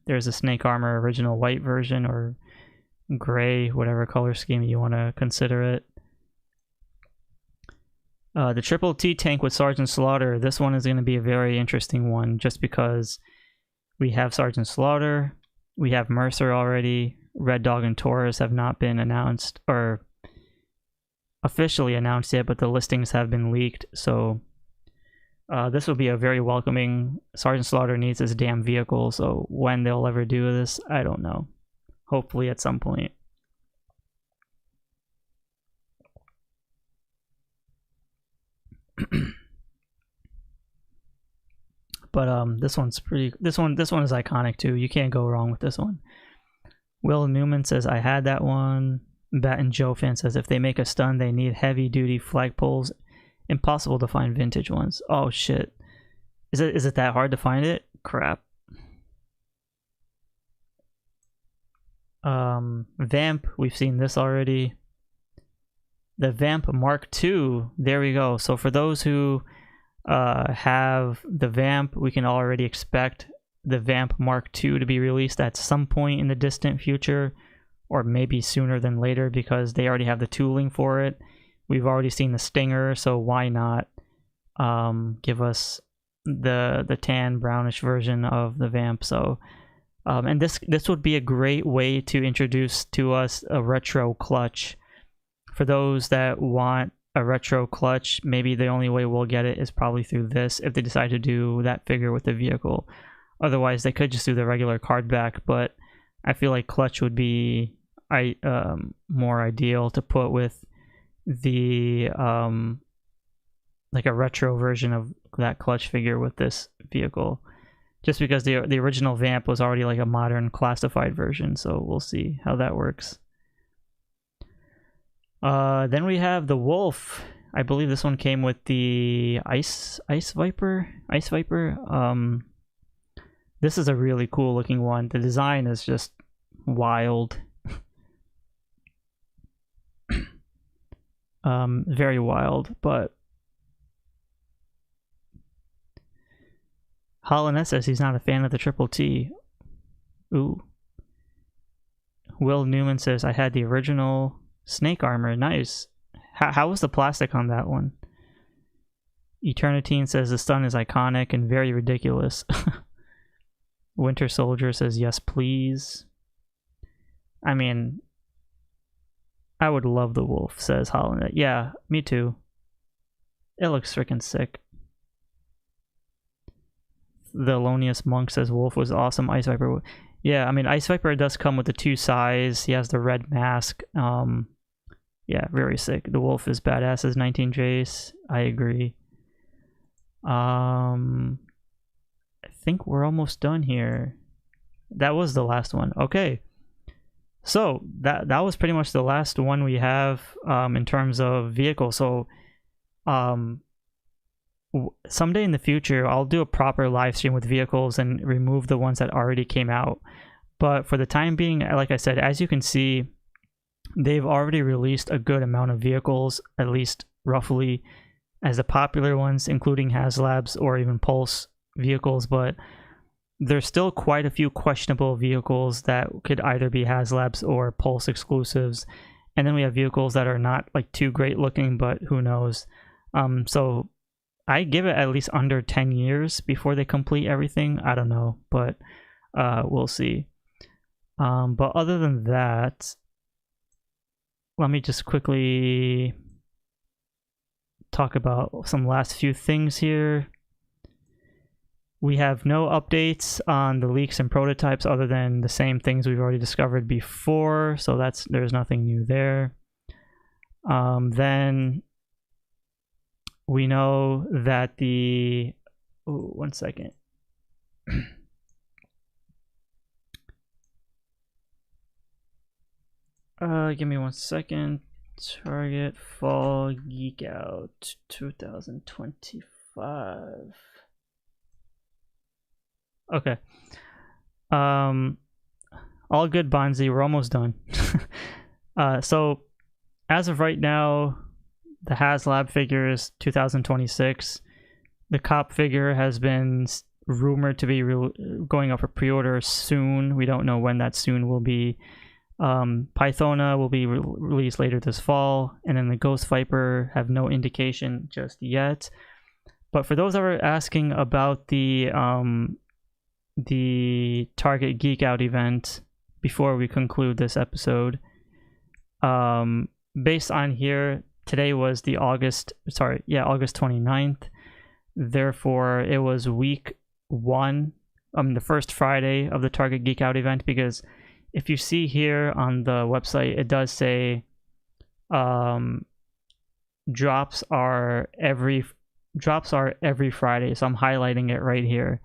There's a Snake Armor original white version, or gray, whatever color scheme you want to consider it. The Triple T tank with Sergeant Slaughter, this one is going to be a very interesting one, just because we have Sergeant Slaughter, we have Mercer already, Reddog and Taurus have not been announced, or officially announced yet, but the listings have been leaked, so this will be a very welcoming. Sergeant Slaughter needs his damn vehicle, so when they'll ever do this, I don't know. Hopefully at some point. But this one's pretty. This one is iconic too. You can't go wrong with this one. Will Newman says I had that one. Bat and Joe fan says if they make a stun, they need heavy duty flagpoles. Impossible to find vintage ones. Oh shit! Is it that hard to find it? Crap. Vamp. We've seen this already. The Vamp Mark II. There we go. So for those who have the Vamp, we can already expect the Vamp Mark II to be released at some point in the distant future, or maybe sooner than later, because they already have the tooling for it. We've already seen the Stinger, so why not give us the tan brownish version of the Vamp? So and this would be a great way to introduce to us a retro clutch. For those that want a retro clutch, maybe the only way we'll get it is probably through this, if they decide to do that figure with the vehicle. Otherwise, they could just do the regular card back, but I feel like clutch would be more ideal to put with the like a retro version of that clutch figure with this vehicle, just because the original Vamp was already like a modern classified version, so we'll see how that works. Then we have the Wolf. I believe this one came with the Ice Viper. This is a really cool looking one. The design is just wild. Very wild, but HoloNet says he's not a fan of the Triple T. Ooh. Will Newman says I had the original Snake Armor. Nice. How was the plastic on that one? Eternitine says the stun is iconic and very ridiculous. Winter Soldier says yes please. I mean, I would love the Wolf, says HoloNet. Yeah, me too. It looks freaking sick. The Alonius Monk says Wolf was awesome. Ice Viper. Yeah, I mean, Ice Viper does come with the 2 size. He has the red mask. Yeah, very sick. The Wolf is badass as 19 Jace. I agree. I think we're almost done here. That was the last one. Okay. So that was pretty much the last one we have in terms of vehicles. So someday in the future, I'll do a proper live stream with vehicles and remove the ones that already came out. But for the time being, like I said, as you can see, they've already released a good amount of vehicles, at least roughly, as the popular ones, including HASLABS or even Pulse vehicles. But there's still quite a few questionable vehicles that could either be HASLABS or Pulse exclusives. And then we have vehicles that are not like too great looking, but who knows. So I give it at least under 10 years before they complete everything. I don't know, but we'll see. But other than that, let me just quickly talk about some last few things here. We have no updates on the leaks and prototypes other than the same things we've already discovered before, so there's nothing new there. Then we know that the Oh, 1 second. Give me 1 second. Target Fall Geekout 2025. Okay. All good, Bonzi. We're almost done. So as of right now, the HASLAB figure is 2026. The COP figure has been rumored to be going up for pre-order soon. We don't know when that soon will be. Pythona will be released later this fall, and then the Ghost Viper have no indication just yet. But for those that were asking about the Target Geekout event before we conclude this episode, based on here, today was the August 29th. Therefore, it was week 1, the first Friday of the Target Geekout event, because if you see here on the website, it does say drops are every Friday. So I'm highlighting it right here.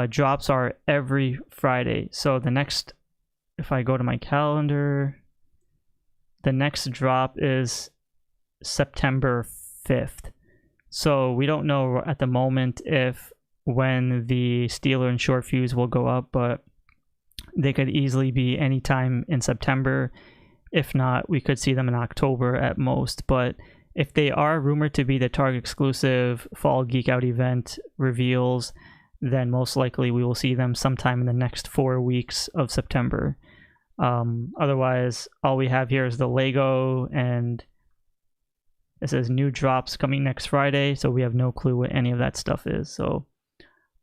Drops are every Friday. So the next, if I go to my calendar, the next drop is September 5th. So we don't know at the moment when the Steeler and Shortfuse will go up, but they could easily be anytime in September. If not, we could see them in October at most. But if they are rumored to be the Target exclusive Fall Geekout event reveals, then most likely we will see them sometime in the next 4 weeks of September. Otherwise, all we have here is the Lego, and it says new drops coming next Friday, so we have no clue what any of that stuff is. So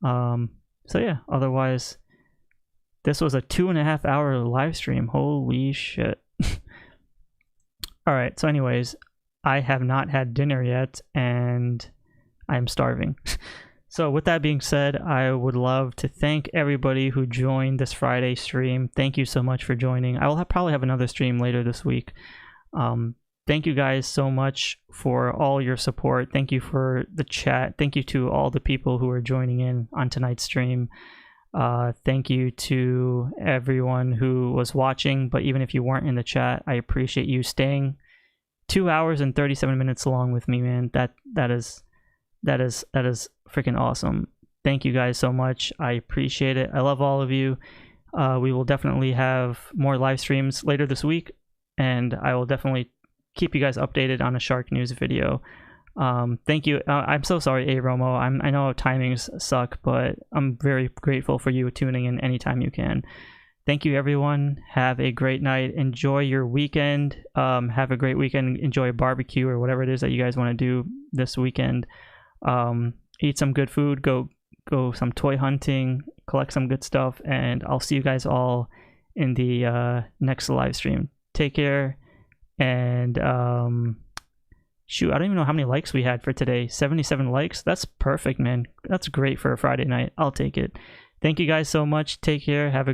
yeah, otherwise, this was a 2.5 hour live stream. Holy shit. All right, so anyways, I have not had dinner yet, and I'm starving. So with that being said, I would love to thank everybody who joined this Friday stream. Thank you so much for joining. I will probably have another stream later this week. Thank you guys so much for all your support. Thank you for the chat. Thank you to all the people who are joining in on tonight's stream. Thank you to everyone who was watching, but even if you weren't in the chat, I appreciate you staying 2 hours and 37 minutes along with me, man. That is freaking awesome. Thank you guys so much. I appreciate it. I love all of you. We will definitely have more live streams later this week, and I will definitely keep you guys updated on a SHARKNEWZ video. Thank you. I'm so sorry, Romo. I know timings suck, but I'm very grateful for you tuning in anytime you can. Thank you, everyone. Have a great night. Enjoy your weekend. Have a great weekend. Enjoy a barbecue or whatever it is that you guys want to do this weekend. Eat some good food. Go some toy hunting. Collect some good stuff. And I'll see you guys all in the next live stream. Take care. And shoot, I don't even know how many likes we had for today. 77 likes. That's perfect, man. That's great for a Friday night. I'll take it. Thank you guys so much. Take care. Have a